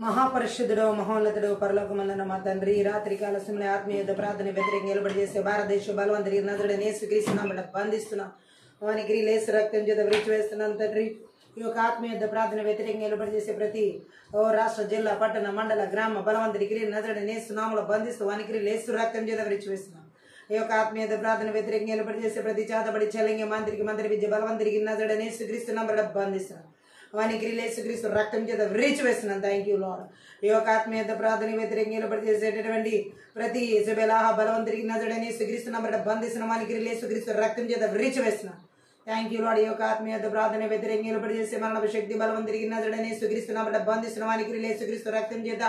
మహాపరిశుద్ధుడు మహోన్నతుడు పరలోకమందున్న మా తండ్రి రాత్రి కాల సమయంలో ఆత్మీయ ప్రార్థన వ్యతిరేకంగా నిలబడి చేసే భారతదేశ బలవంతుడి నజరుడైన యేసుక్రీస్తునామమున బిడ్డ బంధిస్తున్నాం. వానికి లేసు రక్తం చేత విడిచివేస్తున్నాం తండ్రి. ఈ యొక్క ఆత్మీయ ప్రార్థన వ్యతిరేకంగా నిలబడి చేసే ప్రతి రాష్ట్ర జిల్లా పట్టణ మండల గ్రామ బలవంతుడికి నజరుడైన యేసునామములో బంధిస్తూ వానికి లేసు రక్తం చేత విడిచివేస్తున్నాం. ఈ యొక్క ఆత్మీయ ప్రార్థన వ్యతిరేకంగా నిలబడి చేసే ప్రతి చేతబడి చలంగి మంత్రి విద్య బలవంతుడికి నజరుడైన యేసుక్రీస్తునామమున బిడ్డ బంధిస్తున్నాం. వానికి యేసుక్రీస్తు రక్తం చేత విడిచివేస్తున్నాం. Thank you lord. ఈ యొక్క ఆత్మీయ ప్రార్థన వ్యతిరేకంగా నిలబడి చేసేటటువంటి ప్రతి ఇజబెలాహ బలవంతుడికి నజరుడైన యేసుక్రీస్తునామమున బిడ్డ బంధిస్తున్నాం. వానికి యేసుక్రీస్తు రక్తం చేత విడిచివేస్తున్నాం. Thank you lord. ఈ యొక్క ఆత్మీయ ప్రార్థన వ్యతిరేకంగా నిలబడి చేసే మరణ శక్తి బలవంతుడికి నజరుడైన యేసుక్రీస్తునామమున బిడ్డ బంధిస్తున్నాం. వానికి యేసుక్రీస్తు రక్తం చేత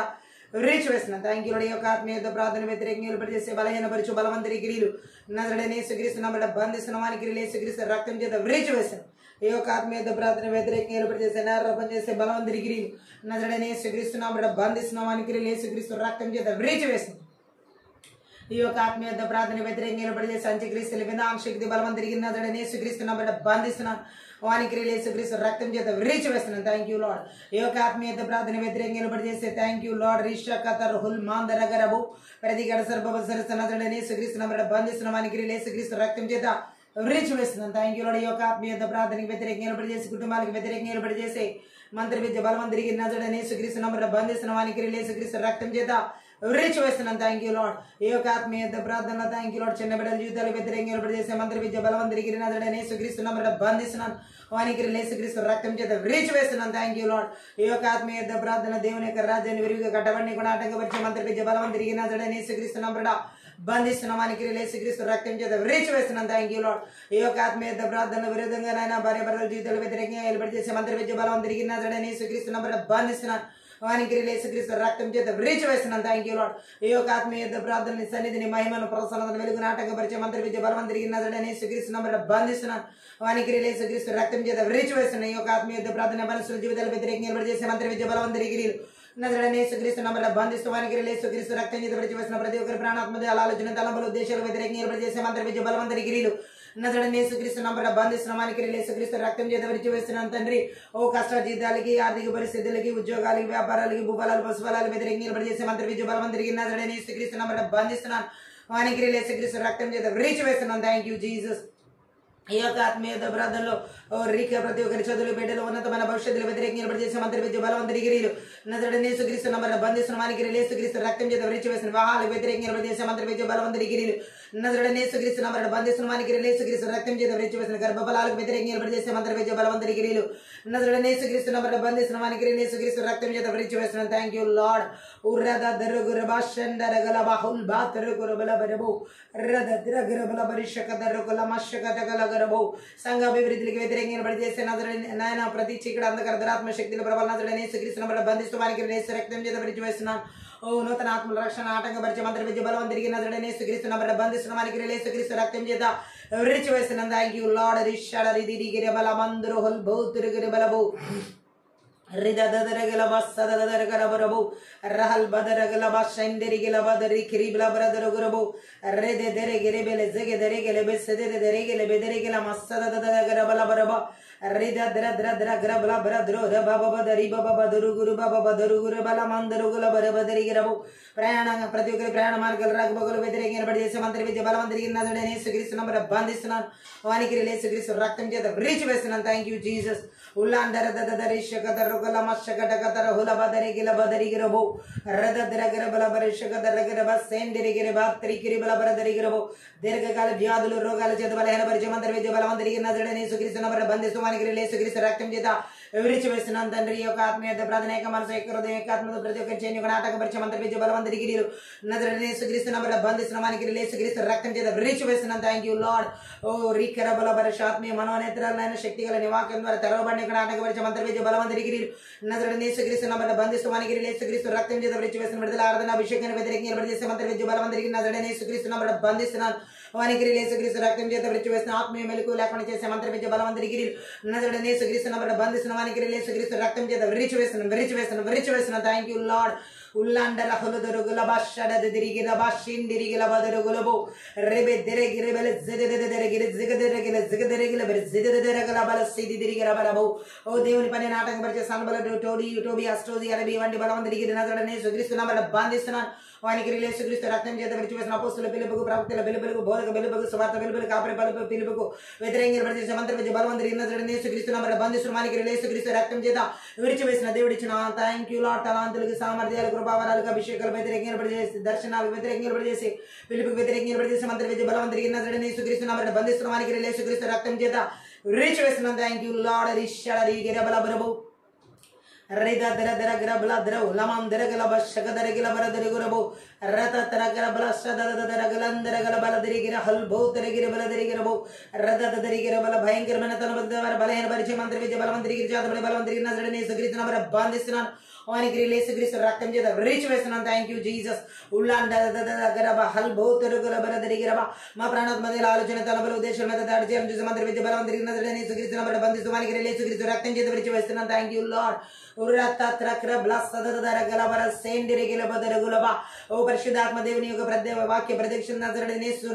విడిచివేస్తున్నాం. Thank you lord. ఈ యొక్క ఆత్మీయ ప్రార్థన వ్యతిరేకంగా నిలబడి చేసే బలహీనపరచు బలవంతుడికి నజరుడైన యేసుక్రీస్తునామమున బిడ్డ బంధిస్తున్నాం. వానికి యేసుక్రీస్తు రక్తం చేత విడిచివేస్తున్నాం. ఈ యొక్క ఆత్మీయ ప్రార్థన వ్యతిరేకంగా ఏర్పాటు చేసే నేరపం చేసే బలవంతుడికి నజరుడైన యేసుక్రీస్తునామమున బంధిస్తున్నాం. వానికి యేసుక్రీస్తు రక్తం చేత విడిచివేస్తున్నాం. ఈ యొక్క ఆత్మీయ ప్రార్థన వ్యతిరేకంగా ఏర్పాటు చేసే అంత్యక్రీస్తుల విధాన శక్తి బలవంతుడికి నజరుడైన యేసుక్రీస్తునామమున బంధిస్తున్నాం. వానికి యేసుక్రీస్తు రక్తం చేత విడిచివేస్తున్నాం. Thank you lord. ఈ యొక్క ఆత్మీయ ప్రార్థన వ్యతిరేకంగా ఏర్పాటు చేసే థ్యాంక్ యూ లార్డ్. రిషకతర్ హుల్ మాందరగరబు ప్రతి గడసర్బ సరస నజరుడైన యేసుక్రీస్తునామమున బంధిస్తున్నాం. వానికి యేసుక్రీస్తు రక్తం చేత విడిచివేస్తున్నాం. Thank you lord. ఈ యొక్క ఆత్మీయ ప్రార్థనకి వ్యతిరేకంగా నిలబడి చేసి కుటుంబాలకు వ్యతిరేకంగా నిలబడి చేసే మంత్రి విద్య బలవంతుడికి నజరుడైన యేసుక్రీస్తునామమున బంధిస్తున్నాం. వానికి యేసుక్రీస్తు రక్తం చేత విడిచివేస్తున్నాం. Thank you lord. ఈ యొక్క ఆత్మీయ ప్రార్థనలో థ్యాంక్ యూ లార్డ్. చిన్న బిడ్డల జీవితాలకు వ్యతిరేకంగా నిలబడి చేసే మంత్రి విద్య బలవంతుడికి నజరుడైన యేసుక్రీస్తునామమున బంధిస్తున్నాం. వానికి యేసుక్రీస్తు రక్తం చేత విడిచివేస్తున్నాం. Thank you lord. ఈ యొక్క ఆత్మీయ ప్రార్థన దేవుని యొక్క రాజ్యాన్ని విరివిగా కట్టబడిని కూడా ఆటంకపరిచే మంత్రి విద్య బలవంతుడికి నజరుడైన యేసుక్రీస్తునామమున బంధిస్తున్నాం. వానికి యేసుక్రీస్తు రక్తం చేత విడిచివేస్తున్నాం. Thank you lord. ఈ యొక్క ఆత్మీయ ప్రార్థన విరుద్ధంగా నాయన భార్య భర్తల జీవితాల వ్యతిరేకంగా నిలబడి చేసే మంత్రి విద్య బలవంతుడికి నజరుడైన యేసుక్రీస్తునామమున బంధిస్తున్నాం. వానికి యేసుక్రీస్తు రక్తం చేత విడిచివేస్తున్నాం. Thank you lord. ఈ యొక్క ఆత్మీయ ప్రార్థన సన్నిధిని మహిమను ప్రసన్నతను వెలుగు నాటకపరిచే మంత్రి విద్య బలవంతుడికి నజరుడైన యేసుక్రీస్తునామమున బంధిస్తున్నాం. వానికి యేసుక్రీస్తు రక్తం చేత విడిచివేస్తున్నాం. ఈ యొక్క ఆత్మీయ ప్రార్థన మనుషుల జీవితాల వ్యతిరేకంగా నిలబడి చేసే మంత్రి విద్య బలవంతుడికి నజరుడైన యేసుక్రీస్తునామమున బంధిస్తూ వానికి యేసుక్రీస్తు రక్తం చేత విడిచివేసిన ప్రతి ఒక్కరి ప్రాణాత్మక ఆలోచన తలంపుల ఉద్దేశాల వ్యతిరేకంగా నిలబడి చేసే మంత్రి విద్య బలవంతుడికి నజరుడైన యేసుక్రీస్తునామమున బంధిస్తున్నాం. వానికి యేసుక్రీస్తు రక్తం చేత విడిచివేస్తున్నాం. తండ్రి ఓ కష్ట జీతాలకి ఆర్థిక పరిస్థితులకి ఉద్యోగాలకి వ్యాపారాలకి భూఫలాలు పశుఫలాలు వ్యతిరేకంగా నిలబడి చేసే మంత్రి విద్య బలవంతుడికి నజరుడైన యేసుక్రీస్తునామమున బంధిస్తున్నాం. వానికి యేసుక్రీస్తు రక్తం చేత విడిచివేస్తున్నాం. Thank you Jesus. ఈ యొక్క ఆత్మీయ ప్రార్థనలో ప్రతి ఒక్కరి చదువులు బిడ్డలు ఉన్నతమైన భవిష్యత్తులో వ్యతిరేకంగా నిలబడి చేసే మంత్రి విద్య బలవంతుడికి నజరుడైన యేసుక్రీస్తునామమున బంధిస్తున్నాం. వానికి యేసుక్రీస్తు రక్తం చేత విడిచివేసిన వివాహాలకు వ్యతిరేకంగా నిలబడి చేసే మంత్రి విద్య బలవంతుడికి నజరుడైన యేసుక్రీస్తునామమున బంధిస్తున్నాం. వానికి యేసుక్రీస్తు రక్తం చేత విడిచివేసిన గర్భఫలాలకు వ్యతిరేకంగా నిలబడి చేసే మంత్రి విద్య బలవంతుడికి నజరుడైన యేసుక్రీస్తునామమున బంధిస్తున్నాం. వానికి యేసుక్రీస్తు రక్తం చేత విడిచివేస్తున్నాం. Thank you Lord. ఉర్రద దరుగుర బాషండరగల బాహుల్ బాతరుగుర బలబరబు రద ద్రగరబల పరిషక దరుగుల మషక దగలగరబు సంఘ అభివృద్ధికి వ్యతిరేకంగా నిలబడి చేసే నజరుడైన నాయన ప్రతి చీకటి అంధకార దురాత్మ శక్తుల ప్రభావం నజరుడైన యేసుక్రీస్తునామమున బంధిస్తూ వానికి యేసు రక్తం చేత విడిచివేస్తున్నాం. ఓ నూతన ఆత్మల రక్షణ ఆటంకపరిచే మంత్రి విద్య బలవంతుడికి నజరుడైన యేసుక్రీస్తునామమున బంధిస్తున్నాం. వానికి యేసుక్రీస్తు రక్తం చేత విడిచివేస్తున్నాం. Thank you Lord. రిషడ రిదిరి గిరబల మందురు హుల్ బౌతురు గిరబలబు రిదదరగల బస్సదదరగరబరబు రహల్ బదరగల బషందరిగల బదరి కిరిబల బ్రదరగరబు రెదె దెరెగెరెబెల జెగెదెరెగెల బెసెదెరెగెల బెదెరెగల మస్సదదరగరబలబరబ రిదద్రద్రద్రగరబల బ్రద్రో రబబదరి బబదరు గురు బబదరు గురు బల మందరుగుల బరబదరిగరబు ప్రయాణ ప్రతి ఒక్కరి ప్రయాణ మార్గాలు రాకపోకలు వ్యతిరేకంగా నిలబడి చేసే మంత్రి విద్య బలవంతుడికి నజరుడైన యేసుక్రీస్తునామమున బంధిస్తున్నాను. వానికి యేసుక్రీస్తు రక్తం చేత విడిచివేస్తున్నాను. Thank you Jesus. ఉల్లాండర దదరిషకదరుగల మషకటకతర హుల బదరిగిల బదరిగిరబు రదద్రగరబల బరిషకదరగరబ సేండిరిగిరబ త్రికిరిబల బరదరిగిరబు దీర్ఘకాల వ్యాధులు రోగాల చేత బలహీనపరిచే మంత్రి విద్య బలవంతుడికి నజరుడైన యేసుక్రీస్తునామమున బంధిస్తూ వానికి యేసుక్రీస్తు రక్తం చేత విడిచివేస్తున్నాం. తండ్రి ఈ యొక్క ఆత్మీయ ప్రార్థన ఏక మనసు ఏక హృదయం ఏకాత్మతో ప్రతి ఒక్కరి చేయని నాటకపరిచే మంత్రి విద్య బలవంతుడికి నజరుడైన యేసుక్రీస్తునామమున బంధిస్తున్నాం. వానికి యేసుక్రీస్తు రక్తం చేత విడిచివేస్తున్నాం. Thank you Lord. ఓ రీకరబల బరష ఆత్మీయ మనోనేత్రాలైన శక్తి గల నివాక్యం ద్వారా తెరవబడిన నాటకపరిచే మంత్రి విద్య బలవంతుడికి నజరుడైన యేసుక్రీస్తునామమున బంధిస్తూ వానికి యేసుక్రీస్తు రక్తం చేత విడిచివేసిన విడుదల ఆరాధన అభిషేకాన్ని వ్యతిరేకంగా నిలబడి చేసే మంత్రి విద్య బలవంతుడికి నజరుడైన యేసుక్రీస్తునామమున బంధిస్తున్నాను. వానికి యేసుక్రీస్తు రక్తం చేత విడిచివేసిన ఆత్మీయ మెలకు లేకుండా చేసే మంత్రపించే బలవంతుడి గిరి నజరుడైన యేసుక్రీస్తు నామమున బంధిస్తున్న వానికి యేసుక్రీస్తు రక్తం చేత విడిచివేసిన థ్యాంక్ యూ లార్డ్ ఉల్లాండర హులుదరుగుల బాషడ దిరిగిల బాషిండిరిగిల బదరుగులబో రెబె దెరెగిరెబెల జెదెదెదెరెగిల జిగదెరెగిల జిగదెరెగిల బెర జిదెదెదెరెగల బల సిది దిరిగిల బలబో ఓ దేవుని పని నాటకం పరిచే సన్బల టోబి అస్ట్రోజి అరబి వంటి బలవంతుడికి నజరుడైన యేసుక్రీస్తు నామమున బంధిస్తున్నాను వానికి యేసుక్రీస్తు రక్తం చేత విడిచివేసిన అపోస్తుల పిలుపుకు ప్రవక్తల పిలుపుకు బోధక పిలుపుకు సువార్త పిలుపుకు కాపరి పిలుపుకు వ్యతిరేకంగా ప్రతి మంత్రపించే బలవంతుడి నజరుడైన యేసుక్రీస్తు నామమున బంధిస్తున్న వానికి యేసుక్రీస్తు రక్తం చేత విడిచివేసిన దేవుడిచ్చిన థ్యాంక్ యూ లార్డ్ తలాంతులకు సామర్థ్యాలు కృపావరాలకు అభిషేకాలు వ్యతిరేకంగా పడిచేసి దర్శనాలు వ్యతిరేకంగా పడిచేసి పిలుపుకు వ్యతిరేకంగా పడిచేసి మంత్రపించే బలవంతుడికి నజరుడైన యేసుక్రీస్తు నామమున బంధిస్తున్న వానికి యేసుక్రీస్తు రక్తం చేత విడిచివేసిన థ్యాంక్ యూ లార్డ్ రిషడరి గిరబలబరబు Rida dera dera gira bla dera ulamam dera gila bashaka dera gila bara dera gurabo rata tera gira bla shada dera gila dera gila bala dera gira halbo dera gira bala dera gira bo rata dera gira bala bhayankar manatana badda bala hen bariche mantra vijay balamandri gira jada bala balamandri nazarene Yesu namara bandisna వానికి యేసుక్రీస్తు రక్తం చేత విడిచివేస్తున్నాను thank you Jesus ఉల్లాండ గరబ హల్బో తెరుగుల బల దరిగిరబ మా ప్రాణాత్మల ఆలోచన తలబల ఉద్దేశం మీద దాడి చేయడం చూసి మంత్రి విద్య బలం తిరిగిన యేసుక్రీస్తు నామమున బంధిస్తూ వానికి యేసుక్రీస్తు రక్తం చేత విడిచివేస్తున్నాను థ్యాంక్ యూ లార్డ్ ఓ పరిశుద్ధాత్మ దేవుని యొక్క వాక్య ప్రత్యక్ష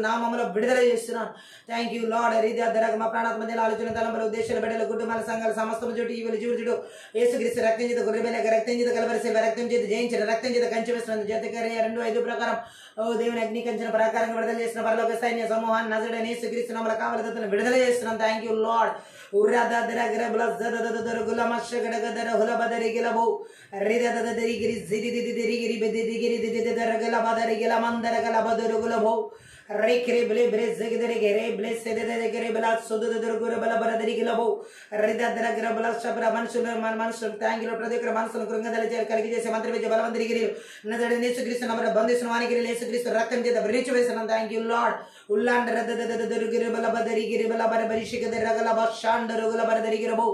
నామములో విడుదల చేస్తున్నాను థ్యాంక్ యూ లార్డ్ మా ప్రాణాత్మ ఆలోచన తలంబల ఉద్దేశాలు బిడ్డలు కుటుంబాల సంఘాల సమస్తం చుట్టూ ఈవులు జీవుడు యేసుక్రీస్తు రక్తం చేత గొర్రెబెల రక్తం చేత కలవరి రక్తం చేత జయించిన రక్తం చేత కంచి వేస్తున్నందుకు జతకర్య 2:5 ప్రకారం ఓ దేవుని అగ్ని కంచిన ప్రకారంగా విడుదల చేసిన పరలోక సైన్య సమూహాన్ని నజరుడైన యేసుక్రీస్తు నామమున కావలదతను విడుదల చేస్తున్నాను థ్యాంక్ యూ లార్డ్ ఉర్రాదా దరగర బ్లజదదదర గులమషగడగదర హులబదరిగిలబో రిదదదరిగిరి జిరిదిదిరిగిరి బెదిదిగిరి దిదిదరగల బదరిగిల మందరగల బదరుగులబో రేక్రే బ్లే బ్రెజగదరిగిరే బ్లే సెదదరిగిరే బ్లా సుదదరగుర బల బరదరిగిలబో రిదదరగర బ్ల శబ్ర మనుషులు థాంక్యూ ప్రతి ఒక్క మనసును కృంగదల కలిగి చేసే మంత్రి విజయ బలవంతరిగిరి నజరుడైన యేసుక్రీస్తు నామమున బంధిస్తున్న వానికి యేసుక్రీస్తు రక్తం చేత విడిచివేస్తున్నాను థాంక్ యూ లార్డ్ ఉల్లాండ రదదదదరగిరి బల బదరిగిరి బల బరబరిషిగదరగల బషాండరుగుల బరదరిగిరబో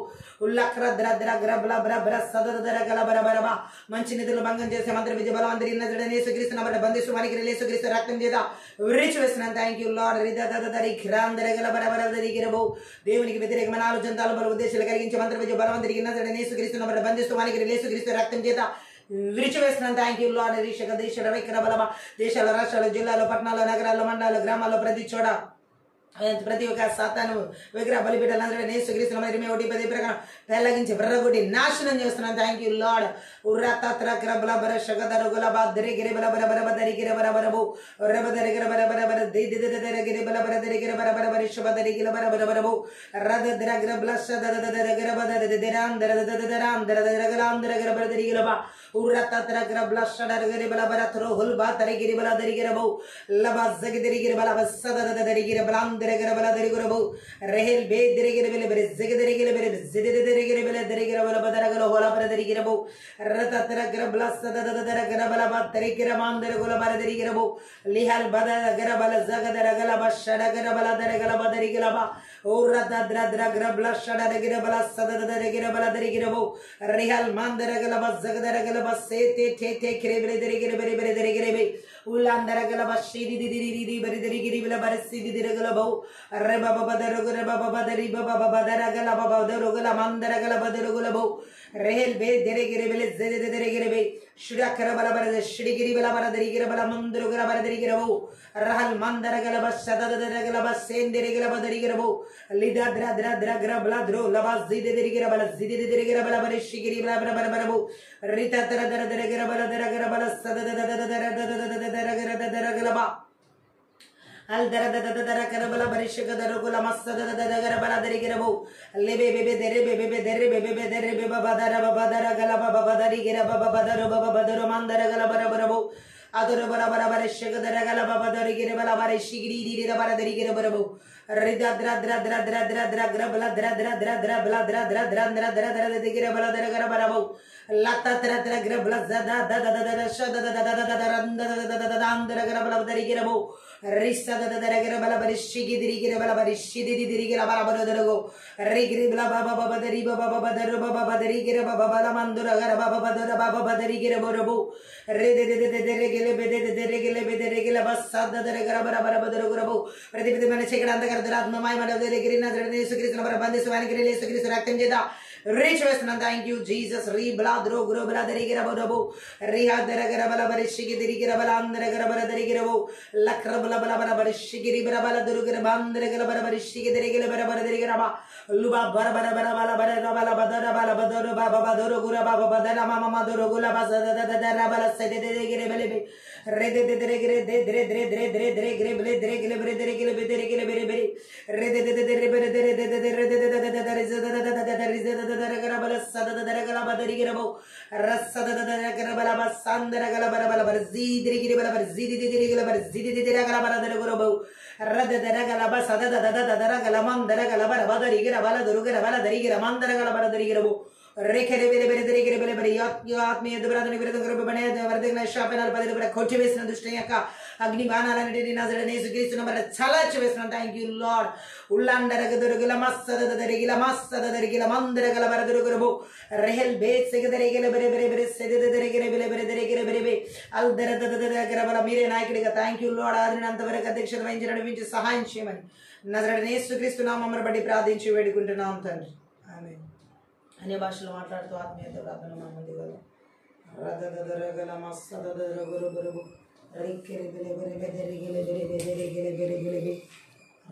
ఉల్లక్ర ద్రద్ర గ్రబ్ల బ్రబ్ర సదదరగల బరబరబ మంచి నిధులు భంగం చేసే మంత్రి విజయ బలవంతరి నజరుడైన యేసుక్రీస్తు నామమున బంధిస్తూ వానికి యేసుక్రీస్తు రక్తం చేత విడిచివేస్తున్నాను థ్యాంక్ యూ లార్డ్ రిదదదదరి గ్రాందరగల బరబరదరిగిరబో దేవునికి వ్యతిరేకమైన ఆలోచన తలబల ఉద్దేశాలు కలిగించే మంత్రి విజయ బలవంతరి నజరుడైన యేసుక్రీస్తు నామమున బంధిస్తూ వానికి యేసుక్రీస్తు రక్తం చేత విడిచివేస్తున్నాను థ్యాంక్ యూ లార్డ్ రీషక దేశ రవికర బలమ దేశాల రాష్ట్రాల జిల్లాలో పట్టణాల్లో నగరాల్లో మండలాల్లో గ్రామాల్లో ప్రతి చోట ప్రతి ఒక్క సాతాను విగ్రహ బలిపీఠాలందరూ యేసుక్రీస్తు నామమున 21:10 ప్రకారం పెళ్లగించి విర్రగొట్టి నాశనం చేస్తున్నాను థ్యాంక్ యూ లార్డ్ ఉర్రతత్రక్ర బలబర షగదర గులబ దరిగిరి బలబర బరబ దరిగిరి బరబరబు రబ దరిగిరి బరబర దిదిదదరిగిరి బలబర దరిగిరి బరబర శుభ దరిగిరి బరబరబు రదద్రగ్ర బ్లష దదదదరగర బదదదరాం దరదదదరాం దరదదరగలాం దరగర బరదరిగిలబ ఉర్రతత్రక్ర బ్లష దరగిరి బలబర త్రోహుల్ బా దరిగిరి బల దరిగిరబు లబ జగదరిగిరి బలబ సదదదరిగిరి బలాం దరగర బల దరిగిరబు రెహల్ బే దరిగిరి బల బర జగదరిగిరి బల జిదదదరిగిరి బల దరిగిరి బల బదరగల హోల బర దరిగిరబు రతత్రగ్ర బ్లష దదదదరగర బల బ దరిగిర మాం దరగల బర దరిగిరబు లిహల్ బదరగర బల జగదరగల బ షడగర బల దరగల బ దరిగిలబ ఉర్రతద్రద్రగ్ర బ్లష దరగిర బల సదదదరగిర బల దరిగిరబు రిహల్ మాం దరగల బ జగదరగల బ సేతే తే కిరే బల దరిగిర బరి బరి దరిగిరబే ఉల్లాందరగల బ షిది దిది బరి దరిగిరి బల బర సిది దిరగల బౌ రెబ బబ దరగర బబ బదరి బబ బబ దరగల బబ దరగల మందరగల బదరగల బౌ రెహల్ బే దరిగిరి బల జెద దరిగిరి బే షుడకర బల బర షిడిగిరి బల బర దరిగిర బల మందరగల బర దరిగిర బౌ రహల్ మందరగల బ సదదరగల బ సేందిరగల బ దరిగిర బౌ లిదా ద్ర ద్ర ద్రగర బల ద్రో లబ జిద దరిగిర బల జిద దరిగిర బల బర షిగిరి బల బర బర బర బౌ రిత తర దర దరగర బల దరగర బల సదదదదరగల బ al dara karabala barishaka darugula masada dara bala darigerabo lebe bebe dere bebe babadara babadara gala babadari gira babadara babadara mandara gala barabo adoro bara barishaka dara gala babadari gira bala barishigiri dira bara darigira barabo rida dra grabala dra digira bala dara gara barabo రీచ్ వేస్తున్నాం. Thank you Jesus. రీ బలా ద్రో గురో బలా దరిగిర బరబు రిహా దరగర బల బరిషిగి దిరిగిర బల అందరగర బల దరిగిరబు లక్ర బల బల బల బరిషిగిరి బల బల దురుగిర బాందరగర బల బరిషిగి దరిగిర బల బల దరిగిరబ లుబా బర బర బర బల బర బల బదర బల బదర బాబా బదర గుర బాబా బదర మామ మదర గుల బస దర బల సదే దరిగిర బల రే దే దే దరిగిర దే రే రే రే రే రే రే బల దరిగిర బల దరిగిర బల దరిగిర బల బల రే దే దే దే బల దే రే దే దే రే దే దే దే దరగర బల సద దరగల బదరిగిరబో రసద దరగర బల బసందర గల బల బల బర జీదిరిగిరి బల బర జీదిదిరిగిల బర జీదిదిరగల బల దరగరబో రద దరగల బసద దరగల మందర గల బల బదరిగిర బల దురుగర బల దరిగిర మందర గల బల దరిగిరబో రేఖరే బెల బెల దరిగిర బెల బెల ఆత్మీయ దురాదన విరుద్ధ గ్రూప బనే వర్ధన శాపనాల పదిల బల కొట్టివేసిన దుష్ట యొక్క అగ్ని బాణాలన్నిటిని నజరేయుడైన యేసుక్రీస్తు బల చలాచి వేసిన. Thank you Lord. ఉల్లండరగ దొరగల మస్సద దరిగిల మస్సద దరిగిల మందర గల బర దొరగరబో రెహల్ బేసెగ దరిగిల బెర బెర బెర సెద దరిగిర బెల బెర దరిగిర బెర బె అల్ దర దరగర బల మీరే నాయకుడిగా. Thank you lord. ఆదినంతవరకు అధ్యక్షత వహించి నడిపించి సహాయం చేయమని నజరేయుడైన యేసుక్రీస్తు నామమున బట్టి ప్రార్థించి వేడుకుంటున్నాం తండ్రి. ఆమేన్. అనే భాషలో మాట్లాడుతూ ఆత్మీయత ప్రార్థన మంది కదా రగల మస్సద దరగరబో రిక్కెరి బెల బెర బెదరిగిల బెర బెదరిగిల బెర బెర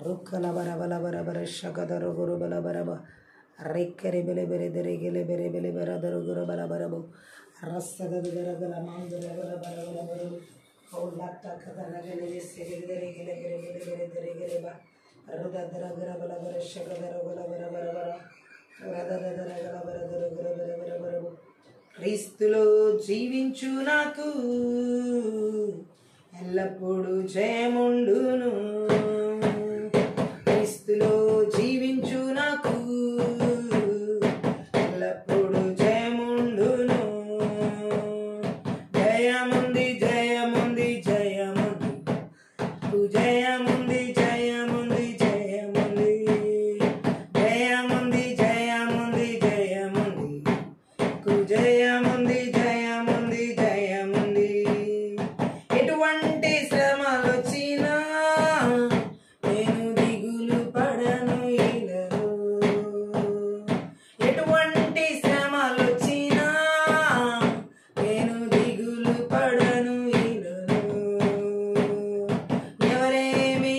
రుక్కల బర బల బర బర శకదర గురు బల బరబ రిక్కరి బెల బెర దరిగిల బెర బెల బర దరుగుర బల బరబు రసద దరగల మందర బల బర బల బరు కౌలట్ట కదరగల వెసెగ దరిగిల బెర బెల బెర దరిగిల బ రుద దరగర బల బర శకదర బల బర బర బర రద దరగల బర దరుగుర బర బర బరబు క్రీస్తులో జీవించు నాకు ఎల్లప్పుడూ జయముండును. క్రీస్తులో జీవించు నాకు ఎల్లప్పుడూ జయముండును. జయముంది జయముంది జయముంది జయముంది జయముంది జయముంది జయముంది జయముంది జయముంది జయముంది జయముంది జయముంది. ఎటువంటి శ్రమలొచ్చినా నేను దిగులు పడను ఇలలో. ఎటువంటి శ్రమలొచ్చినా నేను దిగులు పడను ఇలలో. ఎవరేమి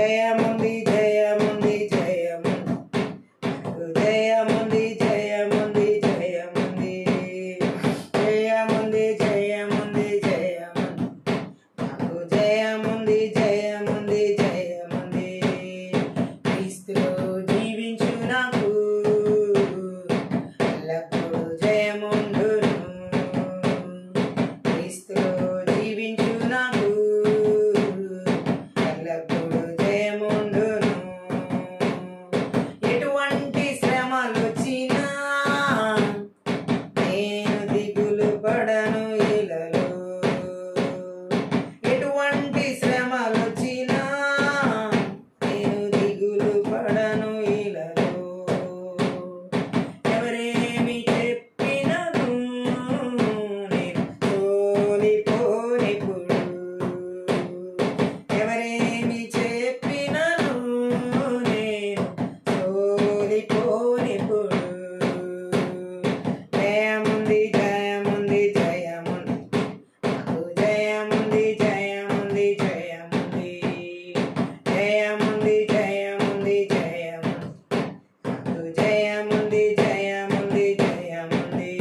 జయముంది జయముంది జయముంది జయముంది జయముంది జయముంది జయముంది జయముంది జయముంది నాకు జయముంది జయముంది జయముంది క్రీస్తులో జీవించు నాకు ఎల్లప్పుడూ జయముండును క్రీస్తులో జీవించు నాకు ఎల్లప్పుడూ జయముండును ఎటువంటి శ్రమలు వచ్చినా నేను దిగులు పడను ఇలలో ఎటువంటి శ్రమలు వచ్చినా నేను దిగులు పడను ఇలలో ఎవరేమి చెప్పినను నేను తోలిపోనిప్పుడు ఎవరేమి చెప్పినను నేను తోలిపోనిప్పుడు జయముంది జయముంది జయముంది నాకు జయముంది జయముంది జయముంది జయముంది జయముంది జయముంది నాకు జయముంది జయముంది జయముంది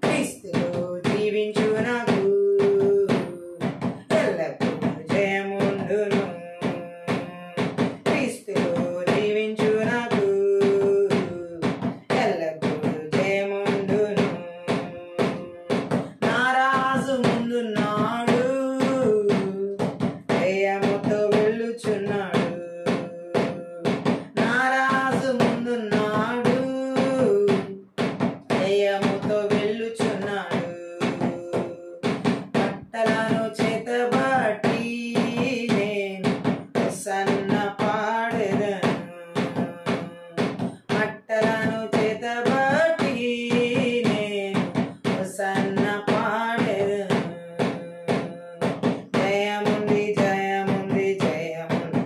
క్రీస్తులో జీవించు నాకు ఎల్లప్పుడూ జయముండును క్రీస్తులో జీవించు నాకు ఎల్లప్పుడూ జయముండును నా రాజు ముందున్నాడు జయముతో వెళ్ళుచున్నాడు నా రాజు ముందున్నాడు జయముతో వెళ్ళుచున్నాడు పట్టలను చేతబట్టి నేను సన్న పాడెదను పట్టలను చేతబట్టి నేను సన్న పాడెదను జయముంది జయముంది జయముంది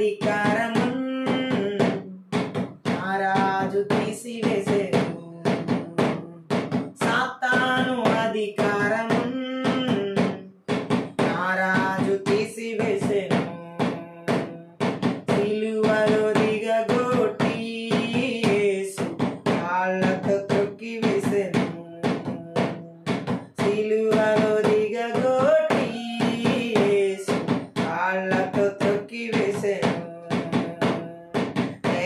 అధికారము నా రాజు తీసివేసెను. సాతాను అధికారము నా రాజు తీసివేసెను. సిలువలో దిగగొట్టి యేసు కాళ్ళతో త్రొక్కివేసెను. సిలువలో దిగగొట్టి యేసు కాళ్ళతో త్రొక్కివేసెను.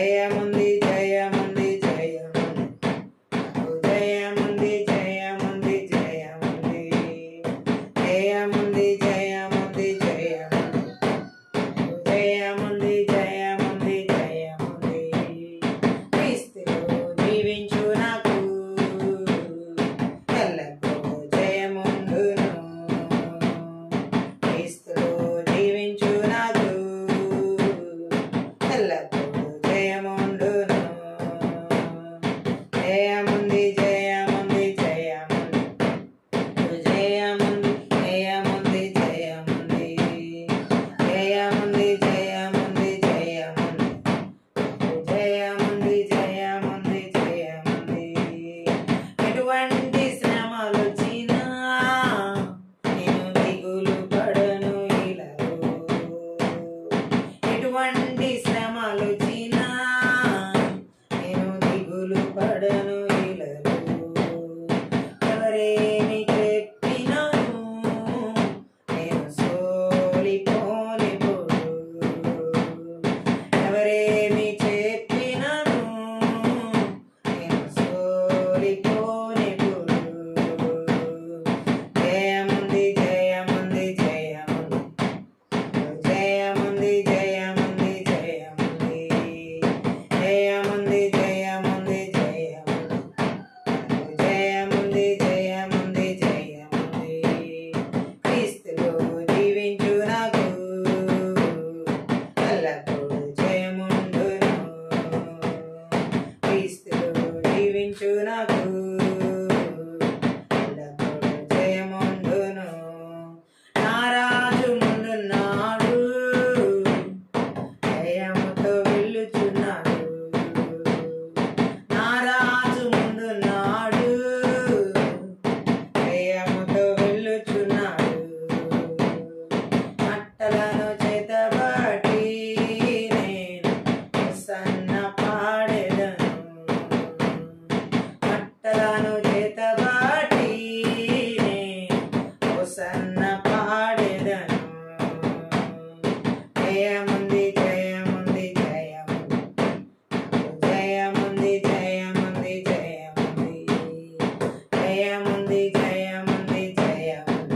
జయముంది జయముంది జయముంది నాకు జయముంది జయముంది జయముంది జయముంది జయముంది జయముంది జయముంది జయముంది క్రీస్తులో జీవించు నాకు ఎల్లప్పుడూ జయముండును. క్రీస్తులో జీవించు నాకు ఎల్లప్పుడూ జయముండును. జయముంది జయముంది జయముంది జయముంది జయముంది జయముంది జయముంది జయముంది జయముంది జయముంది జయముంది. ఎటువంటి శ్రమలొచ్చినా నేను దిగులు పడను ఇలాగో. ఎటువంటి శ్రమలొచ్చినా నేను దిగులు పడను ఇలాగో. ఎవరేమి చెప్పినను నేను సోలిపోనిప్పుడు. ఎవరేమి చెప్పినను నేను సోలిపోనిప్పుడు. జయముంది జయముంది జయముంది జయముంది జయముంది జయముంది జయముంది జయముంది జయముంది జయముంది జయముంది క్రీస్తులో జీవించు నాకు ఎల్లప్పుడూ జయముండును. క్రీస్తులో జీవించు నాకు ఎల్లప్పుడూ జయముండును. నా రాజు ముందున్నాడు జయముతో వెళ్ళుచున్నాడు. నా రాజు ముందున్నాడు జయముతో వెళ్ళుచున్నాడు. మట్టలను చేతబట్టి నేను హోసన్న పాడెదను. మట్టలను చేతబట్టి నేను హోసన్న పాడెదను. జయముంది జయముంది జయముంది జయముంది జయముంది జయముంది జయముంది జయముంది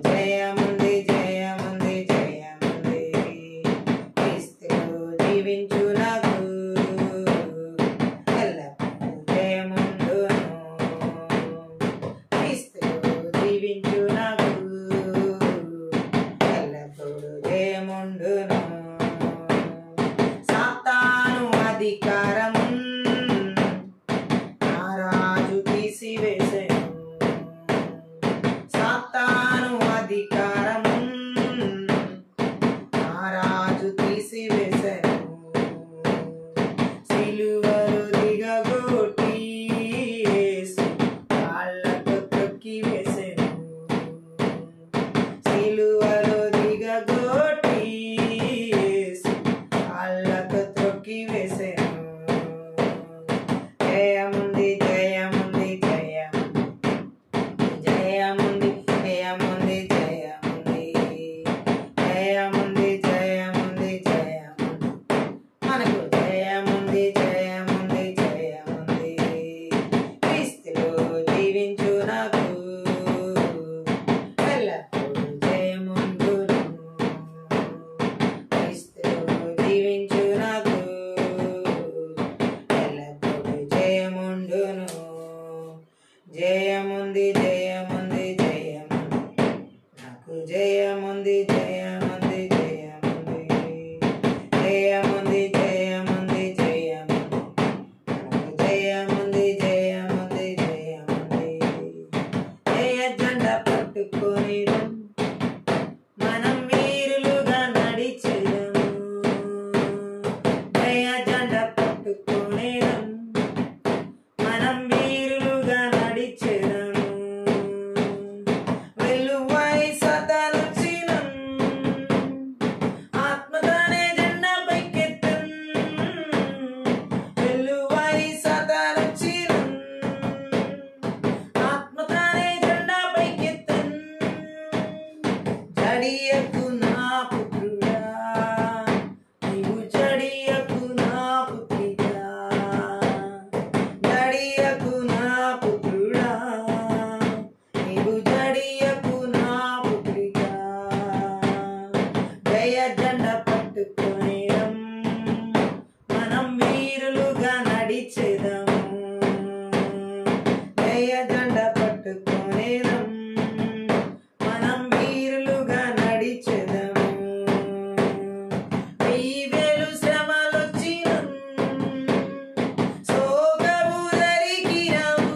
జయముంది జయముంది జయముంది క్రీస్తులో జీవించు నాకు ఎల్లప్పుడూ జయముండును. క్రీస్తులో జీవించు నాకు ఎల్లప్పుడూ జయముండును. సాతాను అధికారము నా రాజు తీసివేసెను. సాతాను అధికారము నా రాజు తీసివేసెను. సిలువలో దిగగొట్టి యేసు కాళ్ళతో త్రొక్కివేసెను. సిలువలో దిగగొట్టి జయ జెండా పట్టుకొనేదం మనం వీరులుగా నడిచేదము జయ జెండా పట్టుకొనేదం మనం వీరులుగా నడిచేదము వెయ్యి వేలు శ్రమలొచ్చినా సోగవు దరికి రావు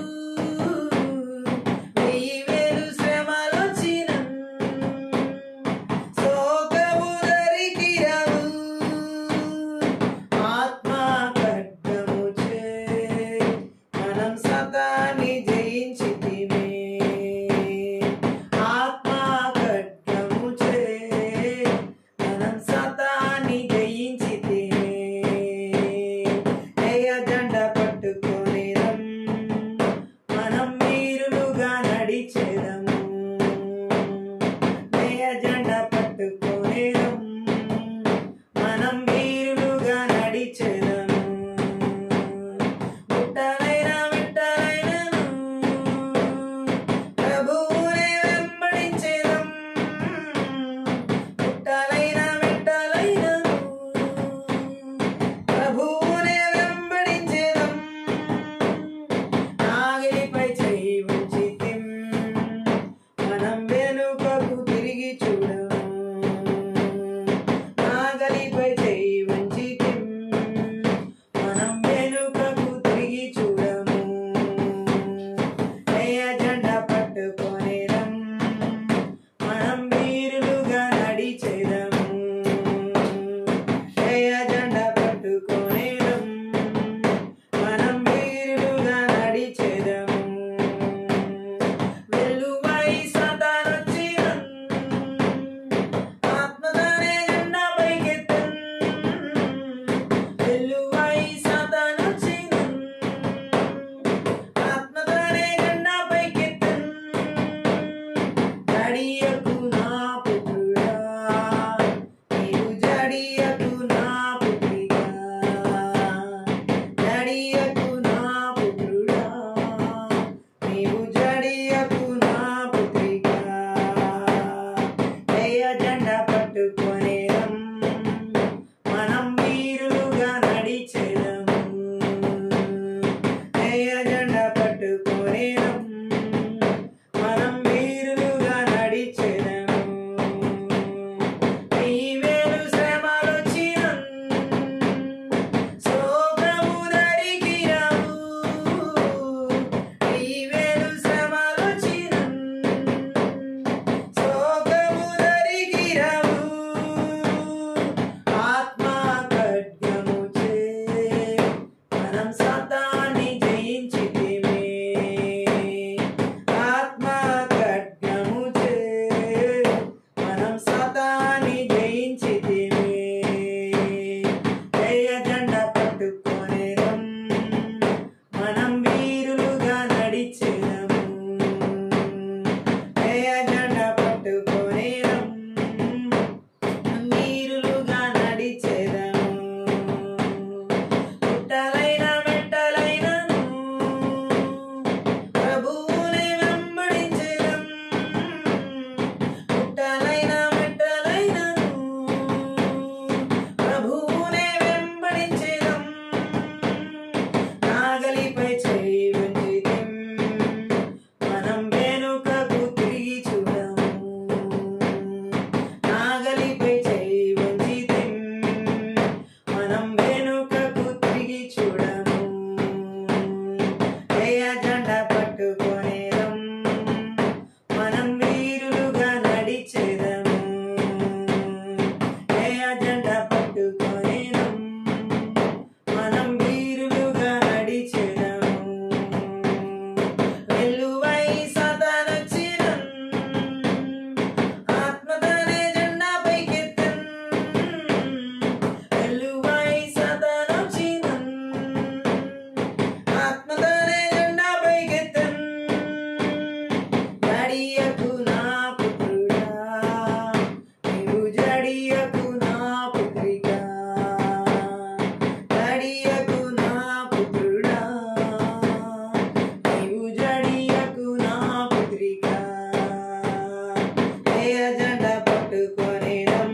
వెయ్యి వేలు శ్రమలొచ్చినా సోగవు దరికి రావు ఆత్మ ఖడ్గముచే మనం సతాన్ని జయించితిమే ఆత్మ ఖడ్గముచే మనం సతాన్ని జయించితిమే జయ జెండా పట్టుకొనేదం మనం వీరులుగా నడిచేదము జయ జెండా పట్టుకొనేదం మనం వీరులుగా నడిచేదము ముట్టలైన మిట్టలైనను ప్రభువునే వెంబడించేదం ముట్టలైన మిట్టలైనను ప్రభువునే వెంబడించేదం నాగిలిపై చేయి ఉంచితిం మనం వెనుకకు తిరిగి చూడము నాగలిపై చేయి ఉంచితిం మనం వెనుకకు తిరిగి చూడము జయ జెండా పట్టుకొనేదం మనం వీరులుగా నడిచేదము జయ జెండా పట్టుకొనేదం మనం వీరులుగా నడిచేదము వెల్లువై సాతానొచ్చినా ఆత్మదానే జెండా పైకెత్తెన్ వెల్లువై సాతానొచ్చినా ఆత్మదానే జెండా పైకెత్తెన్ జడియకు నా పుత్రుడా నీవు జడియకు నా పుత్రిగా జడియకు నా పుత్రుడా నీవు జడియకు నా పుత్రిగా జయ జెండా పట్టుకొనేదం మనం వీరులుగా నడిచేదము జయ జెండా పట్టుకొనేదం మనం వీరులుగా నడిచేదము వెయ్యి వేలు శ్రమలొచ్చినా సోగము దరికి రావు వెయ్యి వేలు శ్రమలొచ్చినా సోగము దరికి రావు ఆత్మ ఖడ్గముచే మనం సతాన్ని జయించితిమే ఆత్మ ఖడ్గముచే మనం సతాన్ని జయించితిమే జయ జెండా పట్టుకొనేదం మనం వీరులుగా నడిచేదము జయ జెండా పట్టుకొనేదం వీరులుగా నడిచేదము ముట్టలైన మెట్టలైనను ప్రభువునే వెంబడించేదం ముట్టలైన మెట్టలైనను ప్రభువునే వెంబడించేదం నాగలిపై చేయి ఉంచితిం మనం వెనుకకు తిరిగి చూడము నాగలిపై చేయి ఉంచితిం మనం వెనుకకు తిరిగి చూడము జయ జెండా పట్టుకొనేదం మనం వీరులుగా నడిచేదము జయ జెండా పట్టుకొనేదం మనం వీరులుగా నడిచేదము వెల్లువై సాతానొచ్చినా ఆత్మదానే జెండా పైకెత్తెన్ వెల్లువై సాతానొచ్చినా ఆత్మదానే జెండా పైకెత్తెన్ జడియకు నా పుత్రుడా నీవు జడియకు నా పుత్రిగా జడియకు నా పుత్రుడా నీవు జడియకు నా పుత్రిగా జయ జెండా పట్టుకొనేదం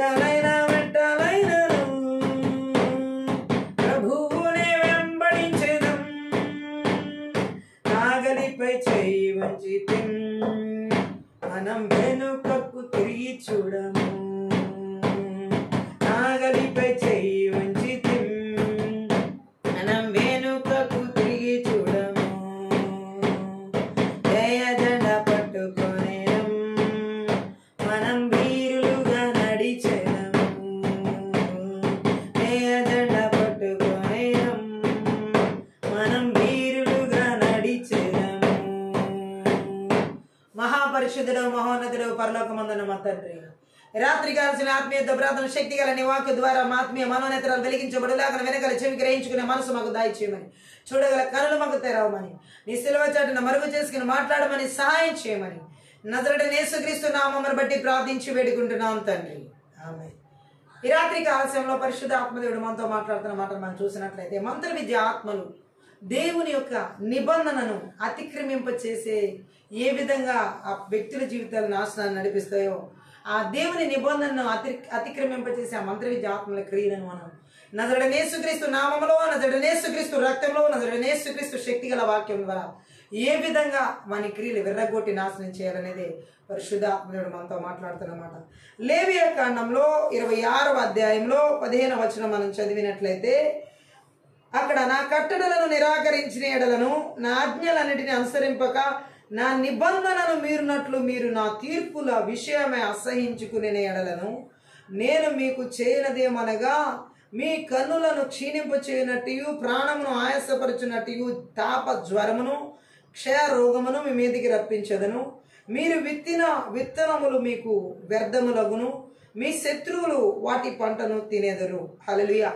గుడ్డలైనా వెంటాలైనను ప్రభువునే వెంబడించెదం. నాగలిపై చేయి వంచితిం మనం వెనుకకు తిరిగి చూడము. నాగలిపై చేయి వంచితిం మనం వెనుకకు తిరిగి చూడము. జయజెండ పట్టుకొనేం మనం వీరులుగా నడిచెదము. జయజెండ పట్టుకొనేం మనం వీరులుగా నడిచెదము. మహాపరిశుద్ధుడు మహోన్నతుడు పరలోకమందున్న మా తండ్రి, రాత్రి కాల్సిన ఆత్మీయ ప్రార్థన శక్తి గల నీ వాక్కు ద్వారా మా ఆత్మీయ మనోనేతరాలు వెలిగించబడులాగా వెనకల చెవి గ్రహించుకునే మనసు మాకు దాయిచేయమని, చూడగల కనులు మాకు తెరవమని, నీ సిలువ చాటున మరుగు చేసుకుని మాట్లాడమని సహాయం చేయమని నజరేయుడైన యేసుక్రీస్తు నామమును బట్టి ప్రార్థించి వేడుకుంటున్నాం తండ్రి, ఆమేన్. ఈ రాత్రి కాలశంలో పరిశుద్ధ ఆత్మదేవుడు మనతో మాట్లాడుతున్న మాట మనం చూసినట్లయితే, మంత్ర విద్య ఆత్మలు దేవుని యొక్క నిబంధనను అతిక్రమింప చేసే ఏ విధంగా ఆ వ్యక్తుల జీవితాల నాశనాన్ని నడిపిస్తాయో, ఆ దేవుని నిబంధనను అతిక్రమింపచేసే ఆ మంత్ర విద్య ఆత్మల క్రియలను మనం నజరేయుడైన యేసుక్రీస్తు నామములో, నజరేయుడైన యేసుక్రీస్తు రక్తంలో, నజరేయుడైన యేసుక్రీస్తు శక్తి గల వాక్యం ద్వారా ఏ విధంగా మన క్రియలు విర్రగొట్టి నాశనం చేయాలనేది పరిశుద్ధ ఆత్మదేవుడు మనతో మాట్లాడుతున్నమాట. లేవియ కాండంలో 26వ అధ్యాయంలో 15వ వచనం మనం చదివినట్లయితే, అక్కడ నా కట్టడలను నిరాకరించిన ఎడలను, నా ఆజ్ఞలన్నిటిని అనుసరింపక నా నిబంధనను మీరునట్లు మీరు నా తీర్పుల విషయమై అసహించుకునే ఎడలను, నేను మీకు చేయనదేమనగా మీ కన్నులను క్షీణింపచేయనట్టు, ప్రాణమును ఆయాసపరచునట్టు తాప జ్వరమును క్షయ రోగమును మీ మీదికి రప్పించదను. మీరు విత్తిన విత్తనములు మీకు వ్యర్థములగును, మీ శత్రువులు వాటి పంటను తినేదరు. హల్లెలూయా.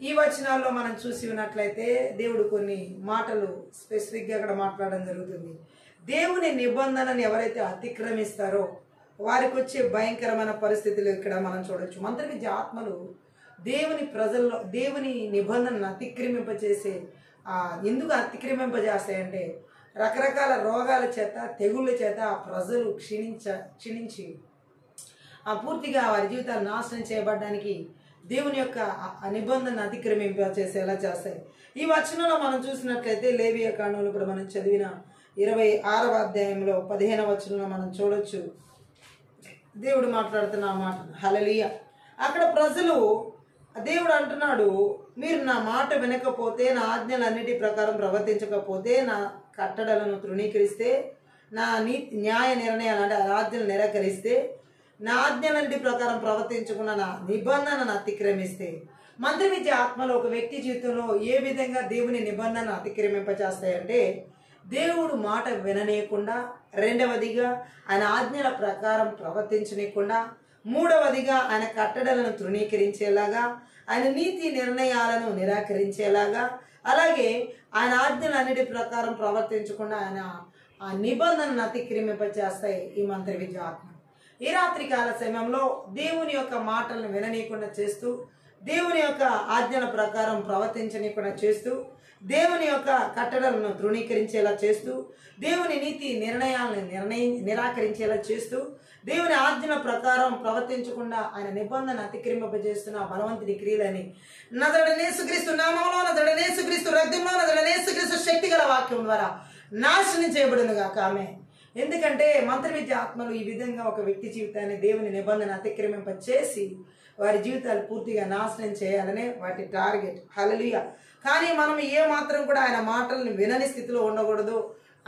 ఈ వచనాల్లో మనం చూసి ఉన్నట్లయితే దేవుడు కొన్ని మాటలు స్పెసిఫిక్గా అక్కడ మాట్లాడడం జరుగుతుంది. దేవుని నిబంధనను ఎవరైతే అతిక్రమిస్తారో వారికి వచ్చే భయంకరమైన పరిస్థితులు ఇక్కడ మనం చూడొచ్చు. మంత్ర విద్య ఆత్మలు దేవుని ప్రజల్లో దేవుని నిబంధనను అతిక్రమింపచేసే ఎందుకు అతిక్రమింపజేస్తాయంటే, రకరకాల రోగాల చేత తెగుళ్ళ చేత ఆ ప్రజలు క్షీణించి పూర్తిగా వారి జీవితాలు నాశనం చేయబడడానికి దేవుని యొక్క ఆ నిబంధనను అతిక్రమింపచేసేలా చేస్తాయి. ఈ వచనంలో మనం చూసినట్లయితే లేవియ కాండంలో ఇప్పుడు మనం చదివిన 26వ అధ్యాయంలో 15వ వచనంలో మనం చూడొచ్చు దేవుడు మాట్లాడుతున్న ఆ మాట. హల్లెలూయా. అక్కడ ప్రజలు దేవుడు అంటున్నాడు, మీరు నా మాట వినకపోతే, నా ఆజ్ఞలన్నిటి ప్రకారం ప్రవర్తించకపోతే, నా కట్టడలను తృణీకరిస్తే, నా న్యాయ నిర్ణయాలు అంటే ఆజ్ఞలు నిరాకరిస్తే, నా ఆజ్ఞలన్నిటి ప్రకారం ప్రవర్తించకుండా నా నిబంధనను అతిక్రమిస్తే. మంత్ర విద్య ఆత్మలో ఒక వ్యక్తి జీవితంలో ఏ విధంగా దేవుని నిబంధనను అతిక్రమింపచేస్తాయంటే, దేవుడు మాట విననీయకుండా, రెండవదిగా ఆయన ఆజ్ఞల ప్రకారం ప్రవర్తించనీయకుండా, మూడవదిగా ఆయన కట్టడలను తృణీకరించేలాగా, ఆయన నీతి నిర్ణయాలను నిరాకరించేలాగా, అలాగే ఆయన ఆజ్ఞలన్నిటి ప్రకారం ప్రవర్తించకుండా ఆయన ఆ నిబంధనను అతిక్రమింపచేస్తాయి ఈ మంత్ర విద్య ఆత్మ. ఈ రాత్రి కాల సమయంలో దేవుని యొక్క మాటలను విననీయకుండా చేస్తూ, దేవుని యొక్క ఆజ్ఞల ప్రకారం ప్రవర్తించనీయకుండా చేస్తూ, దేవుని యొక్క కట్టడలను తృణీకరించేలా చేస్తూ, దేవుని నీతి నిర్ణయాలను నిరాకరించేలా చేస్తూ, దేవుని ఆజ్ఞల ప్రకారం ప్రవర్తించకుండా ఆయన నిబంధన అతిక్రమింపజేస్తున్న బలవంతుడి క్రియలని నజరేయుడైన యేసుక్రీస్తు నామములో, నజరేయుడైన యేసుక్రీస్తు రక్తంలో, నజరేయుడైన యేసుక్రీస్తు శక్తి గల వాక్యం ద్వారా నాశనం చేయబడునుగాక. ఆమేన్. ఎందుకంటే మంత్ర విద్య ఆత్మలు ఈ విధంగా ఒక వ్యక్తి జీవితాన్ని దేవుని నిబంధన అతిక్రమింపచేసి వారి జీవితాలు పూర్తిగా నాశనం చేయాలనే వాటి టార్గెట్. హల్లెలూయా. కానీ మనం ఏ మాత్రం కూడా ఆయన మాటలను వినని స్థితిలో ఉండకూడదు,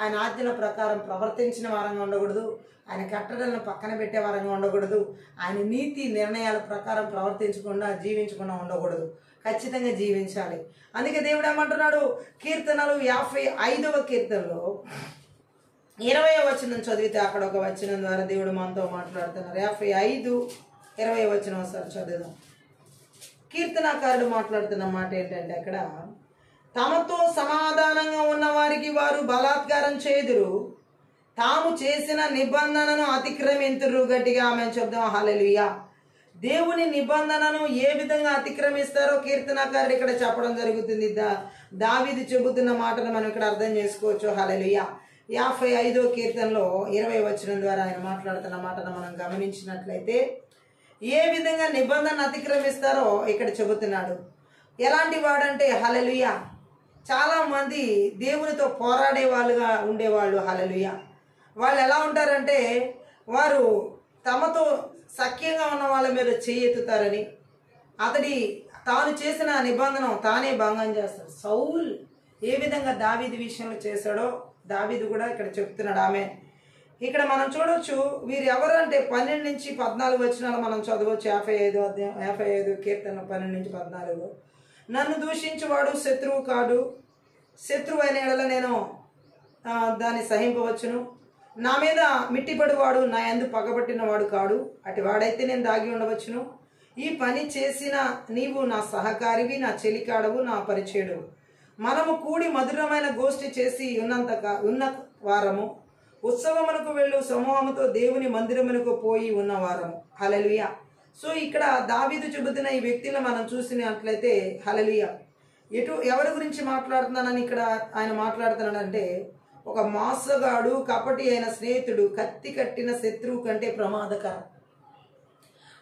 ఆయన ఆజ్ఞల ప్రకారం ప్రవర్తించిన వారంగా ఉండకూడదు, ఆయన కట్టడలను పక్కన పెట్టే వారంగా ఉండకూడదు, ఆయన నీతి నిర్ణయాల ప్రకారం ప్రవర్తించకుండా జీవించకుండా ఉండకూడదు, ఖచ్చితంగా జీవించాలి. అందుకే దేవుడు ఏమంటున్నాడు, కీర్తనలు 55వ కీర్తనలో 20వ వచనం చదివితే అక్కడ ఒక వచనం ద్వారా దేవుడు మనతో మాట్లాడుతున్నారు. 55:20 వచనం ఒకసారి చదువుదాం. కీర్తనాకారుడు మాట్లాడుతున్న మాట ఏంటంటే, అక్కడ తమతో సమాధానంగా ఉన్న వారికి వారు బలాత్కారం చేదురు, తాము చేసిన నిబంధనను అతిక్రమింతురు. గట్టిగా ఆమె చెప్దాం. హల్లెలూయా. దేవుని నిబంధనను ఏ విధంగా అతిక్రమిస్తారో కీర్తనాకారుడు ఇక్కడ చెప్పడం జరుగుతుంది. దావీదు చెబుతున్న మాటను మనం ఇక్కడ అర్థం చేసుకోవచ్చు. హల్లెలూయా. 55వ కీర్తనలో 20వ వచనం ద్వారా ఆయన మాట్లాడుతున్న మాటను మనం గమనించినట్లయితే, ఏ విధంగా నిబంధన అతిక్రమిస్తారో ఇక్కడ చెబుతున్నాడు. ఎలాంటి వాడంటే హల్లెలూయా, చాలా మంది దేవునితో పోరాడే వాళ్ళుగా ఉండేవాళ్ళు. హల్లెలూయా, వాళ్ళు ఎలా ఉంటారంటే వారు తమతో సఖ్యంగా ఉన్న వాళ్ళ మీద చేయెత్తుతారని, తాను చేసిన నిబంధన తానే భంగం చేస్తాడు. సౌల్ ఏ విధంగా దావీదు విషయంలో చేశాడో దావీదు కూడా ఇక్కడ చెప్తున్నాడు. ఆమె ఇక్కడ మనం చూడొచ్చు. వీరు ఎవరు అంటే 12 నుంచి 14 వచనాలు మనం చదవచ్చు. 55 కీర్తన 12 నుంచి 14. నన్ను దూషించువాడు శత్రువు కాడు, శత్రువు అయిన ఎడల నేను దాన్ని సహింపవచ్చును. నా మీద మిట్టిపడివాడు నా యందు పగబట్టిన వాడు కాడు, అటు వాడైతే నేను దాగి ఉండవచ్చును. ఈ పని చేసిన నీవు నా సహకారివి, నా చెలికాడవు, నా పరిచయుడు. మనము కూడి మధురమైన గోష్ఠి చేసి ఉన్న వారము, ఉత్సవమునకు వెళ్ళు సమూహముతో దేవుని మందిరమునకు పోయి ఉన్నవారము. హల్లెలూయా. సో ఇక్కడ దావీదు చెబుతున్న ఈ వ్యక్తిని మనం చూసినట్లయితే హల్లెలూయా, ఎవరి గురించి మాట్లాడుతున్నానని ఇక్కడ ఆయన మాట్లాడుతున్నాడంటే, ఒక మోసగాడు, కపటి అయిన స్నేహితుడు, కత్తి కట్టిన శత్రువు కంటే ప్రమాదకరం.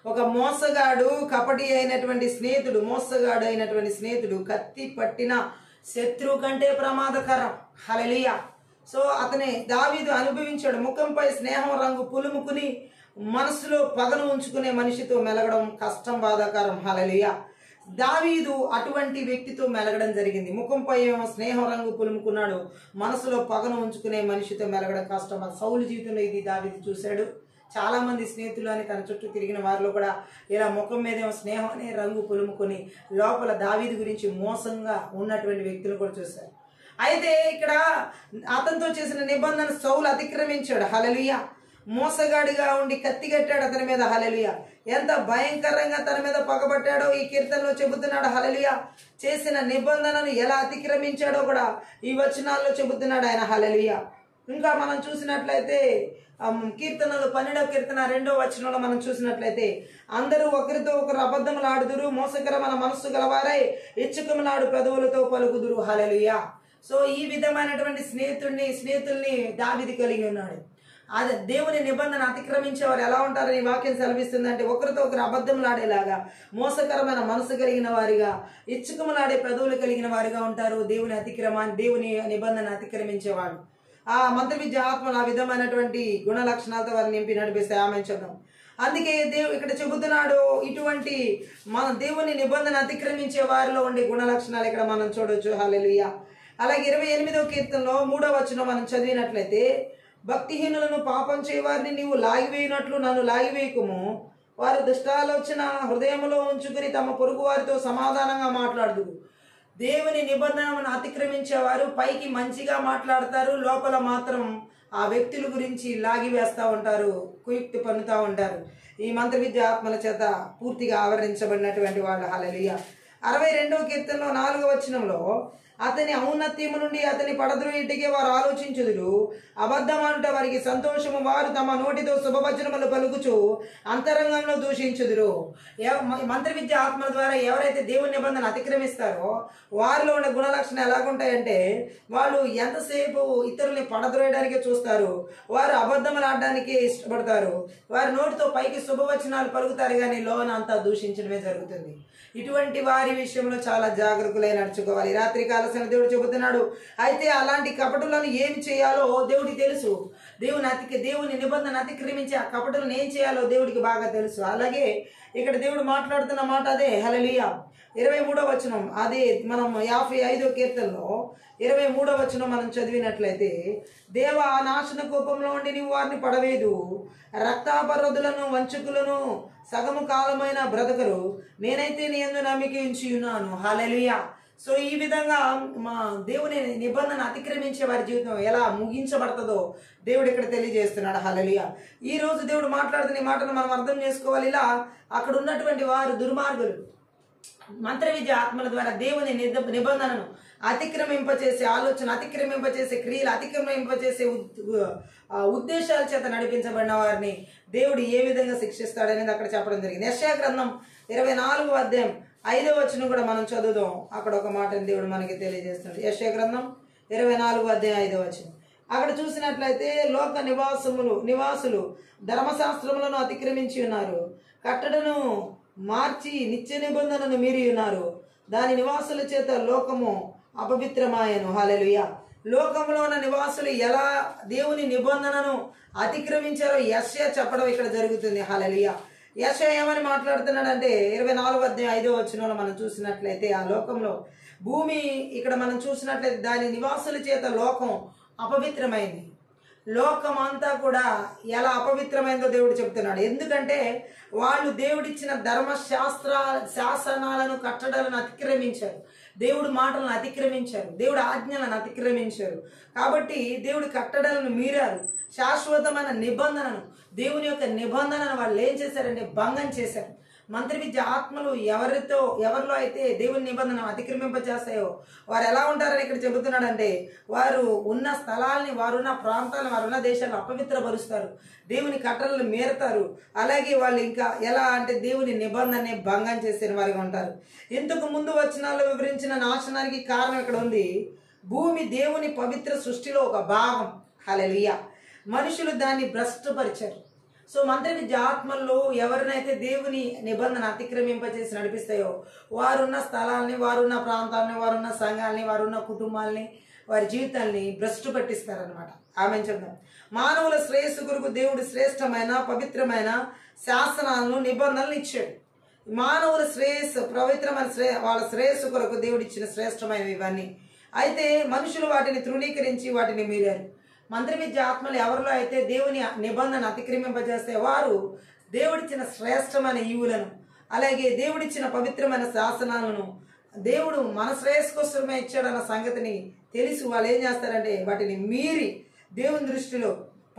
ఒక మోసగాడు, కపటి అయినటువంటి స్నేహితుడు, మోసగాడు అయినటువంటి స్నేహితుడు కత్తి పట్టిన శత్రువు కంటే ప్రమాదకరం. హల్లెలూయా. సో దావీదు అనుభవించాడు. ముఖంపై స్నేహం రంగు పులుముకుని మనసులో పగను ఉంచుకునే మనిషితో మెలగడం కష్టం, బాధాకరం. హల్లెలూయా. దావీదు అటువంటి వ్యక్తితో మెలగడం జరిగింది. ముఖంపై ఏమో స్నేహం రంగు పులుముకున్నాడు, మనసులో పగను ఉంచుకునే మనిషితో మెలగడం కష్టం. సౌలు జీవితంలో ఇది దావీదు చూశాడు. చాలా మంది స్నేహితులు అని తన చుట్టూ తిరిగిన వారిలో కూడా ఇలా ముఖం మీద ఏమో స్నేహం అనే రంగు పులుముకొని లోపల దావీదు గురించి మోసంగా ఉన్నటువంటి వ్యక్తులు కూడా చూశారు. అయితే ఇక్కడ అతనితో చేసిన నిబంధన సౌలు అతిక్రమించాడు. హల్లెలూయా. మోసగాడిగా ఉండి కత్తి కట్టాడు అతని మీద. హల్లెలూయా. ఎంత భయంకరంగా తన మీద పగబట్టాడో ఈ కీర్తనలో చెబుతున్నాడు. హల్లెలూయా. చేసిన నిబంధనను ఎలా అతిక్రమించాడో కూడా ఈ వచనాల్లో చెబుతున్నాడు ఆయన. హల్లెలూయా. ఇంకా మనం చూసినట్లయితే కీర్తనలు 12వ కీర్తన 2వ వచనంలో మనం చూసినట్లయితే, అందరూ ఒకరితో ఒకరు అబద్ధములు ఆడుదురు, మోసకరమైన మనస్సు గలవారై ఇచ్చుకములాడు పెదవులతో పలుకుదురు. హల్లెలూయా. సో ఈ విధమైనటువంటి స్నేహితుల్ని దావీదు కలిగి ఉన్నాడు. అదే దేవుని నిబంధన అతిక్రమించేవారు ఎలా ఉంటారని వాక్యం సెలవిస్తుందంటే, ఒకరితో ఒకరు అబద్ధములాడేలాగా, మోసకరమైన మనసు కలిగిన వారిగా, ఇచ్చుకములాడే పెదవులు కలిగిన వారిగా ఉంటారు దేవుని నిబంధన అతిక్రమించేవాళ్ళు. ఆ మంత్ర విద్య ఆత్మలు ఆ విధమైనటువంటి గుణ లక్షణాలతో వారిని నింపి నడిపిస్తే ఆమె చెప్దాం. అందుకే ఇక్కడ చెబుతున్నాడు, ఇటువంటి మన దేవుని నిబంధన అతిక్రమించే వారిలో ఉండే గుణ లక్షణాలు ఇక్కడ మనం చూడొచ్చు. హల్లెలూయా. అలాగే 28వ కీర్తనలో 3వ వచనం మనం చదివినట్లయితే, భక్తిహీనులను పాపం చేయవారిని నీవు లాగివేయనట్లు నన్ను లాగివేయకుము, వారు దుష్టాలోచన హృదయంలో ఉంచుకుని తమ పొరుగు వారితో సమాధానంగా మాట్లాడుదురు. దేవుని నిబంధనను అతిక్రమించేవారు పైకి మంచిగా మాట్లాడతారు, లోపల మాత్రం ఆ వ్యక్తుల గురించి లాగివేస్తూ ఉంటారు, కుయుక్తి పన్నుతూ ఉంటారు. ఈ మంత్ర విద్య ఆత్మల చేత పూర్తిగా ఆవరించబడినటువంటి వాళ్ళు. హల్లెలూయా. 62వ కీర్తనలో 4వ వచనంలో, అతని ఔన్నత్యము నుండి అతని పడద్రోయుటికే వారు ఆలోచించుదురు, అబద్ధమానుట వారికి సంతోషము, వారు తమ నోటితో శుభవచనములు పలుకుచు అంతరంగంలో దూషించుదురు. మంత్ర విద్య ఆత్మల ద్వారా ఎవరైతే దేవుని నిబంధన అతిక్రమిస్తారో వారిలో ఉన్న గుణలక్షణాలు ఎలాగుంటాయంటే, వాళ్ళు ఎంతసేపు ఇతరుల్ని పడద్రోయడానికే చూస్తారు, వారు అబద్ధములు ఆడడానికే ఇష్టపడతారు, వారి నోటితో పైకి శుభవచనాలు పలుకుతారు కానీ లోన అంతా దూషించడమే జరుగుతుంది. ఇటువంటి వారి విషయంలో చాలా జాగరూకులై నడుచుకోవాలి. రాత్రి కాలసిన దేవుడు చెబుతున్నాడు. అయితే అలాంటి కపటులను ఏమి చేయాలో దేవుడికి తెలుసు. దేవుని నిబంధన అతిక్రమించి ఆ కపటులను ఏం చేయాలో దేవుడికి బాగా తెలుసు. అలాగే ఇక్కడ దేవుడు మాట్లాడుతున్న మాట అదే. హల్లెలూయా. 23వ వచనం అదే. మనం 55వ కీర్తనలో 23వ వచనం మనం చదివినట్లయితే, దేవా నాశన కోపంలో ఉండి నీవు వారిని పడవేదు, రక్తాపరదులను వంచకులను సగము కాలమైన బ్రతకరు, నేనైతే నీ యందు నమ్మిక ఉంచి ఉన్నాను. హల్లెలూయా. సో ఈ విధంగా మా దేవుని నిబంధన అతిక్రమించే వారి జీవితం ఎలా ముగించబడుతుందో దేవుడు ఇక్కడ తెలియజేస్తున్నాడు. హల్లెలూయా. ఈ రోజు దేవుడు మాట్లాడుతున్న ఈ మాటను మనం అర్థం చేసుకోవాలి. ఇలా అక్కడ ఉన్నటువంటి వారు దుర్మార్గులు మంత్ర విద్య ఆత్మల ద్వారా దేవుని నిబంధనను అతిక్రమింపచేసే ఆలోచన, అతిక్రమింపచేసే క్రియలు, అతిక్రమింపచేసే ఉద్దేశాల చేత నడిపించబడిన వారిని దేవుడు ఏ విధంగా శిక్షిస్తాడనేది అక్కడ చెప్పడం జరిగింది. యెషయా గ్రంథం 24వ అధ్యాయం 5వ వచనం కూడా మనం చదువుదాం. అక్కడ ఒక మాటని దేవుడు మనకి తెలియజేస్తున్నాడు. యెషయా గ్రంథం 24వ అధ్యాయం 5వ వచనం. అక్కడ చూసినట్లయితే, లోక నివాసులు ధర్మశాస్త్రములను అతిక్రమించి ఉన్నారు, కట్టడను మార్చి నిత్య నిబంధనను మీరి ఉన్నారు. దాని నివాసుల చేత లోకము అపవిత్రమాయను. హల్లెలూయా. లోకంలో ఉన్న నివాసులు ఎలా దేవుని నిబంధనను అతిక్రమించారో యెషయా చెప్పడం ఇక్కడ జరుగుతుంది. హల్లెలూయా. యెషయా ఏమని మాట్లాడుతున్నాడంటే 24:5 మనం చూసినట్లయితే ఆ లోకంలో భూమి ఇక్కడ మనం చూసినట్లయితే దాని నివాసుల చేత లోకం అపవిత్రమైంది. లోకం అంతా కూడా ఎలా అపవిత్రమైందో దేవుడు చెప్తున్నాడు. ఎందుకంటే వాళ్ళు దేవుడిచ్చిన శాసనాలను కట్టడాలను అతిక్రమించారు, దేవుడు మాటలను అతిక్రమించారు, దేవుడు ఆజ్ఞలను అతిక్రమించారు. కాబట్టి దేవుడి కట్టడాలను మీరారు. శాశ్వతమైన నిబంధనను, దేవుని యొక్క నిబంధనను వాళ్ళు ఏం చేశారంటే భంగం చేశారు. మంత్రి విద్య ఆత్మలు ఎవరిలో అయితే దేవుని నిబంధన అతిక్రమింపజేస్తాయో వారు ఎలా ఉంటారని ఇక్కడ చెబుతున్నాడంటే వారు ఉన్న స్థలాల్ని, వారున్న ప్రాంతాలను, వారున్న దేశాలను అపవిత్రపరుస్తారు, దేవుని కట్టడలను మీరతారు. అలాగే వాళ్ళు ఇంకా ఎలా అంటే దేవుని నిబంధనని భంగం చేసిన వారిగా ఉంటారు. ఇంతకు ముందు వచనాల్లో వివరించిన నాశనానికి కారణం ఇక్కడ ఉంది. భూమి దేవుని పవిత్ర సృష్టిలో ఒక భాగం. హల్లెలూయా. మనుషులు దాన్ని భ్రష్టపరిచారు. సో మంత్రి విద్య ఆత్మల్లో ఎవరినైతే దేవుని నిబంధన అతిక్రమింపచేసి నడిపిస్తాయో వారున్న స్థలాల్ని, వారున్న ప్రాంతాలని, వారున్న సంఘాలని, వారున్న కుటుంబాలని, వారి జీవితాల్ని భ్రష్టు పట్టిస్తారనమాట. ఆమెను చెప్తాం. మానవుల శ్రేయస్సు కొరకు దేవుడు శ్రేష్టమైన పవిత్రమైన శాసనాలను, నిబంధనలు ఇచ్చాడు. మానవుల శ్రేయస్సు, పవిత్రమైన వాళ్ళ శ్రేయస్సు కొరకు దేవుడు ఇచ్చిన శ్రేష్టమైనవి ఇవన్నీ. అయితే మనుషులు వాటిని తృణీకరించి వాటిని మీరారు. మంత్రి విద్య ఆత్మలు ఎవరిలో అయితే దేవుని నిబంధన అతిక్రమింపజేస్తే వారు దేవుడిచ్చిన శ్రేష్టమైన ఈవులను, అలాగే దేవుడిచ్చిన పవిత్రమైన శాసనాలను దేవుడు మన శ్రేయస్సు కోసమే ఇచ్చాడన్న సంగతిని తెలిసి వాళ్ళు ఏం చేస్తారంటే వాటిని మీరి దేవుని దృష్టిలో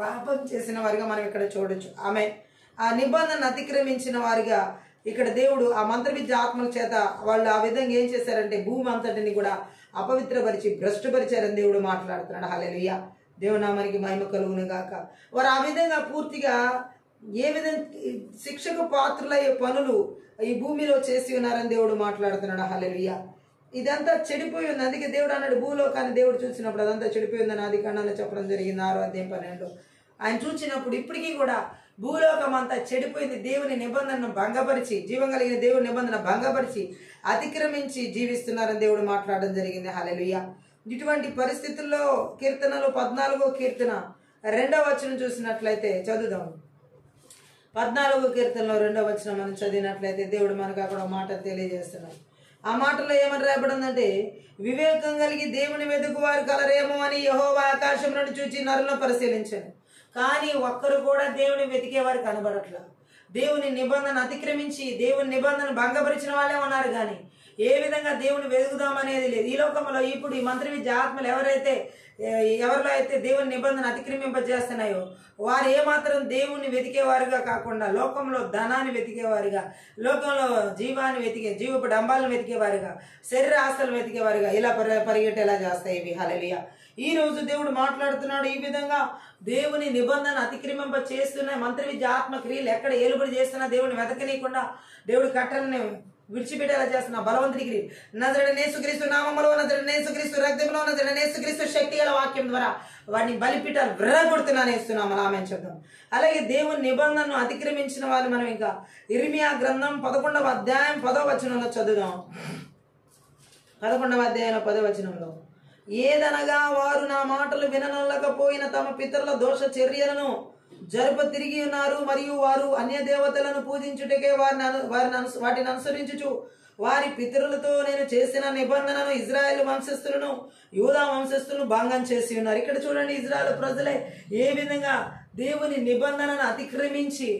పాపం చేసిన వారిగా మనం ఇక్కడ చూడొచ్చు. ఆమె ఆ నిబంధన అతిక్రమించిన వారిగా ఇక్కడ దేవుడు ఆ మంత్ర విద్య ఆత్మల చేత వాళ్ళు ఆ విధంగా ఏం చేశారంటే భూమి అంతటిని కూడా అపవిత్రపరిచి భ్రష్టుపరిచారని దేవుడు మాట్లాడుతున్నాడు. హల్లెలూయా. దేవునామానికి మహిమ కలుగును గాక. వారు ఆ విధంగా పూర్తిగా ఏ విధంగా శిక్షకు పాత్రులయ్యే పనులు ఈ భూమిలో చేసి ఉన్నారని దేవుడు మాట్లాడుతున్నాడు. హల్లెలూయా. ఇదంతా చెడిపోయి ఉంది. అందుకే దేవుడు అన్నాడు భూలోకాన్ని దేవుడు చూసినప్పుడు అదంతా చెడిపోయిందని ఆదికాండంలో చెప్పడం జరిగింది 6:12. ఆయన చూసినప్పుడు ఇప్పటికీ కూడా భూలోకం అంతా చెడిపోయింది. దేవుని నిబంధనను భంగపరిచి, జీవం కలిగిన దేవుని నిబంధన భంగపరిచి అతిక్రమించి జీవిస్తున్నారని దేవుడు మాట్లాడడం జరిగింది. హల్లెలూయా. ఇటువంటి పరిస్థితుల్లో కీర్తనలో 14వ కీర్తన 2వ వచనం చూసినట్లయితే చదువుదాం. 14వ కీర్తనలో 2వ వచనం మనం చదివినట్లయితే దేవుడు మనకు అక్కడ ఒక మాట తెలియజేస్తున్నాడు. ఆ మాటలో ఏమని రాయబడిందంటే వివేకం కలిగి దేవుని వెతుకు వారు కలరేమో అని యెహోవా ఆకాశం నుండి చూచి నరులను పరిశీలించాను. కానీ ఒక్కరు కూడా దేవుని వెతికేవారు కనబడట్లా. దేవుని నిబంధన అతిక్రమించి దేవుని నిబంధన భంగపరిచిన వాళ్ళే ఉన్నారు, కానీ ఏ విధంగా దేవుని వెతుకుదామనేది లేదు. ఈ లోకంలో ఇప్పుడు ఈ మంత్రి విద్య ఆత్మలు ఎవరిలో అయితే దేవుని నిబంధన అతిక్రమింపజేస్తున్నాయో వారు ఏమాత్రం దేవుణ్ణి వెతికేవారుగా కాకుండా లోకంలో ధనాన్ని వెతికేవారుగా, లోకంలో జీవపు డంబాలను వెతికేవారుగా, శరీర ఆస్తులు వెతికేవారుగా ఇలా పరిగెట్టేలా చేస్తాయి ఇవి. హల్లెలూయా. ఈ రోజు దేవుడు మాట్లాడుతున్నాడు. ఈ విధంగా దేవుని నిబంధన అతిక్రమింప చేస్తున్న మంత్రి విద్య ఆత్మ క్రియలు ఎక్కడ ఏలుబడి చేస్తున్నా దేవుని వెతకనీయకుండా దేవుడి కట్టలని విడిచిపెట్టేలా చేస్తున్న బలవంతుడికి నజరుడైన యేసుక్రీస్తు నామములో, నజరుడైన యేసుక్రీస్తు రక్తంలో, నజరుడైన యేసుక్రీస్తు శక్తి గల వాక్యం ద్వారా వాడిని బలిపీఠాలు విర్రగొడుతున్నాను వేస్తున్నాము. ఆమెను చెప్దాం. అలాగే దేవుని నిబంధనను అతిక్రమించిన వాళ్ళు మనం ఇంకా ఇర్మియా గ్రంథం 11వ అధ్యాయం 10వ వచనంలో చదువుదాం. 11వ అధ్యాయం 10వ వచనంలో ఏదనగా వారు నా మాటలు విననొల్లకపోయిన తమ పితరుల దోష చర్యలను జరుప తిరిగి ఉన్నారు, మరియు వారు అన్య దేవతలను పూజించుటకే వాటిని అనుసరించుచు వారి పితరులతో నేను చేసిన నిబంధనను ఇజ్రాయెల్ వంశస్థులను యూదా వంశస్థులను భంగం చేసి ఉన్నారు. ఇక్కడ చూడండి, ఇజ్రాయెల్ ప్రజలే ఏ విధంగా దేవుని నిబంధనను అతిక్రమించి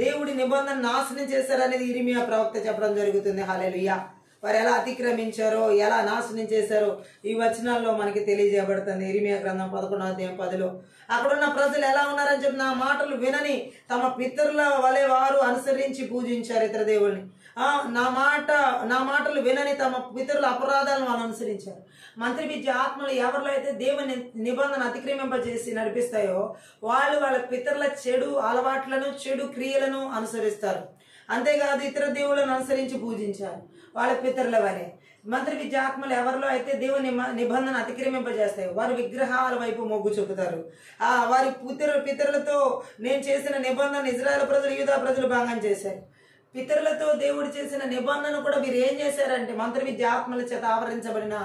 దేవుడి నిబంధన నాశనం చేశారనేది ఇర్మియా ప్రవక్త చెప్పడం జరుగుతుంది. హల్లెలూయా. వారు ఎలా అతిక్రమించారో, ఎలా నాశనం చేశారో ఈ వచనాల్లో మనకి తెలియజేయబడుతుంది. ఇర్మియా గ్రంథం 11వ అధ్యాయం 10లో అక్కడున్న ప్రజలు ఎలా ఉన్నారని చెప్పి నా మాటలు వినని తమ పితరుల వలె వారు అనుసరించి పూజించారు ఇతర దేవుల్ని. నా మాటలు వినని తమ పితరుల అపరాధాలను వాళ్ళు అనుసరించారు. మంత్రి విద్య ఆత్మలు ఎవరిలో అయితే దేవుని నిబంధన అతిక్రమింపజేసి నడిపిస్తాయో వాళ్ళు వాళ్ళ పితరుల చెడు అలవాట్లను, చెడు క్రియలను అనుసరిస్తారు. అంతేకాదు ఇతర దేవుళ్ళను అనుసరించి పూజించారు వాళ్ళ పితరుల వలె. మంత్రి విద్య ఆత్మలు ఎవరిలో అయితే దేవుని నిబంధన అతిక్రమింపజేస్తాయో వారు విగ్రహాల వైపు మొగ్గు చూపుతారు. వారి పితరులతో నేను చేసిన నిబంధన ఇజ్రాయెల్ ప్రజలు, యూదా ప్రజలు భంగం చేశారు. పితరులతో దేవుడు చేసిన నిబంధన కూడా వీరు ఏం చేశారంటే మంత్ర విద్య ఆత్మల చేత ఆవరించబడిన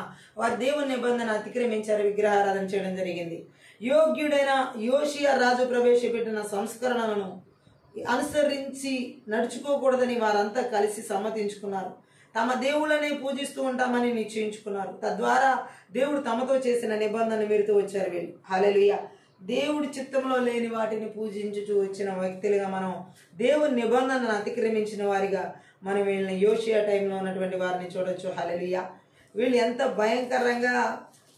వారి దేవుని నిబంధన అతిక్రమించారు, విగ్రహారాధన చేయడం జరిగింది. యోగ్యుడైన యోషియా రాజు ప్రవేశపెట్టిన సంస్కరణలను అనుసరించి నడుచుకోకూడదని వారంతా కలిసి సమ్మతించుకున్నారు. తమ దేవుళ్ళనే పూజిస్తూ ఉంటామని నిశ్చయించుకున్నారు. తద్వారా దేవుడు తమతో చేసిన నిబంధన మీరుతూ వచ్చారు వీళ్ళు. హల్లెలూయా. దేవుడి చిత్తంలో లేని వాటిని పూజించుతూ వచ్చిన వ్యక్తులుగా మనం దేవుని నిబంధనను అతిక్రమించిన వారిగా మనం వీళ్ళని యోషియా టైంలో ఉన్నటువంటి వారిని చూడొచ్చు. హల్లెలూయా. వీళ్ళు ఎంత భయంకరంగా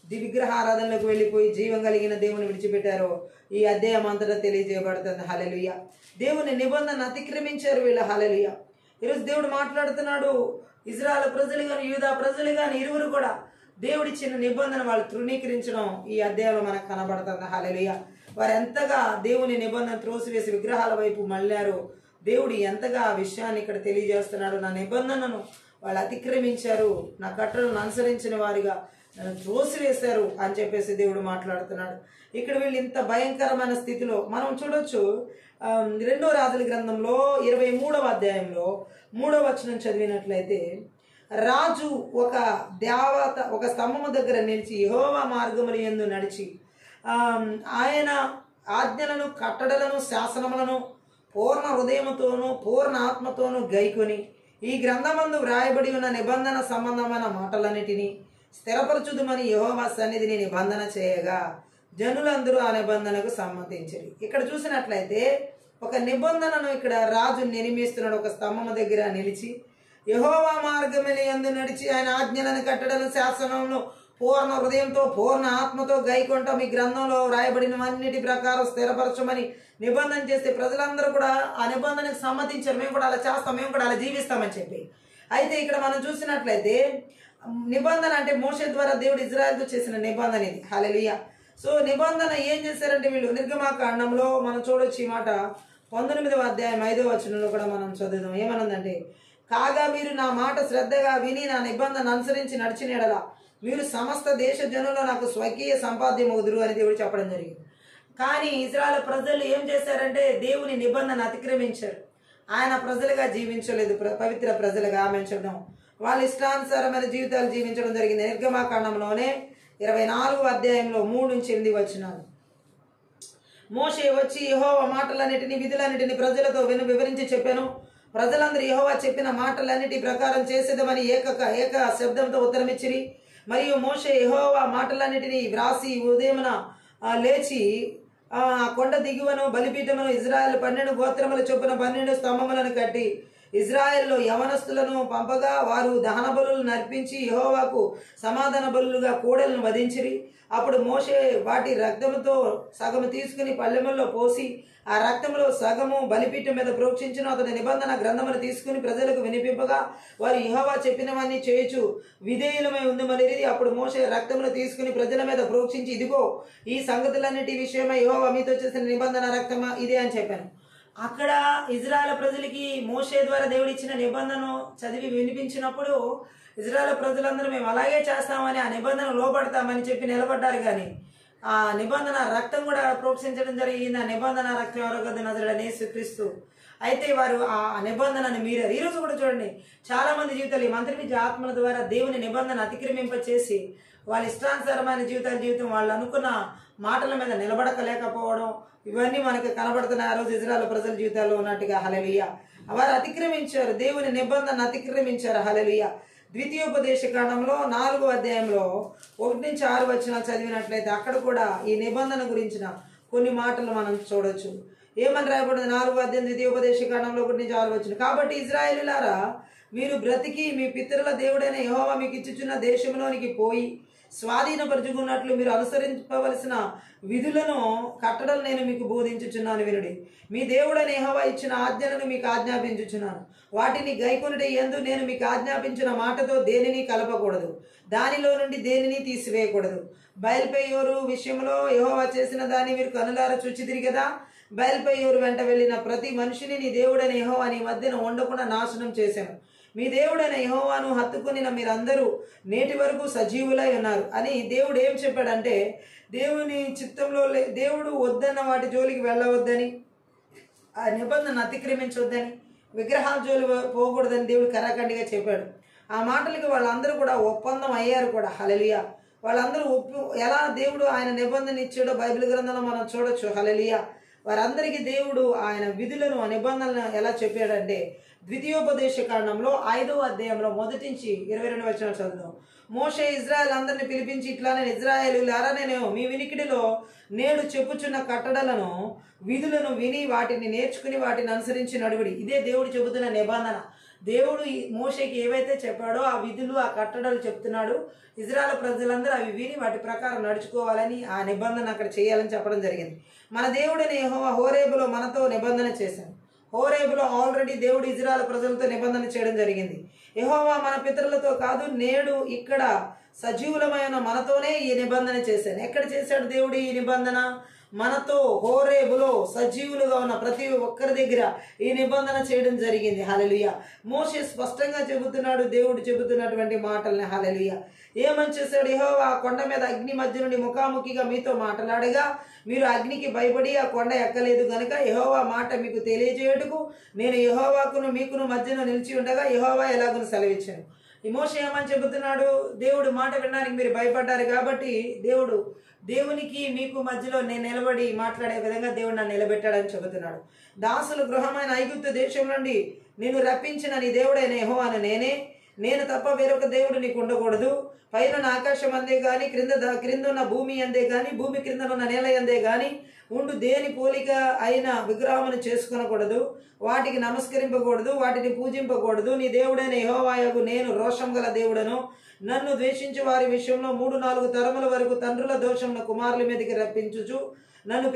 విగ్రహారాధనలోకి వెళ్ళిపోయి జీవం కలిగిన దేవుని విడిచిపెట్టారో ఈ అధ్యాయం అంతటా తెలియజేయబడుతుంది. హల్లెలూయా. దేవుని నిబంధన అతిక్రమించారు వీళ్ళు. హల్లెలూయా. ఈరోజు దేవుడు మాట్లాడుతున్నాడు. ఇజ్రాయెల్ ప్రజలు కానీ యూదా ప్రజలు కానీ ఇరువురు కూడా దేవుడిచ్చిన నిబంధన వాళ్ళు తృణీకరించడం ఈ అధ్యాయంలో మనకు కనబడుతుంది. హల్లెలూయా. వారు ఎంతగా దేవుని నిబంధన త్రోసివేసి విగ్రహాల వైపు మళ్ళారో దేవుడు ఎంతగా ఆ విషయాన్ని ఇక్కడ తెలియజేస్తున్నాడు. నా నిబంధనను వాళ్ళు అతిక్రమించారు, నా కట్టడలను అనుసరించిన వారిగా నన్ను త్రోసివేశారు అని చెప్పేసి దేవుడు మాట్లాడుతున్నాడు. ఇక్కడ వీళ్ళు ఇంత భయంకరమైన స్థితిలో మనం చూడొచ్చు. 2 రాజుల గ్రంథంలో 23వ అధ్యాయంలో 3వ వచనం చదివినట్లయితే, రాజు ఒక స్తంభము దగ్గర నిలిచి యెహోవా మార్గముల యందు నడిచి ఆయన ఆజ్ఞలను కట్టడలను శాసనములను పూర్ణ హృదయముతోనూ పూర్ణ ఆత్మతోనూ గైకొని ఈ గ్రంథమందు వ్రాయబడి ఉన్న నిబంధన సంబంధమైన మాటలన్నిటినీ స్థిరపరచుదుమని యెహోవా సన్నిధిని నిబంధన చేయగా జనులందరూ ఆ నిబంధనకు సమ్మతించారు. ఇక్కడ చూసినట్లయితే ఒక నిబంధనను ఇక్కడ రాజు నిర్మిస్తున్నాడు. ఒక స్తంభము దగ్గర నిలిచి యెహోవా మార్గముల యందు నడిచి ఆయన ఆజ్ఞలను కట్టడలను శాసనమును పూర్ణ హృదయంతో పూర్ణ ఆత్మతో గైకొంటాం, ఈ గ్రంథంలో రాయబడినవన్నిటి ప్రకారం స్థిరపరచమని నిబంధన చేస్తే ప్రజలందరూ కూడా ఆ నిబంధనకు సమ్మతించారు. మేము కూడా అలా చేస్తాం, మేము కూడా అలా జీవిస్తామని చెప్పి. అయితే ఇక్కడ మనం చూసినట్లయితే నిబంధన అంటే మోషే ద్వారా దేవుడు ఇజ్రాయెల్తో చేసిన నిబంధన ఇది. హల్లెలూయా. సో నిబంధన ఏం చేశారంటే వీళ్ళు నిర్గమాకాండంలో మనం చూడొచ్చు. ఈ మాట 19వ అధ్యాయం 5వ వచనంలో కూడా మనం చదువుదాం. ఏమనుందంటే, కాగా మీరు నా మాట శ్రద్ధగా విని నా నిబంధన అనుసరించి నడిచిన యెడల మీరు సమస్త దేశ జనుల్లో నాకు స్వకీయ సంపాద్యమగుదురు అని దేవుడు చెప్పడం జరిగింది. కానీ ఇజ్రాయెల్ ప్రజలు ఏం చేశారంటే దేవుని నిబంధన అతిక్రమించారు. ఆయన ప్రజలుగా జీవించలేదు, పవిత్ర ప్రజలుగా ఆమెంచడం, వాళ్ళ ఇష్టానుసారమైన జీవితాలు జీవించడం జరిగింది. నిర్గమాకాండంలోనే 24వ అధ్యాయంలో 3-8 వచనాలు. మోషే వచ్చి యెహోవా మాటలన్నిటిని విధులన్నిటిని ప్రజలతో వివరించి చెప్పాను. ప్రజలందరూ యెహోవా చెప్పిన మాటలన్నిటి ప్రకారం చేసేదమని ఏక శబ్దంతో ఉత్తరమిచ్చిరి. మరియు మోషే యెహోవా మాటలన్నిటిని వ్రాసి ఉదయమున లేచి ఆ కొండ దిగువను బలిపీఠమును ఇజ్రాయెల్ 12 గోత్రముల చొప్పున 12 స్తంభములను కట్టి ఇజ్రాయెల్లో యవనస్తులను పంపగా వారు దహన బలులను నర్పించి యెహోవాకు సమాధాన బలులుగా కోడెలను వధించిరి. అప్పుడు మోషే వాటి రక్తముతో సగము తీసుకుని పల్లెముల్లో పోసి ఆ రక్తంలో సగము బలిపీఠం మీద ప్రోక్షించిన అతని నిబంధన గ్రంథమును తీసుకుని ప్రజలకు వినిపింపగా వారు యెహోవా చెప్పినవన్నీ చేయుచు విధేయులమై ఉందమనిరి. అప్పుడు మోషే రక్తమును తీసుకుని ప్రజల మీద ప్రోక్షించి, ఇదిగో ఈ సంగతులన్నిటి విషయమై యెహోవా మీతో చేసిన నిబంధన రక్తమా ఇదే అని చెప్పాను. అక్కడ ఇజ్రాయెల్ ప్రజలకి మోషే ద్వారా దేవుడు ఇచ్చిన నిబంధనను చదివి వినిపించినప్పుడు ఇజ్రాయెల్ ప్రజలందరూ మేము అలాగే చేస్తామని ఆ నిబంధన లోబడతామని చెప్పి నిలబడ్డారు. కానీ ఆ నిబంధన రక్తం కూడా ప్రోత్సహించడం జరిగింది. ఆ నిబంధన రక్తం ఎవరొకదు నజరుడైన యేసుక్రీస్తు. అయితే వారు ఆ నిబంధనను మీరారు. ఈరోజు కూడా చూడండి, చాలా మంది జీవితాలు ఈ మంత్రి విద్య ఆత్మల ద్వారా దేవుని నిబంధన అతిక్రమింపచేసి వాళ్ళ ఇష్టానుసారమైన జీవితం వాళ్ళు అనుకున్న మాటల మీద నిలబడకలేకపోవడం ఇవన్నీ మనకు కనబడుతున్నాయి. ఆ రోజు ఇజ్రాయెల్ ప్రజల జీవితాల్లో ఉన్నట్టుగా. హల్లెలూయా. వారు అతిక్రమించారు, దేవుని నిబంధన అతిక్రమించారు. హల్లెలూయా. ద్వితీయోపదేశ కాండంలో 4వ అధ్యాయంలో 1-6 వచనాలు చదివినట్లయితే అక్కడ కూడా ఈ నిబంధన గురించిన కొన్ని మాటలు మనం చూడొచ్చు. ఏమని రాయబడింది? 4వ అధ్యాయం ద్వితీయోపదేశ కాండంలో 1-6 వచనం. కాబట్టి ఇజ్రాయేలీయులారా, మీరు బ్రతికి మీ పితరుల దేవుడైన యెహోవా మీకు ఇచ్చుచున్న దేశంలోనికి పోయి స్వాధీనపరుచుకున్నట్లు మీరు అనుసరించవలసిన విధులను కట్టడలు నేను మీకు బోధించుచున్నాను వినుడి. మీ దేవుడైన యెహోవా ఇచ్చిన ఆజ్ఞలను మీకు ఆజ్ఞాపించుచున్నాను. వాటిని గైకొనుట యందు నేను మీకు ఆజ్ఞాపించిన మాటతో దేనిని కలపకూడదు, దానిలో నుండి దేనిని తీసివేయకూడదు. బయల్పెయోరు విషయంలో యెహోవా చేసిన దాన్ని మీరు కనులారా చూచితిరి కదా. బయల్పెయోరు వెంట వెళ్ళిన ప్రతి మనిషిని నీ దేవుడైన యెహోవా నీ మధ్యన ఉండకుండా నాశనం చేశాను. మీ దేవుడైన యెహోవాను హత్తుకుని మీరందరూ నేటి వరకు సజీవులై ఉన్నారు అని దేవుడు ఏం చెప్పాడంటే, దేవుని చిత్తంలో దేవుడు వద్దన్న వాటి జోలికి వెళ్ళవద్దని, ఆ నిబంధన అతిక్రమించొద్దని, విగ్రహాల జోలి పోకూడదని దేవుడు కరాఖండిగా చెప్పాడు. ఆ మాటలకి వాళ్ళందరూ కూడా ఒప్పందం అయ్యారు కూడా. హల్లెలూయా. వాళ్ళందరూ ఎలా దేవుడు ఆయన నిబంధన ఇచ్చాడో బైబిల్ గ్రంథంలో మనం చూడొచ్చు. హల్లెలూయా. వారందరికీ దేవుడు ఆయన విధులను నిబంధనలను ఎలా చెప్పాడంటే ద్వితీయోపదేశ కాండంలో 5వ అధ్యాయంలో 1 నుంచి 22 వచనాలు చదువుదాం. మోషే ఇజ్రాయెల్ అందరిని పిలిపించి ఇట్లానే ఇజ్రాయేలులారా, నేను మీ వినికిడిలో నేడు చెప్పుచున్న కట్టడలను విధులను విని వాటిని నేర్చుకుని వాటిని అనుసరించి నడువుడి. ఇదే దేవుడు చెబుతున్న నిబంధన. దేవుడు మోషేకి ఏవైతే చెప్పాడో ఆ విధులు ఆ కట్టడలు చెప్తున్నాడు. ఇజ్రాయెల్ ప్రజలందరూ అవి విని వాటి ప్రకారం నడుచుకోవాలని ఆ నిబంధన అక్కడ చేయాలని చెప్పడం జరిగింది. మన దేవుడిని యెహోవా హోరేబులో మనతో నిబంధన చేశాడు. హోరేబులో ఆల్రెడీ దేవుడు ఇజ్రాయెల్ ప్రజలతో నిబంధన చేయడం జరిగింది. యెహోవా మన పితరులతో కాదు, నేడు ఇక్కడ సజీవులమైన మనతోనే ఈ నిబంధన చేశాను. ఎక్కడ చేశాడు దేవుడు ఈ నిబంధన? మనతో హోరేబులో సజీవులుగా ఉన్న ప్రతి ఒక్కరి దగ్గర ఈ నిబంధన చేయడం జరిగింది. హల్లెలూయా. మోషే స్పష్టంగా చెబుతున్నాడు దేవుడు చెబుతున్నటువంటి మాటల్ని. హల్లెలూయా. ఏమని చేశాడు? యెహోవా కొండ మీద అగ్ని మధ్య నుండి ముఖాముఖిగా మీతో మాట్లాడగా మీరు అగ్నికి భయపడి ఆ కొండ ఎక్కలేదు గనుక యెహోవా మాట మీకు తెలియజేయుటకు నేను యెహోవాకును మీకును మధ్యలో నిలిచి ఉండగా యెహోవా ఎలాగను సెలవిచ్చాను. ఈ మోషే ఏమని చెబుతున్నాడు? దేవుడు మాట వినడానికి మీరు భయపడ్డారు కాబట్టి దేవునికి మీకు మధ్యలో నేను నిలబడి మాట్లాడే విధంగా దేవుడు నన్ను నిలబెట్టాడని చెబుతున్నాడు. దాసులు గృహమైన ఐగుప్తు దేశం నుండి నేను రప్పించిన నీ దేవుడైన యెహోవాను నేను తప్ప వేరొక దేవుడు నీకు ఉండకూడదు. పైన ఆకాశం అందే గాని క్రిందున్న భూమి అందే గాని భూమి క్రిందనున్న నేల అందే గాని ఉండు దేని పోలిక అయిన విగ్రహమును చేసుకునకూడదు, వాటికి నమస్కరింపకూడదు, వాటిని పూజింపకూడదు. నీ దేవుడైన యెహోవాయగు నేను రోషం గల దేవుడను. నన్ను ద్వేషించు వారి విషయంలో 3-4 తరముల వరకు తండ్రుల దోషంను కుమారుల మీదకి రప్పించుచు నన్ను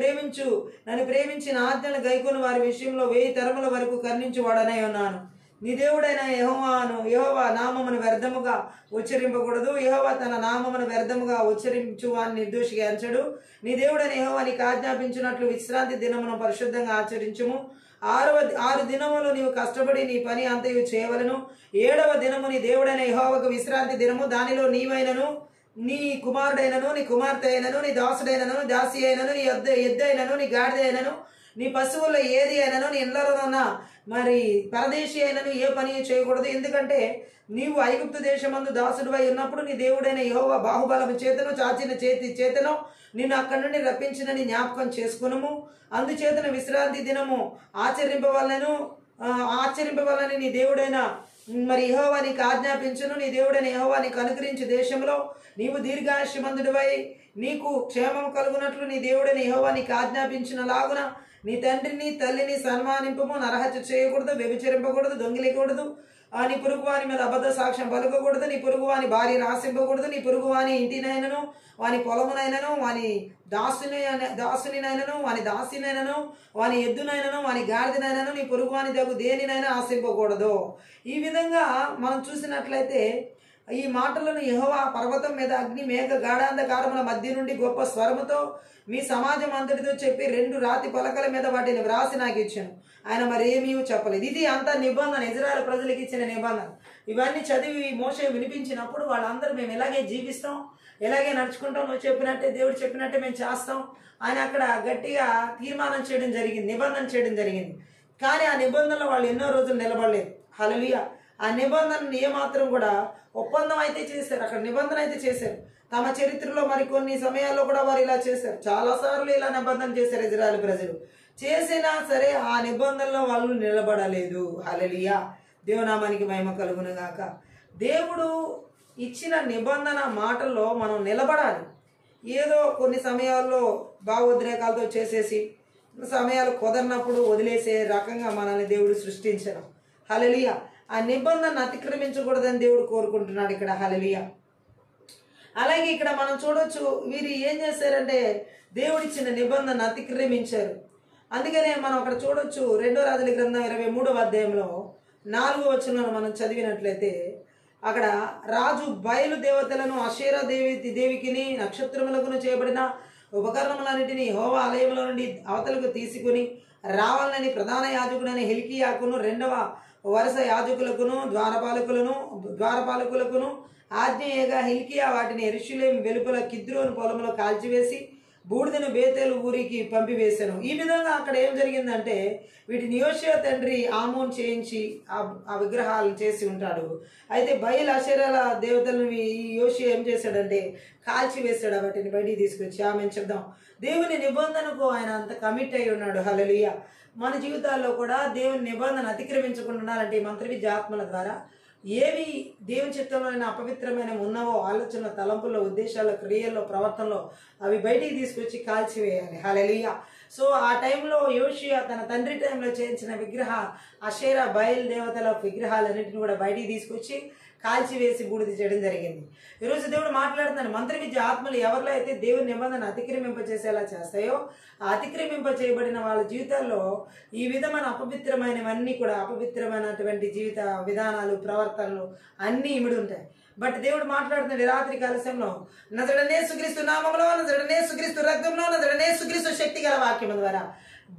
ప్రేమించిన ఆజ్ఞలు గైకొని వారి విషయంలో 1000 తరముల వరకు కర్ణించువాడనై ఉన్నాను. నీ దేవుడైన యెహోవా నామమును వ్యర్థముగా ఉచ్చరింపకూడదు. యెహోవా తన నామమును వ్యర్థముగా ఉచ్చరించు వారిని నిర్దోషిగా ఎంచడు. నీ దేవుడైన యెహోవా నీకు ఆజ్ఞాపించినట్లు విశ్రాంతి దినమును పరిశుద్ధంగా ఆచరించుము. 6 దినములు నీవు కష్టపడి నీ పని అంతయు చేయవలను. 7వ దినము నీ దేవుడైన యెహోవాకు విశ్రాంతి దినము. దానిలో నీవైనను నీ కుమారుడైనను నీ కుమార్తె అయినను నీ దాసుడైనను దాసి అయినను నీ ఎద్దైనను నీ గాడిద అయినను నీ పశువుల్లో ఏది అయినను నీ ఇండ్లలో ఉన్న మరి పరదేశీ అయినను ఏ పని చేయకూడదు. ఎందుకంటే నీవు ఐగుప్తు దేశమందు దాసుడువై ఉన్నప్పుడు నీ దేవుడైన యెహోవా బాహుబలము చేతను చాచిన చేతను నిన్ను అక్కడి నుండి రప్పించినని జ్ఞాపకం చేసుకునుము. అందుచేతను విశ్రాంతి దినము ఆచరింపవాలని నీ దేవుడైన మరి యెహోవా నీకు ఆజ్ఞాపించును. నీ దేవుడైన యెహోవా నీకు అనుగ్రహించు దేశంలో నీవు దీర్ఘాయుష్మంతుడివై నీకు క్షేమం కలుగునట్లు నీ దేవుడైన యెహోవా నీకు ఆజ్ఞాపించిన లాగున నీ తండ్రిని తల్లిని సన్మానింపము. నరహత్య చేయకూడదు, వ్యభిచరింపకూడదు, దొంగిలకూడదు, నీ పొరుగువాని మీద అబద్ధ సాక్ష్యం పలకకూడదు, నీ పొరుగువాని భార్య రాసింపకూడదు, నీ పొరుగువాని ఇంటినైనను వాని పొలమునైనను వాని దాసునినైనను వాని దాసినైనను వాని ఎద్దునైనను వాని గాడిదనైనను నీ పొరుగువాని దగ్గు దేనినైనా ఆశింపకూడదు. ఈ విధంగా మనం చూసినట్లయితే ఈ మాటలను యెహోవా పర్వతం మీద అగ్ని మేఘ గాఢాంధకారముల మధ్య నుండి గొప్ప స్వరముతో మీ సమాజం అంతటితో చెప్పి 2 రాతి పలకల మీద వాటిని వ్రాసి నాకు ఇచ్చాను. ఆయన మరి ఏమీ చెప్పలేదు. ఇది అంత నిబంధన, ఇజ్రాయెల్ ప్రజలకు ఇచ్చిన నిబంధన. ఇవన్నీ చదివి మోషే వినిపించినప్పుడు వాళ్ళందరూ మేము ఇలాగే జీవిస్తాం, ఇలాగే నడుచుకుంటాం, నువ్వు చెప్పినట్టే దేవుడు చెప్పినట్టే మేము చేస్తాం అని అక్కడ గట్టిగా తీర్మానం చేయడం జరిగింది, నిబంధన చేయడం జరిగింది. కానీ ఆ నిబంధనలో వాళ్ళు ఎన్నో రోజులు నిలబడలేదు. హల్లెలూయా. ఆ నిబంధనను ఏమాత్రం కూడా ఒప్పందం అయితే చేశారు, అక్కడ నిబంధన అయితే చేశారు. తమ చరిత్రలో మరికొన్ని సమయాల్లో కూడా వారు ఇలా చేశారు. చాలాసార్లు ఇలా నిబంధన చేశారు ఇజ్రాయెల్ ప్రజలు. చేసినా సరే ఆ నిబంధనలో వాళ్ళు నిలబడలేదు. హల్లెలూయా. దేవునామానికి మహిమ కలుగును గాక. దేవుడు ఇచ్చిన నిబంధన మాటల్లో మనం నిలబడాలి. ఏదో కొన్ని సమయాల్లో భావోద్రేకాలతో చేసేసి సమయాలు కుదరినప్పుడు వదిలేసే రకంగా మనల్ని దేవుడు సృష్టించడం. హల్లెలూయా. ఆ నిబంధన అతిక్రమించకూడదని దేవుడు కోరుకుంటున్నాడు ఇక్కడ. హల్లెలూయా. అలాగే ఇక్కడ మనం చూడొచ్చు, వీరు ఏం చేశారంటే దేవుడిచ్చిన నిబంధన అతిక్రమించారు. అందుకనే మనం అక్కడ చూడొచ్చు 2వ రాజుల గ్రంథం 23వ అధ్యాయంలో 4వ వచనంలో మనం చదివినట్లయితే అక్కడ రాజు బయలు దేవతలను అషేరా దేవికిని నక్షత్రములకు చేయబడిన ఉపకరణములన్నిటినీ యెహోవా ఆలయంలో నుండి అవతలకు తీసుకుని రావాలని ప్రధాన యాజకుడైన హిల్కీయాకును 2వ వరుస యాజకులకును ద్వారపాలకులకును ఆజ్ఞేయగా హిల్కీయా వాటిని యెరూషలేము వెలుపల కిద్రోను పొలంలో కాల్చివేసి బూడిదను బేతేలు ఊరికి పంపివేశాను. ఈ విధంగా అక్కడ ఏం జరిగిందంటే వీటిని యోషియా తండ్రి ఆమోన్ చేయించి ఆ విగ్రహాలను చేసి ఉంటాడు. అయితే బయలు అషేరాల దేవతలను ఈ యోషియా ఏం చేశాడంటే కాల్చి వేశాడు. వాటిని బయటికి తీసుకొచ్చి ఆమె చెప్దాం, దేవుని నిబంధనకు ఆయన అంత కమిట్ అయి ఉన్నాడు. హల్లెలూయా. మన జీవితాల్లో కూడా దేవుని నిబంధన అతిక్రమించకుండా ఉండాలంటే ఈ మంత్రవిద్య ఆత్మల ద్వారా ఏవి దేవుని చిత్తంలో అపవిత్రమైన ఉన్నావో ఆలోచనలో, తలంపుల్లో, ఉద్దేశాల్లో, క్రియల్లో, ప్రవర్తనలో అవి బయటికి తీసుకొచ్చి కాల్చివేయాలి. హల్లెలూయా. సో ఆ టైంలో యోషియా తన తండ్రి టైంలో చేయించిన అషేరా బయలు దేవతల విగ్రహాలన్నింటిని కూడా బయటికి తీసుకొచ్చి కాల్చివేసి బూడిద చేయడం జరిగింది. ఈరోజు దేవుడు మాట్లాడుతున్నాడు, మంత్రవిద్య ఆత్మలు ఎవరిలో అయితే దేవుని నిబంధన అతిక్రమింపచేసేలా చేస్తాయో ఆ అతిక్రమింప చేయబడిన వాళ్ళ జీవితాల్లో ఈ విధమైన అపవిత్రమైనవన్నీ కూడా, అపవిత్రమైనటువంటి జీవిత విధానాలు, ప్రవర్తనలు అన్నీ ఇమిడి ఉంటాయి. బట్ దేవుడు మాట్లాడుతున్నాడు రాత్రి కాలశంలో, నజరుడైన యేసుక్రీస్తు నామములో, నజరుడైన యేసుక్రీస్తు రక్తంలో, నజరుడైన యేసుక్రీస్తు శక్తి గల వాక్యం ద్వారా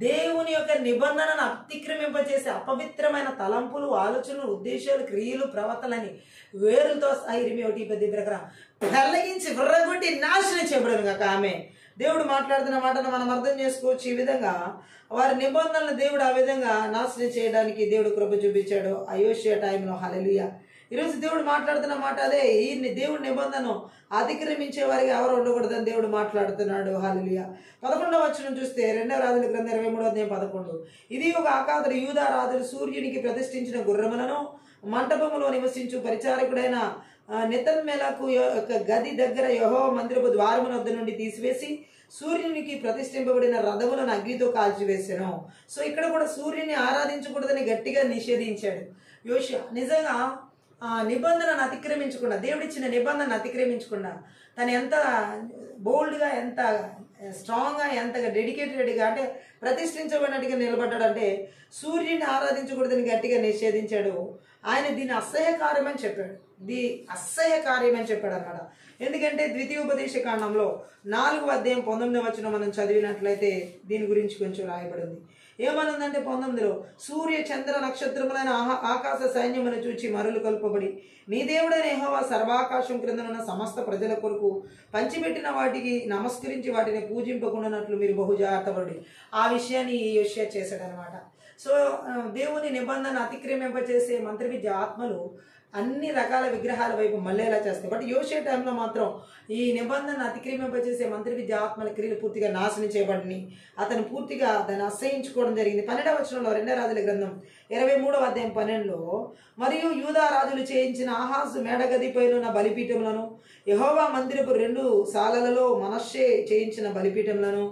దేవుని యొక్క నిబంధనను అతిక్రమింపచేసే అపవిత్రమైన తలంపులు, ఆలోచనలు, ఉద్దేశాలు, క్రియలు, ప్రవర్తనలని వేరులతో ఇరిమి 1:10 ప్రకారం పెళ్లగించి విర్రగొట్టి నాశనం చేయబడను కాక ఆమె. దేవుడు మాట్లాడుతున్న మాటను మనం అర్థం చేసుకోవచ్చు. ఈ విధంగా వారి నిబంధనలు దేవుడు ఆ విధంగా నాశనం చేయడానికి దేవుడు కృప చూపించాడు యోషియా టైంలో. హల్లెలూయా. ఈరోజు దేవుడు మాట్లాడుతున్న మాట అదే, ఈ దేవుడి నిబంధన అతిక్రమించే వారికి ఎవరు ఉండకూడదని దేవుడు మాట్లాడుతున్నాడు. హల్లెలూయా. 11వ వచనం చూస్తే 2వ రాజుల గ్రంథం 23:11, ఇది ఒక ఆకాదుడు యూదా రాజులు సూర్యునికి ప్రతిష్ఠించిన గుర్రములను మంటపములో నివసించు పరిచారకుడైన నెతన్మెలకు యొక్క గది దగ్గర యెహోవా మందిరపు ద్వారముల వద్ద నుండి తీసివేసి సూర్యునికి ప్రతిష్ఠింపబడిన రథములను అగ్నితో కాల్చివేసాను. సో ఇక్కడ కూడా సూర్యుని ఆరాధించకూడదని గట్టిగా నిషేధించాడు యోషియా. నిజంగా నిబంధనను అతిక్రమించకుండా, దేవుడిచ్చిన నిబంధనను అతిక్రమించకుండా తను ఎంత బోల్డ్గా, ఎంత స్ట్రాంగ్గా, ఎంతగా డెడికేటెడ్గా అంటే ప్రతిష్ఠించబడినట్టుగా నిలబడ్డాడంటే సూర్యుని ఆరాధించకూడదని గట్టిగా నిషేధించాడు. ఆయన దీన్ని అసహ్యకార్యమని చెప్పాడు. అసహ్యకార్యమని చెప్పాడు అన్నమాట. ఎందుకంటే ద్వితీయోపదేశ కాండంలో 4వ అధ్యాయం 19వ వచనం మనం చదివినట్లయితే దీని గురించి కొంచెం రాయబడింది. ఏమనుందంటే 19లో, సూర్య చంద్ర నక్షత్రములైన ఆకాశ సైన్యమును చూచి మరులు కలుపబడి నీ దేవుడైన యెహోవా సర్వాకాశం క్రిందనున్న సమస్త ప్రజల కొరకు పంచిపెట్టిన వాటికి నమస్కరించి వాటిని పూజింపకుండానట్లు మీరు బహుజాగ్రత్తపడి ఆ విషయాన్ని యోషియా చేశాడనమాట. సో దేవుని నిబంధన అతిక్రమింపచేసే మంత్రవిద్య ఆత్మలు అన్ని రకాల విగ్రహాల వైపు మళ్ళేలా చేస్తాయి. బట్ యోషియా టైంలో మాత్రం ఈ నిబంధన అతిక్రమింపచేసే మంత్రవిద్య ఆత్మల క్రియలు పూర్తిగా నాశనం చేయబడినాయి. అతను పూర్తిగా దాన్ని అసహించుకోవడం జరిగింది. 12వ వచనంలో 2వ రాజుల గ్రంథం 23వ అధ్యాయం 12లో, మరియు యూదా రాజులు చేయించిన ఆహాజు మేడగదిపైన బలిపీఠములను, యెహోవా మందిరపు 2 సాలలలో మనష్షే చేయించిన బలిపీఠములను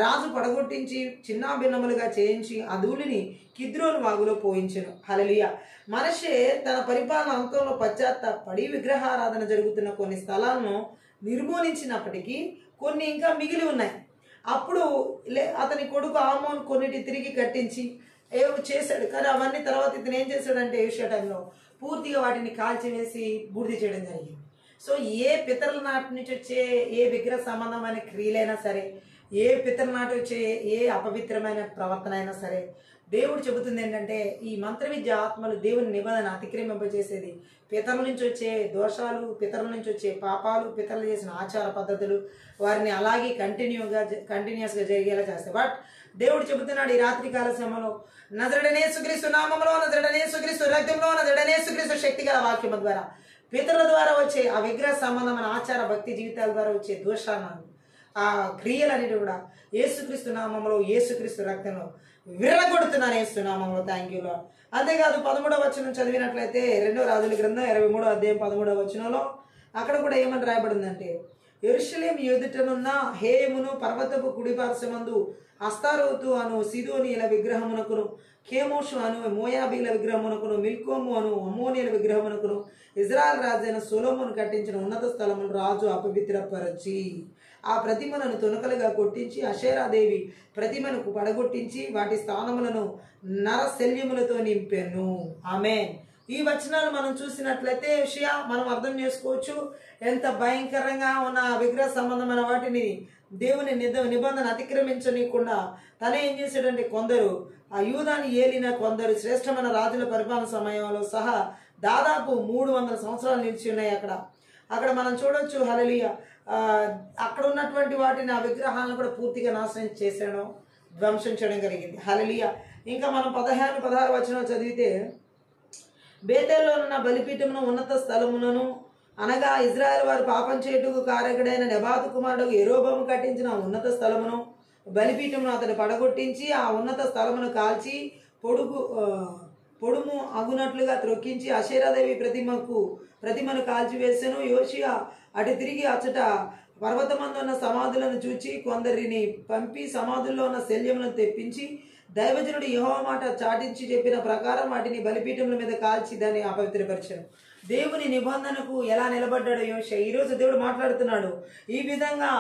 రాజు పడగొట్టించి చిన్నా భిన్నములుగా చేయించి ఆ ధూళిని కిద్రోను వాగులో పోయించెను. హల్లెలూయా. మనష్షే తన పరిపాలన అంతంలో పశ్చాత్తాపడి విగ్రహారాధన జరుగుతున్న కొన్ని స్థలాలను నిర్మూలించినప్పటికీ కొన్ని ఇంకా మిగిలి ఉన్నాయి. అప్పుడు అతని కొడుకు ఆమోన్ కొన్నిటి తిరిగి కట్టించి ఏవో చేశాడు. కానీ అవన్నీ తర్వాత ఇతను ఏం చేశాడంటే యోషియా టైంలో పూర్తిగా వాటిని కాల్చివేసి బూడిద చేయడం జరిగింది. సో ఏ పితరుల నాటి నుంచి వచ్చే ఏ విగ్రహ సంబంధమైన క్రియలైనా సరే, ఏ పితరుల నాటి వచ్చే ఏ అపవిత్రమైన ప్రవర్తన అయినా సరే, దేవుడు చెబుతుంది ఏంటంటే ఈ మంత్రవిద్య ఆత్మలు దేవుని నిబంధన అతిక్రమింపజేసేది పితరుల నుంచి వచ్చే దోషాలు, పితరుల నుంచి వచ్చే పాపాలు, పితరులు చేసిన ఆచార పద్ధతులు వారిని అలాగే కంటిన్యూస్గా జరిగేలా చేస్తాయి. బట్ దేవుడు చెబుతున్నాడు ఈ రాత్రికాల సమయంలో, నజరుడైన యేసుక్రీస్తు నామములో, నజరుడైన యేసుక్రీస్తు రక్తంలో, నజరుడైన యేసుక్రీస్తు శక్తి గల వాక్యము ద్వారా పితరుల ద్వారా వచ్చే ఆ విగ్రహ సంబంధమైన ఆచార భక్తి జీవితాల ద్వారా వచ్చే దోషాలను, ఆ క్రియలన్నిటి కూడా యేసుక్రీస్తు నామంలో, యేసుక్రీస్తు రక్తంలో విర్రగొడుతున్నాను యేసునామంలో. Thank you Lord. అంతేకాదు 13వ వచనం చదివినట్లయితే 2వ రాజుల గ్రంథం 23వ అధ్యాయం 13వ వచనంలో అక్కడ కూడా ఏమని రాయబడిందంటే, యెరూషలేము ఎదుటనున్న హేయమును పర్వతపు కుడిపార్శ్వమందు అస్తారోతు అను సిదోనీయుల విగ్రహమునకును, కేమోషు అను మోయాబీల విగ్రహమునకును, మిల్కోము అను అమ్మోనియల విగ్రహమునకును ఇజ్రాయెల్ రాజైన సొలొమోను కట్టించిన ఉన్నత స్థలమును రాజు అపవిత్రపరచి ఆ ప్రతిమలను తునకలుగా కొట్టించి అషేరాదేవి ప్రతిమను పడగొట్టించి వాటి స్థానములను నరశల్యములతో నింపెను. ఆమేన్. ఈ వచనాలు మనం చూసినట్లయితే విషయం మనం అర్థం చేసుకోవచ్చు ఎంత భయంకరంగా ఉన్న విగ్రహ సంబంధమైన వాటిని దేవుని నిబంధన అతిక్రమించనీయకుండా తనే ఏం చేశాడంటే కొందరు ఆ యూదాని ఏలిన కొందరు శ్రేష్టమైన రాజుల పరిపాలన సమయంలో సహా దాదాపు 300 సంవత్సరాలు నిలిచి ఉన్నాయి అక్కడ. అక్కడ మనం చూడొచ్చు. హల్లెలూయా. అక్కడ ఉన్నటువంటి వాటిని, ఆ విగ్రహాలను కూడా పూర్తిగా నాశనం చేశాడు, ధ్వంసం చేయడం జరిగింది. హల్లెలూయా. ఇంకా మనం 15-16 వచనం చదివితే, బేతేల్లో ఉన్న బలిపీఠమును ఉన్నత స్థలములను అనగా ఇజ్రాయెల్ వారు పాపం చేయుటకు కారకుడైన నెబాతు కుమారుడు యెరోబోము కట్టించిన ఉన్నత స్థలమును బలిపీఠమును అతడు పడగొట్టించి ఆ ఉన్నత స్థలమును కాల్చి పొడుము అగునట్లుగా త్రొక్కించి అషేరాదేవి ప్రతిమను కాల్చివేసెను. యోషియా అటు తిరిగి అచ్చట పర్వతమందు ఉన్న సమాధులను చూచి కొందరిని పంపి సమాధుల్లో ఉన్న శల్యములను తెప్పించి దైవజనుడు యెహోవా మాట చాటించి చెప్పిన ప్రకారం వాటిని బలిపీఠముల మీద కాల్చి దాన్ని అపవిత్రపరిచారు. దేవుని నిబంధనకు ఎలా నిలబడ్డాడు యోషియా. ఈరోజు దేవుడు మాట్లాడుతున్నాడు. ఈ విధంగా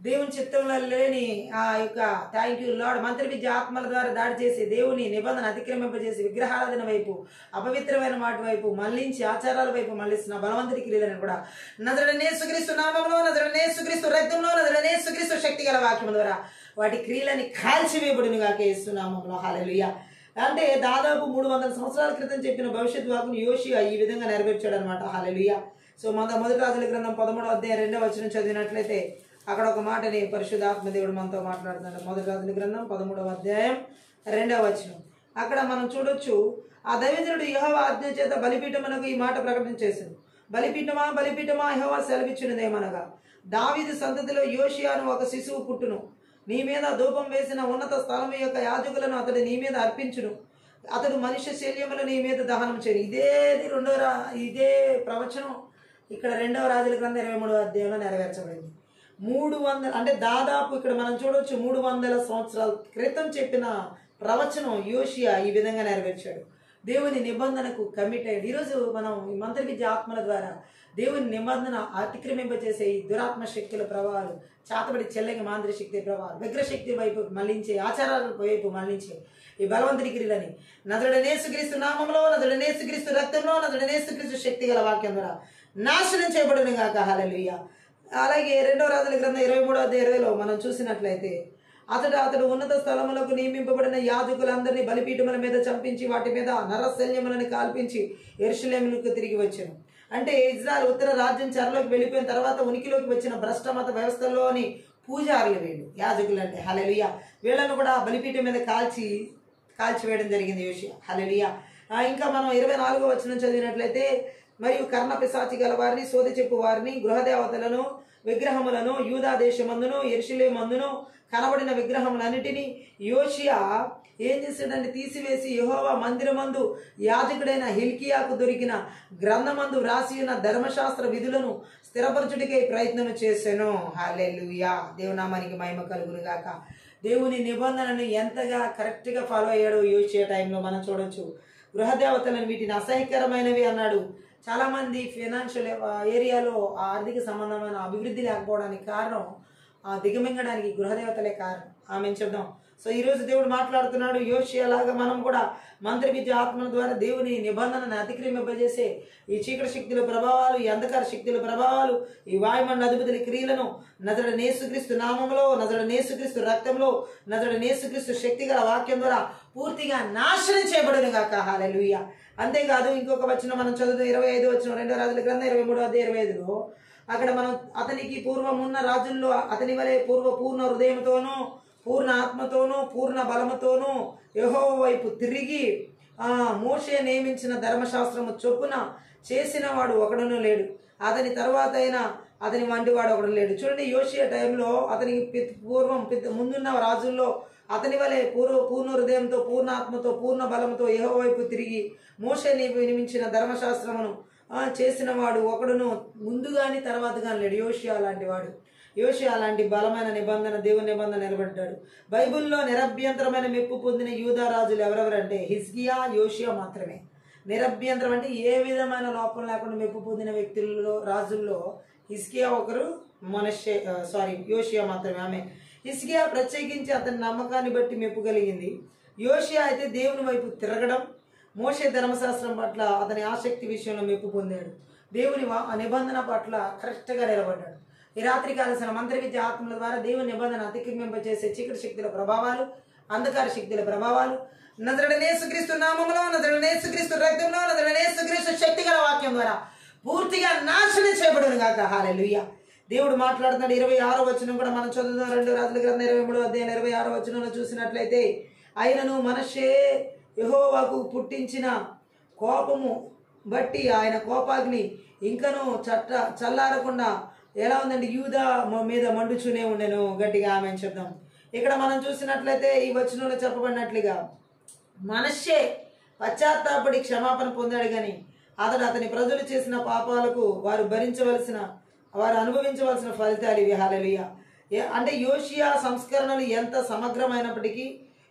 దేవుని చిత్తంలో లేని ఆ యొక్క థ్యాంక్ యూ లార్డ్ మంత్రి విద్య ఆత్మల ద్వారా దాడి చేసి దేవుని నిబంధన అతిక్రమింపజేసి విగ్రహారాధన వైపు, అపవిత్రమైన వాటి వైపు మళ్లించి ఆచారాల వైపు మళ్లిస్తున్న బలవంతుడి క్రియలను కూడా నజరుడైన యేసుక్రీస్తు నామములో, నజరుడైన యేసుక్రీస్తు రక్తంలో, నజరుడైన యేసుక్రీస్తు శక్తి గల వాక్యం ద్వారా వాటి క్రియలని కాల్చివేయబడును గాక యేసు నామములో. హల్లెలూయా. అంటే దాదాపు 300 సంవత్సరాల క్రితం చెప్పిన భవిష్యత్ వాక్కును యోషియా ఈ విధంగా నెరవేర్చాడు అనమాట. హల్లెలూయా. సో మొదటి రాజుల గ్రంథం 13వ అధ్యాయం 2వ వచనం చదివినట్లయితే అక్కడ ఒక మాటని పరిశుద్ధాత్మ దేవుడు మనతో మాట్లాడుతున్నాడు. మొదటి రాజుల గ్రంథం 13వ అధ్యాయం 2వ వచనం. అక్కడ మనం చూడొచ్చు, ఆ దైవజనుడు యెహోవా ఆజ్ఞ చేత బలిపీఠమునకు ఈ మాట ప్రకటన చేశాడు. బలిపీఠమా బలిపీఠమా యెహోవా సెలవిచ్చినదేమనగా, దావీదు సంతతిలో యోషియాను ఒక శిశువు పుట్టును, నీ మీద ధూపం వేసిన ఉన్నత స్థలం యొక్క యాజకులను అతడు నీ మీద అర్పించును, అతడు మనుష్య శల్యములు నీ మీద దహనం చేయను. ఇదే ప్రవచనం ఇక్కడ 2వ రాజుల గ్రంథం 23వ అధ్యాయంలో నెరవేర్చబడింది. 300 అంటే దాదాపు ఇక్కడ మనం చూడవచ్చు 300 సంవత్సరాల క్రితం చెప్పిన ప్రవచనం యోషియా ఈ విధంగా నెరవేర్చాడు. దేవుని నిబంధనకు కమిట్ అయ్యాడు. ఈరోజు మనం ఈ మంత్ర విద్య ఆత్మల ద్వారా దేవుని నిబంధన అతిక్రమింపచేసే ఈ దురాత్మ శక్తుల ప్రభావాలు, చాతబడి చెల్లెకి మాంద్రి శక్తి ప్రభావాలు, విగ్రశక్తి వైపు మళ్లించే, ఆచారాల వైపు మళ్లించే ఈ బలవంతుడి క్రియలని నజరుడైన యేసుక్రీస్తు నామములో, నజరుడైన యేసుక్రీస్తు రక్తంలో, నజరుడైన యేసుక్రీస్తు శక్తి గల వాక్యం ద్వారా నాశనం చేయబడును గాక. హల్లెలూయా. అలాగే 2వ రాజుల గ్రంథం 23వ అధ్యాయం 20లో మనం చూసినట్లయితే అతడు ఉన్నత స్థలములకు నియమింపబడిన యాజకులందరినీ బలిపీఠముల మీద చంపించి వాటి మీద నరశల్యములను కాల్పించి యెరూషలేముకు తిరిగి వచ్చాను. అంటే ఇజ్రాయెల్ ఉత్తర రాజ్యం చెరలోకి వెళ్ళిపోయిన తర్వాత ఉనికిలోకి వచ్చిన భ్రష్ట మత వ్యవస్థలోని పూజారులు వీళ్ళు, యాజకులు అంటే. హల్లెలూయా. వీళ్ళను కూడా బలిపీఠం మీద కాల్చివేయడం జరిగింది యోషియా. హల్లెలూయా. ఇంకా మనం 24వ వచనం చదివినట్లయితే, మరియు కర్ణ పిశాచి గల వారిని, సోది చెప్పు వారిని, గృహదేవతలను, విగ్రహములను, యూదా దేశమందును యెరూషలేమందును కనబడిన విగ్రహములన్నిటినీ యోషియా ఏం చేశాడంటే తీసివేసి యెహోవా మందిరమందు యాజకుడైన హిల్కియాకు దొరికిన గ్రంథమందు వ్రాసి ఉన్న ధర్మశాస్త్ర విధులను స్థిరపరచుడికై ప్రయత్నం చేశాను. హల్లెలూయా. దేవునామానికి మహిమ కలుగును గాక. దేవుని నిబంధనను ఎంతగా కరెక్ట్గా ఫాలో అయ్యాడు యోషియా టైంలో మనం చూడొచ్చు. గృహదేవతలను వీటిని అసహ్యకరమైనవి అన్నాడు. చాలామంది ఫైనాన్షియల్ ఏరియాలో ఆర్థిక సంబంధమైన అభివృద్ధి లేకపోవడానికి కారణం, దిగమింగడానికి గృహదేవతలే కారణం. ఆమెను చెప్దాం. సో ఈరోజు దేవుడు మాట్లాడుతున్నాడు. యోషియా లాగా మనం కూడా మంత్ర విద్య ఆత్మల ద్వారా దేవుని నిబంధనను అతిక్రమింపజేసే ఈ చీకటి శక్తుల ప్రభావాలు, ఈ అంధకార శక్తుల ప్రభావాలు, ఈ వాయుమండ అధిపతుల క్రియలను నజరుడైన యేసుక్రీస్తు నామములో, నజరుడైన యేసుక్రీస్తు రక్తంలో, నజరుడైన యేసుక్రీస్తు శక్తి గల వాక్యం ద్వారా పూర్తిగా నాశనం చేయబడును గాక. హల్లెలూయా. అంతేకాదు ఇంకొక వచనం మనం చదువుతాం. 25వ వచనం 2వ రాజుల గ్రంథం 23వ అధ్యాయం 25లో అక్కడ మనం అతనికి పూర్వమున్న రాజుల్లో అతని వలె పూర్ణ హృదయంతోనూ, పూర్ణ ఆత్మతోనూ, పూర్ణ బలముతోనూ యెహోవా వైపు తిరిగి మోషే నియమించిన ధర్మశాస్త్రము చొప్పున చేసిన వాడు ఒకడును లేడు, అతని తర్వాత అయినా అతని వంటి వాడు ఒకడు లేడు. చూడండి, యోషియా టైంలో అతనికి ముందున్న రాజుల్లో అతని వలె పూర్ణ హృదయంతో, పూర్ణ ఆత్మతో, పూర్ణ బలముతో యెహోవా వైపు తిరిగి మోషే నియమించిన ధర్మశాస్త్రమును చేసిన వాడు ఒకడును ముందు గాని తర్వాత గాని లేడు. యోషియా లాంటి వాడు. యోషియా లాంటి బలమైన నిబంధన, దేవుని నిబంధన నిలబడ్డాడు. బైబిల్లో నిరభ్యంతరమైన మెప్పు పొందిన యూదా రాజులు ఎవరెవరంటే హిజ్కియా, యోషియా మాత్రమే. నిరభ్యంతరం అంటే ఏ విధమైన లోపం లేకుండా మెప్పు పొందిన వ్యక్తుల్లో, రాజుల్లో హిజ్కియా ఒకరు, యోషియా మాత్రమే. ఆమె హిజ్కియా ప్రత్యేకించి అతని నమ్మకాన్ని బట్టి మెప్పు కలిగింది. యోషియా అయితే దేవుని వైపు తిరగడం, మోషే ధర్మశాస్త్రం పట్ల అతని ఆసక్తి విషయంలో మెప్పు పొందాడు. దేవుని నిబంధన పట్ల కరెక్ట్గా నిలబడ్డాడు. ఈ రాత్రి కాలసిన మంత్ర విద్య ఆత్మల ద్వారా దేవుని నిబంధన అతిక్రమింపజేసే చీకటి శక్తుల ప్రభావాలు, అంధకార శక్తుల ప్రభావాలు నజరుడైన యేసుక్రీస్తు నామములో, నజరుడైన యేసుక్రీస్తు రక్తంలో, నజరుడైన యేసుక్రీస్తు శక్తి గల వాక్యం ద్వారా పూర్తిగా నాశనం చేయబడును గాక. హల్లెలూయా. దేవుడు మాట్లాడుతున్నాడు. 26వ వచనం కూడా మనం చదువుదాం. 2 రాజుల గ్రంథం 23వ అధ్యాయం 26వ వచనంలో చూసినట్లయితే, ఆయనను మనష్షే యెహోవాకు పుట్టించిన కోపము బట్టి ఆయన కోపాగ్ని ఇంకను చల్లారకుండా ఎలా ఉందండి, యూదా మీద మండుచూనే ఉండెను. గట్టిగా ఆమెను చెప్దాం. ఇక్కడ మనం చూసినట్లయితే ఈ వచనంలో చెప్పబడినట్లుగా మనష్షే పశ్చాత్తాపడి క్షమాపణ పొందాడు, కానీ అతని ప్రజలు చేసిన పాపాలకు వారు అనుభవించవలసిన ఫలితాలు ఇవి. హల్లెలూయా. అంటే యోషియా సంస్కరణలు ఎంత సమగ్రమైనప్పటికీ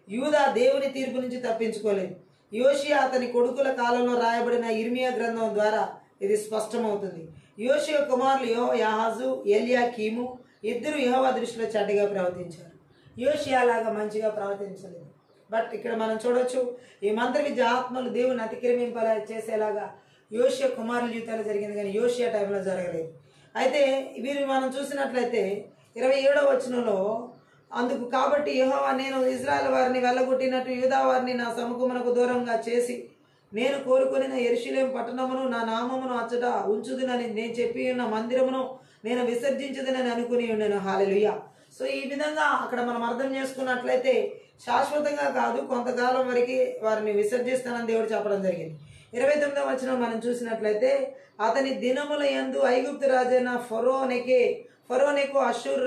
యూదా దేవుని తీర్పు నుంచి తప్పించుకోలేదు. యోషియా అతని కొడుకుల కాలంలో రాయబడిన ఇర్మియా గ్రంథం ద్వారా ఇది స్పష్టమవుతుంది. యోషియా కుమారులు యాహాజు, ఎల్యాకీము ఇద్దరు యెహోవా దృష్టిలో చెడ్డగా ప్రవర్తించారు. యోషియా లాగా మంచిగా ప్రవర్తించలేదు. బట్ ఇక్కడ మనం చూడొచ్చు, ఈ మంత్ర విద్య ఆత్మలు దేవుని అతిక్రమింప చేసేలాగా యోషియా కుమారుల జీవితాలు జరిగింది, కానీ యోషియా టైంలో జరగలేదు. అయితే వీరు మనం చూసినట్లయితే 27వ వచనంలో, అందుకు కాబట్టి యెహోవా నేను ఇశ్రాయేలు వారిని వెళ్ళగొట్టినట్టు యూదా వారిని నా సముఖమునకు దూరంగా చేసి నేను కోరుకుని యెరూషలేము పట్టణమును నా నామమును అచ్చట ఉంచుదునని నేను చెప్పి ఉన్న మందిరమును నేను విసర్జించదనని అనుకుని ఉన్నాను. హల్లెలూయా. సో ఈ విధంగా అక్కడ మనం అర్థం చేసుకున్నట్లయితే శాశ్వతంగా కాదు, కొంతకాలం వరకు వారిని విసర్జిస్తానని దేవుడు చెప్పడం జరిగింది. 29వ వచనం మనం చూసినట్లయితే, అతని దినముల యందు ఐగుప్తు రాజైన ఫరోనెకు అష్షూరు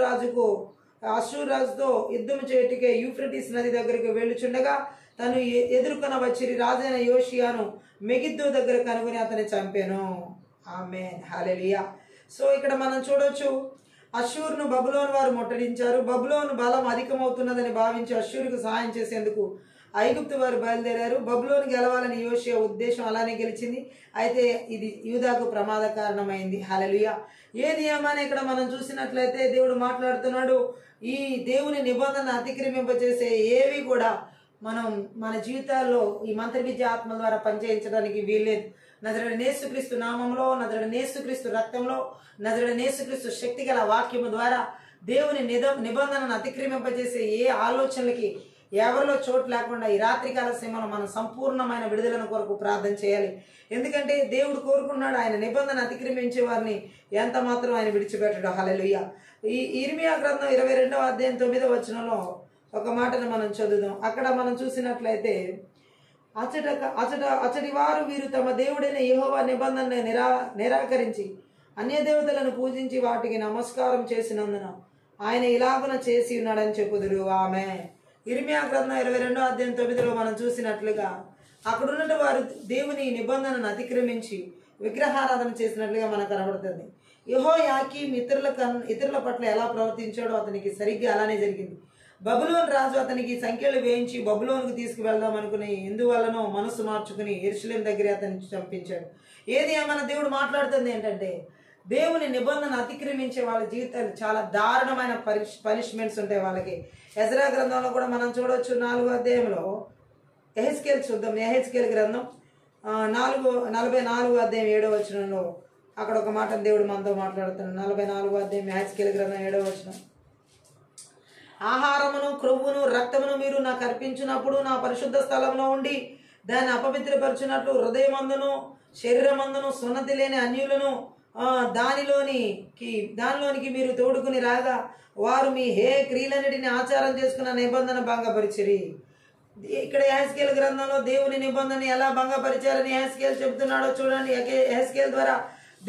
రాజుతో యుద్ధం చేయుటకే యూఫ్రటీస్ నది దగ్గరికి వెళ్ళుచుండగా తను ఎదుర్కొన వచ్చిరి రాజైన యోషియాను మెగిద్దో దగ్గర కనుగొని అతన్ని చంపాను. ఆమేన్. హల్లెలూయా. సో ఇక్కడ మనం చూడొచ్చు, అష్షూరును బబులోను వారు ముట్టడించారు. బబులోను బలం అధికమవుతున్నదని భావించి అష్షూరుకు సహాయం చేసేందుకు ఐగుప్తు వారు బయలుదేరారు. బబులోను గెలవాలని యోషియా ఉద్దేశం అలానే గెలిచింది. అయితే ఇది యూదాకు ప్రమాద కారణమైంది. హల్లెలూయా. ఏది ఏమైనా ఇక్కడ మనం చూసినట్లయితే దేవుడు మాట్లాడుతున్నాడు, ఈ దేవుని నిబంధన అతిక్రమింపచేసే ఏవి కూడా మనం మన జీవితాల్లో ఈ మంత్ర విద్య ఆత్మ ద్వారా పనిచేయించడానికి వీల్లేదు. నజరేయుడైన యేసుక్రీస్తు నామంలో, నజరేయుడైన యేసుక్రీస్తు రక్తంలో, నజరేయుడైన యేసుక్రీస్తు శక్తి గల వాక్యము ద్వారా దేవుని నిబంధనను అతిక్రమింపజేసే ఏ ఆలోచనలకి ఎవరిలో చోటు లేకుండా ఈ రాత్రికాల సమయంలో మనం సంపూర్ణమైన విడుదలను కొరకు ప్రార్థన చేయాలి. ఎందుకంటే దేవుడు కోరుకున్నాడు, ఆయన నిబంధన అతిక్రమించే వారిని ఎంత మాత్రం ఆయన విడిచిపెట్టడు. హల్లెలూయా. ఈ ఇర్మియా గ్రంథం 22వ అధ్యాయం 9వ వచనంలో ఒక మాటను మనం చదువుదాం. అక్కడ మనం చూసినట్లయితే, అచ్చటి వారు వీరు తమ దేవుడైన యెహోవా నిబంధనను నిరాకరించి అన్య దేవతలను పూజించి వాటికి నమస్కారం చేసినందున ఆయన ఇలాగున చేసి ఉన్నాడని చెప్పుదురు. ఆమె ఇర్మియా గ్రంథం 22వ అధ్యాయం 9లో మనం చూసినట్లుగా అక్కడున్న వారు దేవుని నిబంధనను అతిక్రమించి విగ్రహారాధన చేసినట్లుగా మనకు కనబడుతుంది. యెహోయాకీం ఇతరుల పట్ల ఎలా ప్రవర్తించాడో అతనికి సరిగ్గా అలానే జరిగింది. బబులోను రాజు అతనికి సంఖ్యలు వేయించి బబులోనుకు తీసుకువెళ్దాం అనుకుని ఎందువల్లనో మనసు మార్చుకుని యెరూషలేము దగ్గర అతన్ని చంపించాడు. ఏది ఏమైనా దేవుడు మాట్లాడుతుంది ఏంటంటే, దేవుని నిబంధన అతిక్రమించే వాళ్ళ జీవితాలు చాలా దారుణమైన పనిష్మెంట్స్ ఉంటాయి వాళ్ళకి. ఎజ్రా గ్రంథంలో కూడా మనం చూడవచ్చు. 4వ అధ్యాయంలో యెహెజ్కేలు చూద్దాం. యెహెజ్కేలు గ్రంథం 44వ అధ్యాయం 7వ వచనంలో అక్కడ ఒక మాట దేవుడు మనతో మాట్లాడుతున్నాడు. 44వ అధ్యాయం యెహెజ్కేలు గ్రంథం 7వ వచనం, ఆహారమును క్రొవ్వును రక్తమును మీరు నాకు అర్పించినప్పుడు నా పరిశుద్ధ స్థలంలో ఉండి దాన్ని అపవిత్రపరచునట్లు హృదయమందును శరీరమందును సున్నతి లేని అన్యులను దానిలోనికి మీరు తోడుకుని రాగా వారు మీ క్రియలన్నిటిని ఆచారం చేసుకున్న నిబంధన భంగపరిచిరి. ఇక్కడ యెహెజ్కేలు గ్రంథంలో దేవుని నిబంధన ఎలా భంగపరిచారని యెహెజ్కేలు చెబుతున్నాడో చూడండి. యెహెజ్కేలు ద్వారా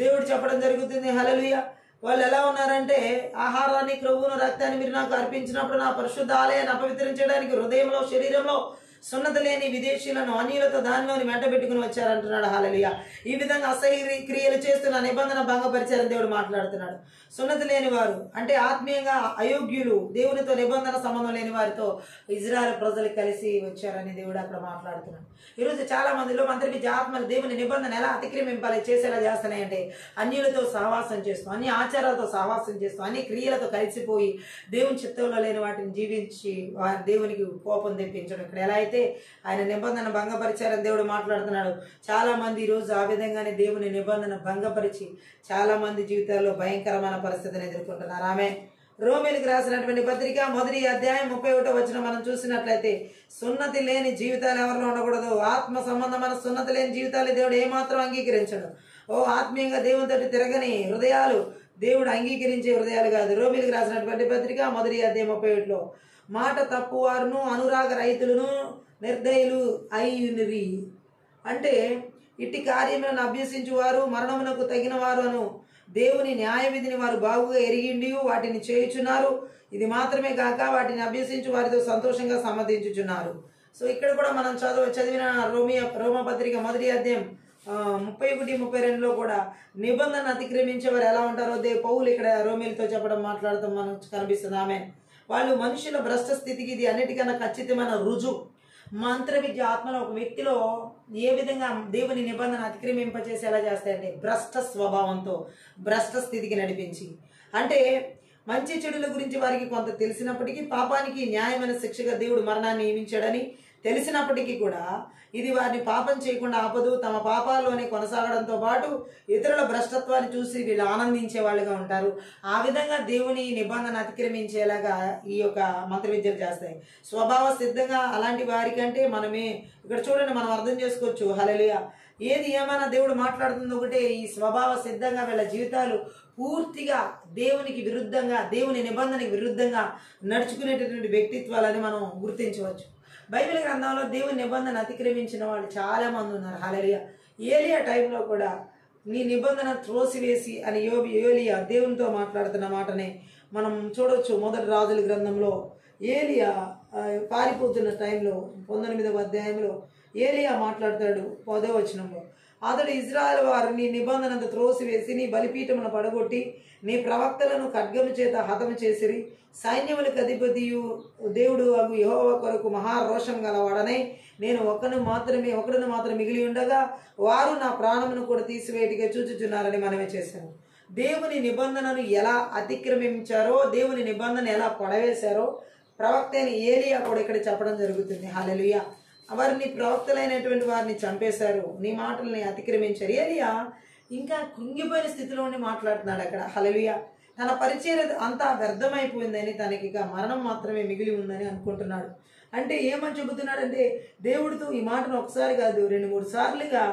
దేవుడు చెప్పడం జరుగుతుంది. హల్లెలూయా. వాళ్ళు ఎలా ఉన్నారంటే, ఆహారాన్ని క్రొవ్వును రక్తాన్ని మీరు నాకు అర్పించినప్పుడు నా పరిశుద్ధ ఆలయాన్ని అపవిత్రించడానికి హృదయంలో శరీరంలో సున్నతి లేని విదేశీయులను అన్యులతో దానిలోని వెంటబెట్టుకుని వచ్చారంటున్నాడు. హల్లెలూయా. ఈ విధంగా అసహ్య క్రియలు చేస్తున్న నిబంధన భంగపరిచారని దేవుడు మాట్లాడుతున్నాడు. సున్నతి లేని వారు అంటే ఆత్మీయంగా అయోగ్యులు, దేవునితో నిబంధన సంబంధం లేని వారితో ఇజ్రాయెల్ ప్రజలు కలిసి వచ్చారని దేవుడు అక్కడ మాట్లాడుతున్నాడు. ఈరోజు చాలా మందిలో మంత్రి విద్య ఆత్మలు దేవుని నిబంధన ఎలా అతిక్రమింపాలి చేసేలా చేస్తున్నాయంటే, అన్యులతో సహవాసం చేస్తూ, అన్ని ఆచారాలతో సహవాసం చేస్తూ, అన్ని క్రియలతో కలిసిపోయి దేవుని చిత్తంలో లేని వాటిని జీవించి దేవునికి కోపం తెప్పించడం. ఇక్కడ ఎలా అయితే ఆయన నిబంధన భంగపరిచారని దేవుడు మాట్లాడుతున్నాడు. చాలా మంది ఈరోజు ఆ విధంగానే దేవుని నిబంధన భంగపరిచి చాలా మంది జీవితాల్లో భయంకరమైన పరిస్థితిని ఎదుర్కొంటున్నారు. ఆమె రోమీలకు రాసినటువంటి పత్రిక 1వ అధ్యాయం 31వ వచనం మనం చూసినట్లయితే సున్నతి లేని జీవితాలు ఎవరిలో ఉండకూడదు. ఆత్మ సంబంధమైన సున్నతి లేని జీవితాలు దేవుడు ఏమాత్రం అంగీకరించడు. ఆత్మీయంగా దేవునితో తిరగని హృదయాలు దేవుడు అంగీకరించే హృదయాలు కాదు. రోమీలకు రాసినటువంటి పత్రిక 1వ అధ్యాయం 31లో మాట తప్పువారును అనురాగ రైతులను నిర్దయులు అయ్యునిరి అంటే ఇట్టి కార్యములను అభ్యసించు వారు మరణమునకు తగిన వారు అను దేవుని న్యాయ విధిని వారు బాగుగా ఎరిగిండి వాటిని చేయుచున్నారు. ఇది మాత్రమే కాక వాటిని అభ్యసించు వారితో సంతోషంగా సమ్మతించుచున్నారు. సో ఇక్కడ కూడా మనం చదివిన రోమా పత్రిక 1వ అధ్యాయం 31-32లో కూడా నిబంధన అతిక్రమించే వారు ఎలా ఉంటారో పౌలు ఇక్కడ రోమీలతో చెప్పడం మాట్లాడతాం మనకు కనిపిస్తుంది. ఆమె వాళ్ళు మనుషుల భ్రష్ట స్థితికి ఇది అన్నిటికన్నా ఖచ్చితమైన రుజువు. మంత్ర విద్య ఆత్మలో ఒక వ్యక్తిలో ఏ విధంగా దేవుని నిబంధన అతిక్రమింపచేసేలా చేస్తాయంటే భ్రష్ట స్వభావంతో భ్రష్ట స్థితికి నడిపించి, అంటే మంచి చెడుల గురించి వారికి కొంత తెలిసినప్పటికీ పాపానికి న్యాయమైన శిక్షగా దేవుడు మరణాన్ని నియమించాడని తెలిసినప్పటికీ కూడా ఇది వారిని పాపం చేయకుండా ఆపదు. తమ పాపాల్లోనే కొనసాగడంతో పాటు ఇతరుల భ్రష్టత్వాన్ని చూసి వీళ్ళు ఆనందించే వాళ్ళుగా ఉంటారు. ఆ విధంగా దేవుని నిబంధన అతిక్రమించేలాగా ఈ యొక్క మంత్ర విద్యలు చేస్తాయి. స్వభావ సిద్ధంగా అలాంటి వారికంటే మనమే ఇక్కడ చూడండి, మనం అర్థం చేసుకోవచ్చు. హల్లెలూయా. ఏది ఏమైనా దేవుడు మాట్లాడుతుంది ఒకటే, ఈ స్వభావ సిద్ధంగా వీళ్ళ జీవితాలు పూర్తిగా దేవునికి విరుద్ధంగా దేవుని నిబంధనకి విరుద్ధంగా నడుచుకునేటటువంటి వ్యక్తిత్వాలని మనం గుర్తించవచ్చు. బైబిల్ గ్రంథంలో దేవుని నిబంధన అతిక్రమించిన వాళ్ళు చాలా మంది ఉన్నారు. హల్లెలూయా. ఏలియా టైంలో కూడా నీ నిబంధన త్రోసివేసి అని ఏలియా దేవునితో మాట్లాడుతున్న మాటనే మనం చూడొచ్చు. మొదటి రాజుల గ్రంథంలో ఏలియా పారిపోతున్న టైంలో 19వ అధ్యాయంలో ఏలియా మాట్లాడతాడు 10వ వచనంలో. అతడు ఇజ్రాయెల్ వారు నీ నిబంధనను త్రోసివేసి నీ బలిపీఠమును పడగొట్టి నీ ప్రవక్తలను ఖడ్గము చేత హతము చేసిరి. సైన్యములకు అధిపతియు దేవుడు అగు యెహోవా కొరకు మహారోషం గలవాడనై నేను ఒకడును మాత్రం మిగిలి ఉండగా వారు నా ప్రాణమును కూడా తీసివేటిగా చూచుచున్నారని మనమే చేశాను. దేవుని నిబంధనను ఎలా అతిక్రమించారో, దేవుని నిబంధన ఎలా పడవేశారో ప్రవక్త అయిన ఏలియా కూడా ఇక్కడ చెప్పడం జరుగుతుంది. హల్లెలూయా. వారిని ప్రవక్తలైనటువంటి వారిని చంపేశారు, నీ మాటల్ని అతిక్రమించారు. ఏలియా ఇంకా కృంగిపోయిన స్థితిలో ఉండి మాట్లాడుతున్నాడు అక్కడ. హల్లెలూయా. తన పరిచర్య అంతా వ్యర్థమైపోయిందని, తనకి ఇక మరణం మాత్రమే మిగిలి ఉందని అనుకుంటున్నాడు. అంటే ఏమని చెబుతున్నాడంటే దేవుడితో ఈ మాటను ఒకసారి కాదు 2-3 సార్లుగా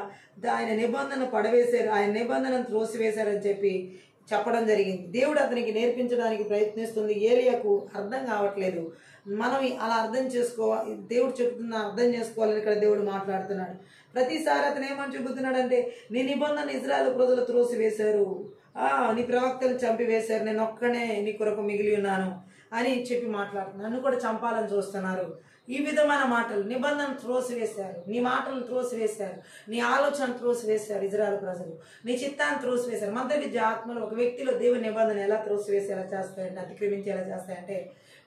ఆయన నిబంధన పడవేశారు, ఆయన నిబంధనను త్రోసివేశారని చెప్పి చెప్పడం జరిగింది. దేవుడు అతనికి నేర్పించడానికి ప్రయత్నిస్తుంది. ఏలియాకు అర్థం కావట్లేదు. మనం అలా అర్థం చేసుకోవాలి, దేవుడు చెప్తున్నా అర్థం చేసుకోవాలని ఇక్కడ దేవుడు మాట్లాడుతున్నాడు. ప్రతిసారి అతను ఏమని చెబుతున్నాడంటే నీ నిబంధన ఇజ్రాయేలు ప్రజలు త్రోసివేశారు, నీ ప్రవక్తలు చంపివేశారు, నేను ఒక్కనే నీ కొరకు మిగిలి ఉన్నాను అని చెప్పి మాట్లాడుతున్నాను. నన్ను కూడా చంపాలని చూస్తున్నారు. ఈ విధమైన మాటలు, నిబంధన త్రోసివేశారు, నీ మాటలు త్రోసివేశారు, నీ ఆలోచన త్రోసివేశారు ఇజ్రాయేలు ప్రజలు, నీ చిత్తాన్ని త్రోసివేశారు. మంత్ర విద్య ఆత్మలు ఒక వ్యక్తిలో దేవుని నిబంధన ఎలా త్రోసివేసేలా చేస్తాయంటే, అతిక్రమించేలా చేస్తాయంటే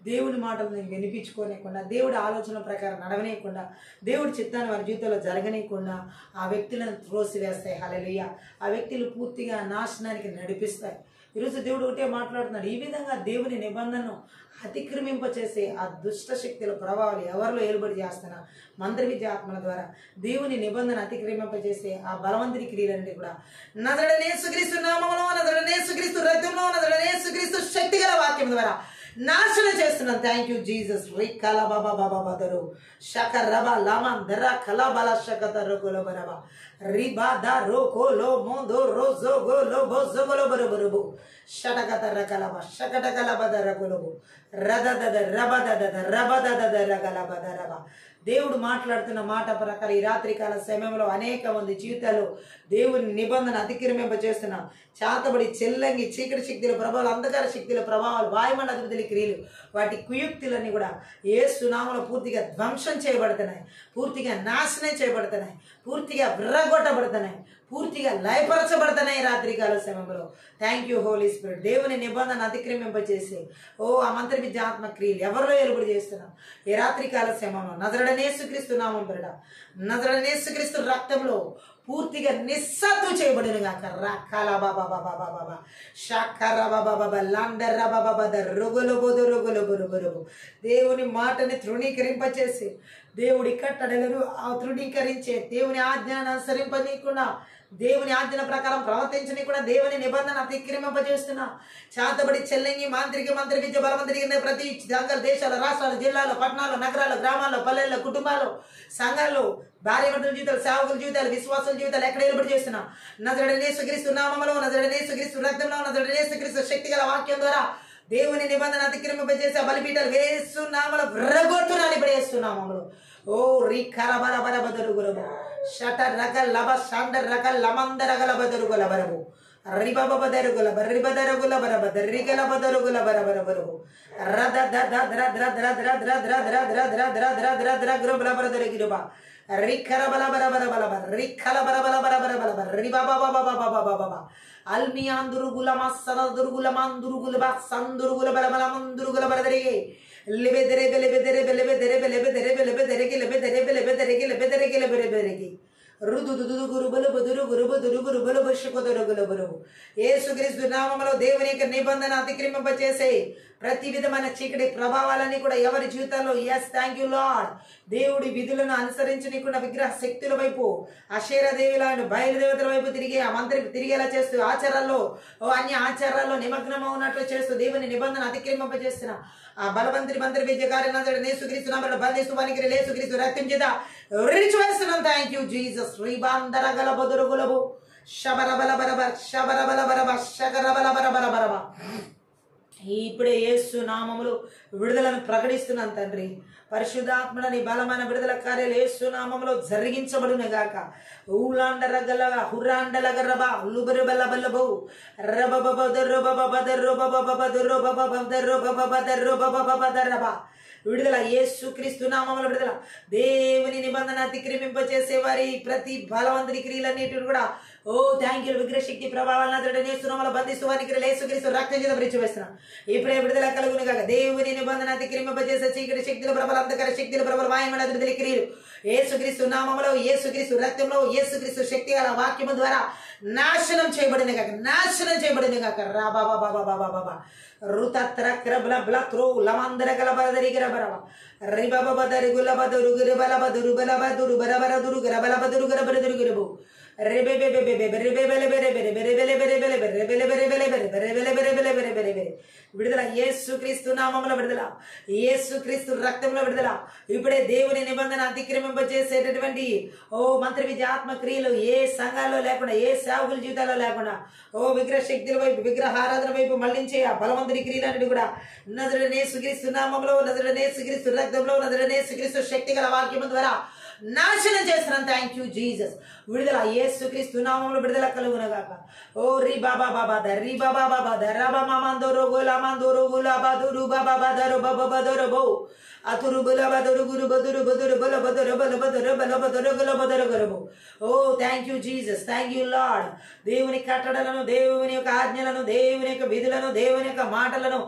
దేవుని మాటలు నేను వినిపించుకోనియకుండా, దేవుడి ఆలోచన ప్రకారం నడవనీయకుండా, దేవుడి చిత్తాన్ని వారి జీవితంలో జరగనీయకుండా ఆ వ్యక్తులను త్రోసివేస్తాయి. హల్లెలూయా. ఆ వ్యక్తులు పూర్తిగా నాశనానికి నడిపిస్తాయి. ఈరోజు దేవుడు ఒకటే మాట్లాడుతున్నాడు. ఈ విధంగా దేవుని నిబంధనను అతిక్రమింపచేసే ఆ దుష్ట శక్తుల ప్రభావాలు ఎవరిలో ఏలుబడి చేస్తున్నా మంత్ర విద్య ఆత్మల ద్వారా దేవుని నిబంధన అతిక్రమింపచేసే ఆ బలవంతుడి క్రియలన్నీ కూడా నజరేయుడైన యేసుక్రీస్తు నామములో, నజరేయుడైన యేసుక్రీస్తు రక్తంలో, నజరేయుడైన యేసుక్రీస్తు శక్తిగల వాక్యం ద్వారా నాశనం చేస్తున్నాను. Thank you Jesus. రికల బాబా బాబా బదరు షకర్ రబా లామన్ దర కల బల షకత రోగోలో బరబా రిబా ద రోకోలో మోందో రోజో గోలో బోజోగోలో బరబరబు షటకత రకలబ షకటకల బదరగోలోబు రదదద రబదదద రబదదద రగల బదరబ. దేవుడు మాట్లాడుతున్న మాట ప్రకారం ఈ రాత్రికాల సమయంలో అనేక మంది జీవితాలు దేవుని నిబంధన అతిక్రమింప చేస్తున్న చాతబడి చెల్లంగి చీకటి శక్తుల ప్రభావాలు, అంధకార శక్తుల ప్రభావాలు, వాయుమండల అధిపతుల క్రియలు, వాటి కుయుక్తులన్నీ కూడా యేసు నామములో పూర్తిగా ధ్వంసం చేయబడుతున్నాయి, పూర్తిగా నాశనం చేయబడుతున్నాయి, పూర్తిగా విర్రగొట్టబడుతున్నాయి, పూర్తిగా లయపరచబడుతున్నాయి రాత్రికాల సమయంలో. Thank you Holi spirit. దేవుని నిబంధన అతిక్రమింపచేసి ఆ మంత్ర విద్య ఆత్మ క్రియలు ఎవరిలో ఏలుబడి చేస్తున్నాం ఈ రాత్రికాల సమయంలో నజరేయుడైన యేసుక్రీస్తు నామం పేరిట, నజరేయుడైన యేసుక్రీస్తు రక్తంలో పూర్తిగా నిస్సత్తు చేయబడిన గాక. రకాల బాబా బాబా బాబా షాకర బాబా బాబా లాండర బాబా బాబా రొగొలబోదు రొగొలబొరబొరబు. దేవుని మాటని తృణీకరింపచేసి దేవుడి కట్టడలను తృణీకరించే, దేవుని ఆజ్ఞను అనుసరింపనీయకుండా దేవుని ఆజ్ఞల ప్రకారం ప్రవర్తించని కూడా దేవుని నిబంధన అతిక్రమింపజేస్తున్నా. చాతబడి చెల్లంగి మాంత్రిక మంత్రి విద్య బలవంతరిగిన ప్రతి దేశాల, రాష్ట్రాల, జిల్లాలో, పట్టణాలు, నగరాలు, గ్రామాల్లో, పల్లెల్లో, కుటుంబాల్లో, సంఘాల్లో, భార్య భర్తల జీవితాలు, సేవకుల జీవితాలు, విశ్వాసుల జీవితాలు ఎక్కడ ఏర్పాటు చేస్తున్నా. నజరేయుడైన యేసుక్రీస్తు నామములో, నజరేయుడైన యేసుక్రీస్తు రక్తంలో, నజరేయుడైన యేసుక్రీస్తు శక్తి గల వాక్యం ద్వారా దేవుని నిబంధన అతిక్రమింపజేసే బలిపీఠాలు వేస్తున్నామలో విర్రగొట్టునని పడేస్తున్నామలో. ఓ రీ కరబల బరబదరుగులము షటర్ రకల్ లబ షండర్ రకల్ లమందరగల బదరుగుల బరబు రిబబ బదరుగుల బర్రిబదరుగుల బరబ దర్రిగల బదరుగుల బరబర బరబు రద ద ద ద్ర ద్ర ద్ర ద్ర ద్ర ద్ర ద్ర ద్ర ద్ర ద్ర ద్ర ద్ర ద్ర గ్రబల బరదరిగిరుబ రిఖర బల బరబల బలబ రిఖల బరబల బరబల బలబ రిబబ బబ బబ బబ బబ అల్మియాందురుగుల మస్సనదురుగుల మందురుగుల బస్సందురుగుల బలబల మందురుగుల బరదరిగే లెబెదరే బెలెబెదరే బెలెబెదరే బెలెబెదరే బెలెబెదరే లెబెదరే బెలెబెదరే లెబెదరే లెబెదరే రుదుదుదు గురుబలు బదురు గురుబదురు గురుబలు బుషుకొదరు గురుబరు. యేసుక్రీస్తు నామములో దేవుని యొక్క నిబంధన అతిక్రమింపజేసే ప్రతి విధమైన చీకటి ప్రభావాలన్నీ కూడా ఎవరి జీవితాల్లో ఎస్ థ్యాంక్ యూ లార్డ్ దేవుడి విధులను అనుసరించకుండా విగ్రహ శక్తుల వైపు, అషేర దేవులను బయలుదేవతల వైపు తిరిగి ఆ మంత్రి తిరిగేలా చేస్తూ ఆచారాల్లో అన్య ఆచారాల్లో నిమగ్నం ఉన్నట్లు చేస్తూ దేవుని నిబంధన అతిక్రమింపజేస్తున్న ఆ బలవంతుడి మంత్రి విజయకార్యం యేసుక్రీస్తు బంధిస్తూ వానికి యేసుక్రీస్తు రక్తం చేత రిచువేస్తున్నాం. Thank you Jesus. శ్రీబాందర గల బదురుగులబు శబరబల బరబ శబరబల బరబ శగరబల బరబర బరబ. ఇప్పుడే యేసు నామములు విడుదలను ప్రకటిస్తున్నాను తండ్రి. పరిశుద్ధాత్మలని బలమైన విడుదల కార్యాలు యేసు నామములో జరిగించబడును గాక. ఊలాండరగల హురాండలగరబ లుబరబల బల్లబు రబబబదర్రబబబదర్రబబబదర్రబబబదర్రబబబదర్రబబబదర్రబ. విడుదల యేసుక్రీస్తు నామములో విడుదల. దేవుని నిబంధన అతిక్రమింపచేసే వారి ప్రతి బలవంతుని క్రియలన్నిటిని కూడా ఓ థ్యాంక్ యూ విగ్రహ శక్తి ప్రభావాలను నేస్తున్నామలో బంధిస్తూ వారికి యేసుక్రీస్తు రక్తం చేత విడిచివేస్తున్నాం. ఇప్పుడే విడుదల కలుగును కాక. దేవుని నిబంధన అతిక్రమింపజేసే చీకటి శక్తుల ప్రభల, అంధకార శక్తుల ప్రభల, మాయమైన విడుదల క్రియలు యేసుక్రీస్తు నామములో, యేసుక్రీస్తు రక్తంలో, యేసుక్రీస్తు శక్తి గల వాక్యము ద్వారా నాశనం చేయబడిన కాక, నాశనం చేయబడిన కాక. రా బాబా బాబా బాబా బాబా రుతత్ర క్రబల బ్లత్రో లమందర గల బదరిగిర బరవ రిబబ బదరి గుల బదురు గుర బల బదురు బల బదురు బరబర దురు గర బల బదురు గర బరదురు గురబు విడుదల యేసుక్రీస్తు నామములో విడుదల, యేసుక్రీస్తు రక్తంలో విడుదల. ఇప్పుడే దేవుని నిబంధన అతిక్రమింపజేసేటటువంటి ఓ మంత్రి విద్య ఆత్మ క్రియలు ఏ సంఘాల్లో లేకుండా, ఏ సేవకుల జీవితాల్లో లేకుండా ఓ విగ్రహ శక్తుల వైపు, విగ్రహ ఆరాధన వైపు మళ్లించే ఆ బలవంతుడి క్రియలన్నిటి కూడా నజరేయుడైన యేసుక్రీస్తు నామములో, నజరేయుడైన యేసుక్రీస్తు రక్తంలో, నజరేయుడైన యేసుక్రీస్తు శక్తి గల వాక్యము ద్వారా నాశనం చేస్తున్నాం. Thank you Jesus. విడుదల యేసుక్రీస్తు నామములో విడుదల కలుగునగాక. ఓ రి బాబా బాబా దర్రి బాబా బాబా దర్రబా మామందోరో గోలామందోరో గులాబాదురు బాబా బదరు బాబా బదరు బో అతురు బుల బదరు గురు బదురు బదురు బల బదరు బల బదరు బల బదరు గుల బదరు గరబు. ఓ thank you Jesus. Thank you Lord. దేవుని కట్టడలను, దేవుని యొక్క ఆజ్ఞలను, దేవుని యొక్క విధులను, దేవుని యొక్క మాటలను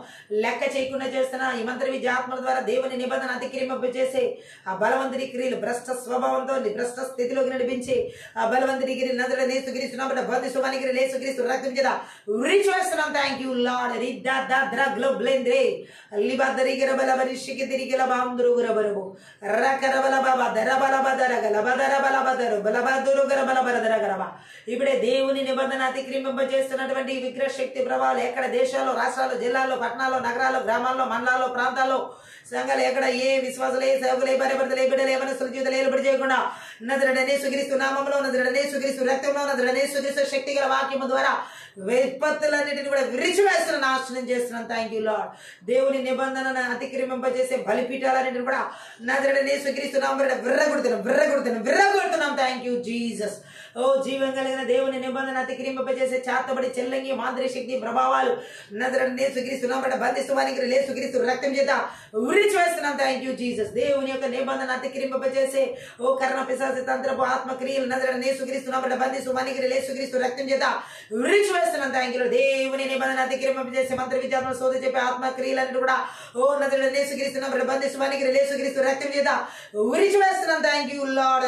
లెక్క చేయకుండా చేస్తున్న ఈ మంత్రి విద్యాత్మల ద్వారా దేవుని నిబంధన అతిక్రమింపజేసే ఆ బలవంతుడి క్రియలు భ్రష్ట స్వభావంతో భ్రష్ట స్థితిలోకి నడిపించి ఆ బలవంతుడి గిరి నదుల నేసుగిరిస్తున్నాం బంధిస్తువానికి నేసుగిరిస్తు రక్తం చేత విడిచివేస్తున్నాం. Thank you Lord. రిద్దా ద్ర గ్లోబ్లేంద్రే లిబదరి గిరబల బరిషికి తిరిగిల బాందురు గురబరబు రకరబల బాబా దరబల బదరగల బదరబల బదరు బలబదురు గరబల బరదర గరబ. ఇప్పుడే దేవుని నిబంధన అతిక్రమింపజేస్తున్నటువంటి విగ్రహ శక్తి ప్రభావాలు ఎక్కడ దేశాల్లో, రాష్ట్రాల్లో, జిల్లాల్లో, పట్టణాల్లో, నగరాల్లో, గ్రామాల్లో, మండలాల్లో, ప్రాంతాల్లో, సంఘాలు ఎక్కడ ఏ విశ్వాసులు, ఏ సేవకులు, ఏ భార్యభర్తలు, ఏ బిడ్డలు, ఏ మనసుల జీవితాలు ఏలుబడి చేయకుండా నజరేయుడైన యేసుక్రీస్తు నామములో, నజరేయుడైన యేసుక్రీస్తు రక్తంలో, నజరేయుడైన యేసుక్రీస్తు శక్తి గల వాక్యము ద్వారా విపత్తులన్నిటిని కూడా విరిచివేస్తున్న నాశనం చేస్తున్నాం. Thank you Lord. దేవుని నిబంధనను అతిక్రమింపజేసే బలిపీఠాలన్నిటిని కూడా నజరేయుడైన యేసుక్రీస్తు నామములో విర్రగొడుతున్నాం. Thank you Jesus. ఓ జీవం కలిగిన దేవుని నిబంధన అతిక్రమింపజేసే చాతబడి చెల్లంగి మాంద్రి శక్తి ప్రభావాలు నజరేయుడైన యేసుక్రీస్తు నామములో బంధిస్తూ వారికి యేసుక్రీస్తు రక్తం చేత విరిచివేస్తున్నాం. Thank you Jesus. దేవుని యొక్క నిబంధన అతిక్రమింపజేసే ఓ కర్ణ పిశాచ తంత్రపు ఆత్మక్రియలు నజరేయుడైన యేసుక్రీస్తు నామములో బంధిస్తూ వారికి యేసుక్రీస్తు రక్తం చేత విరిచివేస్తున్నాం. Thank you. దేవుని నిబంధన అతిక్రమింపజేసే మంత్రి విద్యాత్మ సోద చెప్పే ఆత్మక్రియలన్నీ కూడా ఓ నజరేయుడైన యేసుక్రీస్తు నామములో బంధిస్తూ వారికి యేసుక్రీస్తు రక్తం చేత విరిచివేస్తున్నాం. Thank you Lord.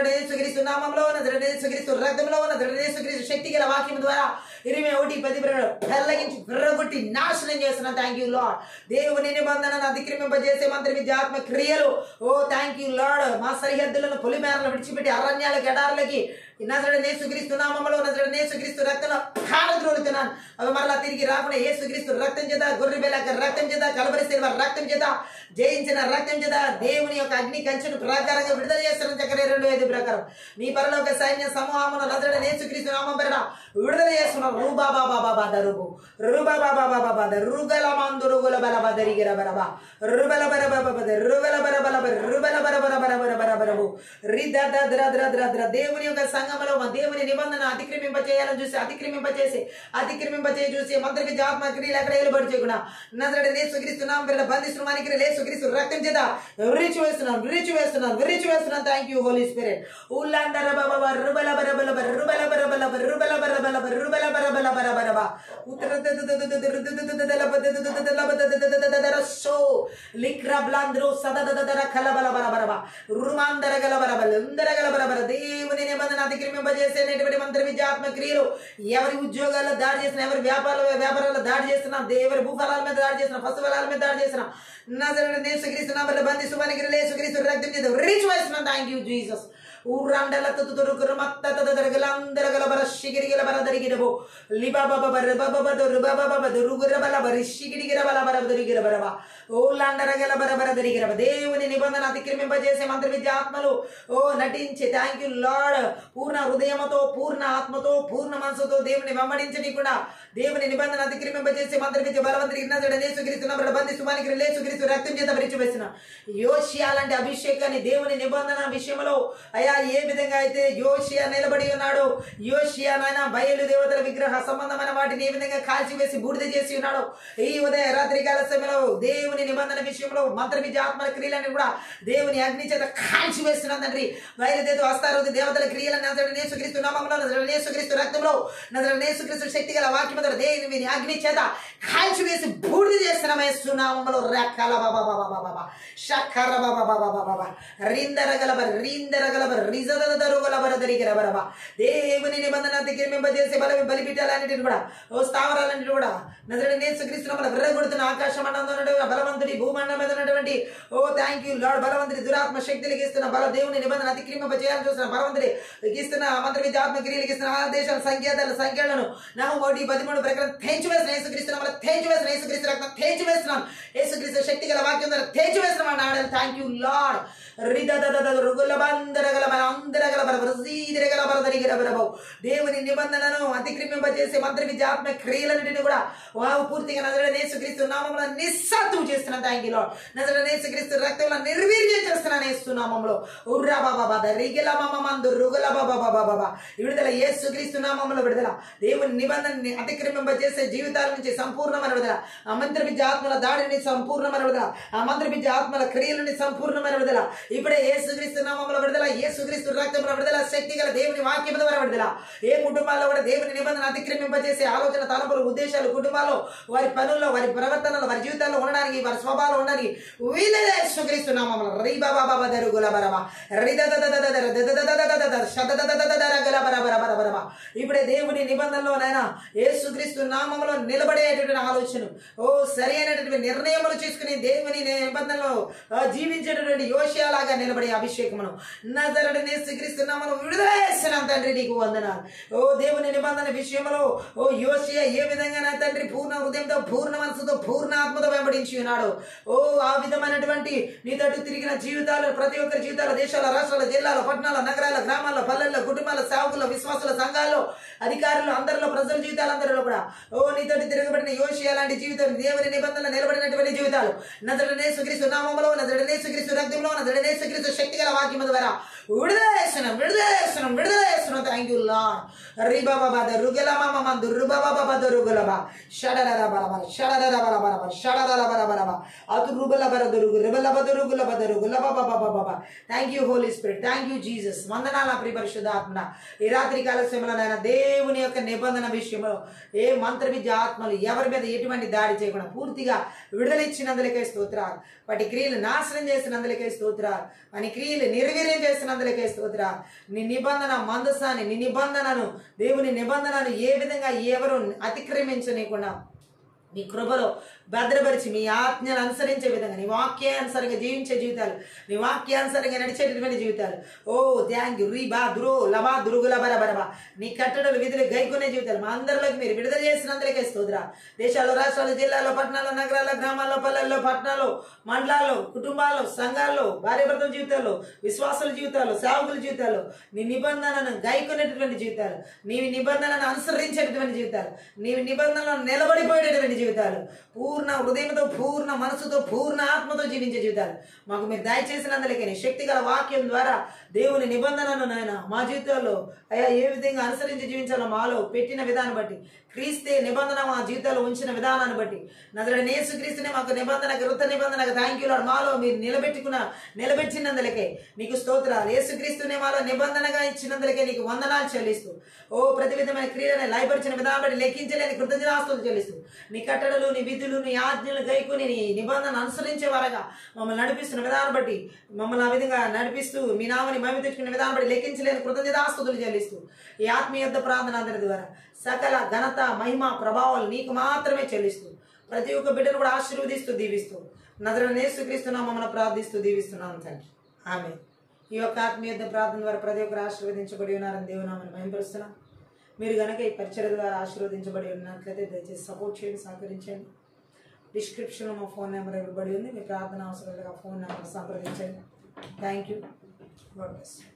నజరుడైన యేసుక్రీస్తు నామములో నజరుడైన యేసుక్రీస్తు రక్తంలో నజరుడైన యేసుక్రీస్తు శక్తి గల వాక్యం ద్వారా 21 పెళ్ళగించి విర్రగొట్టి నాశనం చేస్తున్నాను. Thank you Lord. దేవుని నిబంధనను అతిక్రమింపజేసే మంత్రి విద్యాత్మ క్రియలు ఓ థ్యాంక్ యూ లార్డ్. మా సరిహద్దులను పొలిమేరలు విడిచిపెట్టి అరణ్యాలకు ఎడారులకి నజరేయుడైన యేసుక్రీస్తు నామములో నజరేయుడైన యేసుక్రీస్తు రక్తంలో పారద్రోలుతున్నాను. అవి మరలా తిరిగి రాకుండా యేసుక్రీస్తు రక్తం చేత గొర్రెపిల్ల రక్తం చేత కలవరి శిలువ రక్తం చేత జయించిన రక్తం చేత దేవుని యొక్క అగ్ని కంచెను ప్రకారంగా విడుదల చేస్తున్న చక్కరే 2:5 ప్రకారం నీ పరలోక సైన్య సమూహమును నజరేయుడైన యేసుక్రీస్తు నామం పేరిట విడుదల చేస్తున్నాం. రూబాబాబాబాబా దరుబు రూబాబాబాబాబాబా దరుగల మందురుగుల బలబదరిగిర బరబా రుబల బరబబద రుబల బరబల రుబల బరబరబరబరబరబు రిదదద్రద్రద్రద్ర దేవుని యొక్క సంఘములో దేవుని నిబంధన అతిక్రమింపచేయాలని చూసి అతిక్రమింపచేయ చూసి మంత్రి విద్యాత్మ క్రియలు ఎక్కడ ఏలుబడి చేయకుండా నజరేయుడైన యేసుక్రీస్తు నామం పేరిట బంధిస్తున్నాం. యేసుక్రీస్తు రక్తం చేత విరిచి వేస్తున్నాను. Thank you Holi Spirit. ఉల్లందర బాబా రుబల బరబల రుబల బరబల రుబల బరబల రుబల బరబల బరబరబా సో లిక్ర బ్లాంద్రో సదదదర కలబల బరబరబా రుమాందర గలబరబల ఉందర గలబరబర దేవుని నిబంధన అతిక్రమింపజేసేటువంటి మంత్రి విద్యాత్మ క్రియలు ఎవరి ఉద్యోగాల్లో దాడి చేసిన, ఎవరి వ్యాపారాల్లో దాడి చేస్తున్నా, ఎవరి భూఫలాల మీద దాడి చేసిన, పశుఫలాల మీద దాడి చేసిన నజరేయుడైన యేసుక్రీస్తు నామములో బంధిస్తున్నానికి యేసుక్రీస్తు రక్తం చేత రిచ్ వేస్తున్నాను. Thank you Jesus. ఊరండల తుతురుకురు మత్తతదరగలందరగల బరషిగిరిగల బరదరిగిరబో లిబాబాబాబరిషిగిరిగిరబల ఓలండరగల బరబరదరిగిరబ దేవుని నిబంధన అతిక్రమింపజేసే మంత్రి విద్యాత్మలు ఓ నటించి థ్యాంక్ యూ లార్డ్. పూర్ణ హృదయముతో, పూర్ణ ఆత్మతో, పూర్ణ మనసుతో దేవుని వెంబడించనీయకుండా దేవుని నిబంధన అతిక్రమింపజేసే మంత్రి విద్య బలవంతుడికి నజరేయుడైన యేసుక్రీస్తు నామములో బంధిస్తున్నానికి యేసుక్రీస్తు రక్తం చేత విరిచివేసిన యోషియా లాంటి అభిషేకాన్ని దేవుని నిబంధన విషయంలో అయా ఏ విధంగా అయితే యోషియా నిలబడి ఉన్నాడు, యోషియా నాయన బయలు దేవతల విగ్రహ సంబంధమైన వాటిని ఏ విధంగా కాల్చివేసి బూడిద చేసి ఉన్నాడు, ఈ ఉదయ రాత్రి కాల సమయంలో దేవుని నిబంధన విషయంలో మంత్ర విద్యాత్మల క్రియలను కూడా దేవుని అగ్ని చేత కాల్చివేస్తున్నాను తండ్రి. బయలుదేరు వస్తారు దేవతల క్రియలను నజరేయుడైన యేసుక్రీస్తు నామములో నజరేయుడైన యేసుక్రీస్తు రక్తంలో నజరేయుడైన యేసుక్రీస్తు శక్తి గల వాక్యం ద్వారా దేవుని అగ్ని చేత కాల్చివేసి బూడిద చేస్తున్నాం. యేసు నామములో రకాల బాబా బాబా బాబా షక్కర బాబా బాబా బాబా రిందర గలబ రిజదరుగలబరదరిగిరబరబా దేవుని నిబంధన అతిక్రమింపజేసే బలిపీఠాలన్నిటిని కూడా ఓ స్థావరాలన్నిటిని కూడా నజరేయుడైన యేసుక్రీస్తు నామములో విర్రగొడుతున్న ఆకాశ మండలంలో బలవంతుడి భూమండలం మీద ఉన్నటువంటి ఓ థ్యాంక్ యూ లార్డ్ బలవంతుడి దురాత్మ శక్తులకి ఇస్తున్న దేవుని నిబంధన అతిక్రమింపజేయాలని చూస్తున్న బలవంతుడికి ఇస్తున్న మంత్రి విద్యాత్మ క్రియలకి ఇస్తున్న ఆదేశాల సంఖ్యలను 4:13 ప్రకారం తెంచివేసిన యేసుక్రీస్తు నామములో తెంచివేసిన యేసుక్రీస్తు రక్తం తెంచివేస్తున్నాం. యేసుక్రీస్తు శక్తి గల వాక్యం ద్వారా తెంచివేస్తున్నాం నాడు. Thank you Lord. దేవుని నిబంధనను అతిక్రమింపజేసే మంత్రి విద్యాత్మ క్రియలన్నింటినీ కూడా పూర్తిగా నజరేయుడైన యేసుక్రీస్తు నామములో నిస్సాత్వం చేస్తున్నాను. Thank you lord. నజరేయుడైన యేసుక్రీస్తు రక్తంలో నిర్వీర్యం చేస్తున్నాను యేసు నామములో. విడుదల యేసుక్రీస్తు నామములో విడుదల. దేవుని నిబంధనని అతిక్రమింపజేసే జీవితాల నుంచి సంపూర్ణమైన విడుదల. ఆ మంత్రి విద్యాత్మల దాడిని సంపూర్ణమైన విడుదల. ఆ మంత్రి విద్యాత్మల క్రియలని సంపూర్ణమైన విడుదల. ఇప్పుడే యేసుక్రీస్తు నామములో విడుదల, యేసుక్రీస్తు రక్తంలో విడుదల, శక్తి గల దేవుని వాక్యం ద్వారా విడుదల. ఏ కుటుంబాల్లో కూడా దేవుని నిబంధన అతిక్రమింపజేసే ఆలోచన, తలంపులు, ఉద్దేశాలు కుటుంబాల్లో వారి పనుల్లో, వారి ప్రవర్తనలో, వారి జీవితాల్లో ఉండడానికి, వారి స్వభావం ఉండడానికి వీలే యేసుక్రీస్తు నామములో ఇప్పుడే దేవుని నిబంధనలో నైనా యేసుక్రీస్తు నామములో నిలబడేటటువంటి ఆలోచన ఓ సరి అయినటువంటి నిర్ణయములు చేసుకుని దేవుని నిబంధనలో జీవించేటటువంటి యోషియాలాగా నిలబడే అభిషేకమును నజరేయుడైన యేసుక్రీస్తు నామములో విడుదల చేస్తున్నాం తండ్రి. నీకు వందనాలు. ఓ దేవుని నిబంధన విషయంలో ఓ యోషియా ఏ విధంగా నా తండ్రి పూర్ణ హృదయంతో, పూర్ణ మనసుతో, పూర్ణ ఆత్మతో వెంబడించి ఉన్నాడు. ఓ ఆ విధమైనటువంటి నీ తట్టు తిరిగిన జీవితాలు, ప్రతి ఒక్కరి జీవితాలు, దేశాల, రాష్ట్రాల, జిల్లాల, పట్టణాల, నగరాల, గ్రామాల్లో, పల్లెల్లో, కుటుంబాల, సేవకుల, విశ్వాసుల, సంఘాల్లో, అధికారులు, అందరిలో, ప్రజల జీవితాలందరిలో కూడా ఓ నీతోటి తిరగబడిన యోషియా లాంటి జీవితం, దేవుని నిబంధనలు నిలబడినటువంటి జీవితాలు నజరేయుడైన యేసుక్రీస్తు నామములో, నజరేయుడైన యేసుక్రీస్తు రక్తంలో, నజరేయుడైన యేసుక్రీస్తు శక్తి గల వాక్యం ద్వారా విడుదల చేస్తున్నాం. Thank you Lord. రిబాబాబా రుగల మామ రుబాబాబా రుగలబా షడరబలబ షడరబలబలబ షడరబలబలబ అతు రుబల బరదురుగు రిబల బదురుగుల బదరుగుల బాబాబాబాబా. Thank you Holi Spirit. Thank you Jesus. వందనాల ప్రియ పరిశుద్ధాత్మ. ఈ రాత్రి కాల సమయంలో దేవుని యొక్క నిబంధన విషయంలో ఏ మంత్ర విద్య ఆత్మలు ఎవరి మీద ఎటువంటి దాడి చేయకుండా పూర్తిగా విడుదల ఇచ్చినందులకే స్తోత్రాలు. వాటి క్రియలు నాశనం చేసినందులకే స్తోత్రాలు. వాని క్రియలు నిర్వీర్యం చేసినందులకే చేసినందులకే స్తోత్ర. నీ నిబంధన మందసాన్ని, నీ నిబంధనను, దేవుని నిబంధనను ఏ విధంగా ఎవరు అతిక్రమించనీయకుండా నీ కృపలో భద్రపరిచి మీ ఆజ్ఞలు అనుసరించే విధంగా, నీ వాక్యానుసారంగా జీవించే జీవితాలు, నీ వాక్యానుసారంగా నడిచేటటువంటి జీవితాలు. ఓ థ్యాంక్ యూ. రీబా దురో లబా దురుగుల బరబరబా, నీ కట్టడలు విధులు గైకొనే జీవితాలు మా అందరిలోకి మీరు విడుదల చేసినందులకే స్తోత్ర. దేశాలు, రాష్ట్రాలు, జిల్లాలో, పట్టణాల్లో, నగరాల్లో, గ్రామాల్లో, పల్లెల్లో, పట్టణాల్లో, మండలాల్లో, కుటుంబాల్లో, సంఘాల్లో, భార్యాభర్తల జీవితాల్లో, విశ్వాసుల జీవితాల్లో, సేవకుల జీవితాల్లో నీ నిబంధనను గైకొనేటటువంటి జీవితాలు, నీవి నిబంధనను అనుసరించేటటువంటి జీవితాలు, నీవి నిబంధనలను నిలబడిపోయేటటువంటి జీవితాలు, పూర్ణ హృదయంతో, పూర్ణ మనసుతో, పూర్ణ ఆత్మతో జీవించే జీవితాలు మాకు మీరు దయచేసినందులకే నీ శక్తిగల వాక్యం ద్వారా దేవుని నిబంధనను నాయన మా జీవితాల్లో అయ్యా ఏ విధంగా అనుసరించి జీవించాలో మాలో పెట్టిన విధానం బట్టి, క్రీస్తే నిబంధన మా జీవితాల్లో ఉంచిన విధానాన్ని బట్టి, నజరేయుడైన యేసుక్రీస్తునే మాకు నిబంధన, కృత నిబంధనకు థ్యాంక్ యూ లార్డ్. మాలో మీరు నిలబెట్టినందులకే నీకు స్తోత్రాలు. యేసుక్రీస్తునే మాలో నిబంధనగా ఇచ్చినందులకే నీకు వందనాలు చెల్లిస్తూ, ఓ ప్రతి విధమైన క్రియలను లయపరిచిన విధానం బట్టి లెక్కించలేని కృతజ్ఞతాస్తుతులు చెల్లిస్తూ, నీ కట్టడలు, నీ విధులు, నీ ఆజ్ఞలు గైకొని నీ నిబంధన అనుసరించే వారగా మమ్మల్ని నడిపిస్తున్న విధానం బట్టి, మమ్మల్ని ఆ విధంగా నడిపిస్తూ మీ నామని మహిమ తెచ్చుకునే విధానం బట్టి లెక్కించలేని కృతజ్ఞతాస్తుతులు చెల్లిస్తూ, ఈ ఆత్మీయ ప్రార్థన అందరి ద్వారా సకల ఘనత, మహిమ, ప్రభావాలు నీకు మాత్రమే చెల్లిస్తూ, ప్రతి ఒక్క బిడ్డను కూడా ఆశీర్వదిస్తూ దీవిస్తూ, నజరేయుడైన యేసుక్రీస్తు నామమున ప్రార్థిస్తూ దీవిస్తున్నాను తండ్రి. ఆమేన్. ఈ యొక్క ఆత్మీయ ప్రార్థన ద్వారా ప్రతి ఒక్కరు ఆశీర్వదించబడి ఉన్నారని దేవునామని మహిమపరుస్తున్నాం. మీరు కనుక ఈ పరిచర్య ద్వారా ఆశీర్వదించబడి ఉన్నట్లయితే దయచేసి సపోర్ట్ చేయండి, సహకరించండి. డిస్క్రిప్షన్లో మా ఫోన్ నెంబర్ ఇవ్వబడి ఉంది. మీ ప్రార్థన అవసరం ఫోన్ నెంబర్ సంప్రదించండి. Thank you. God bless you.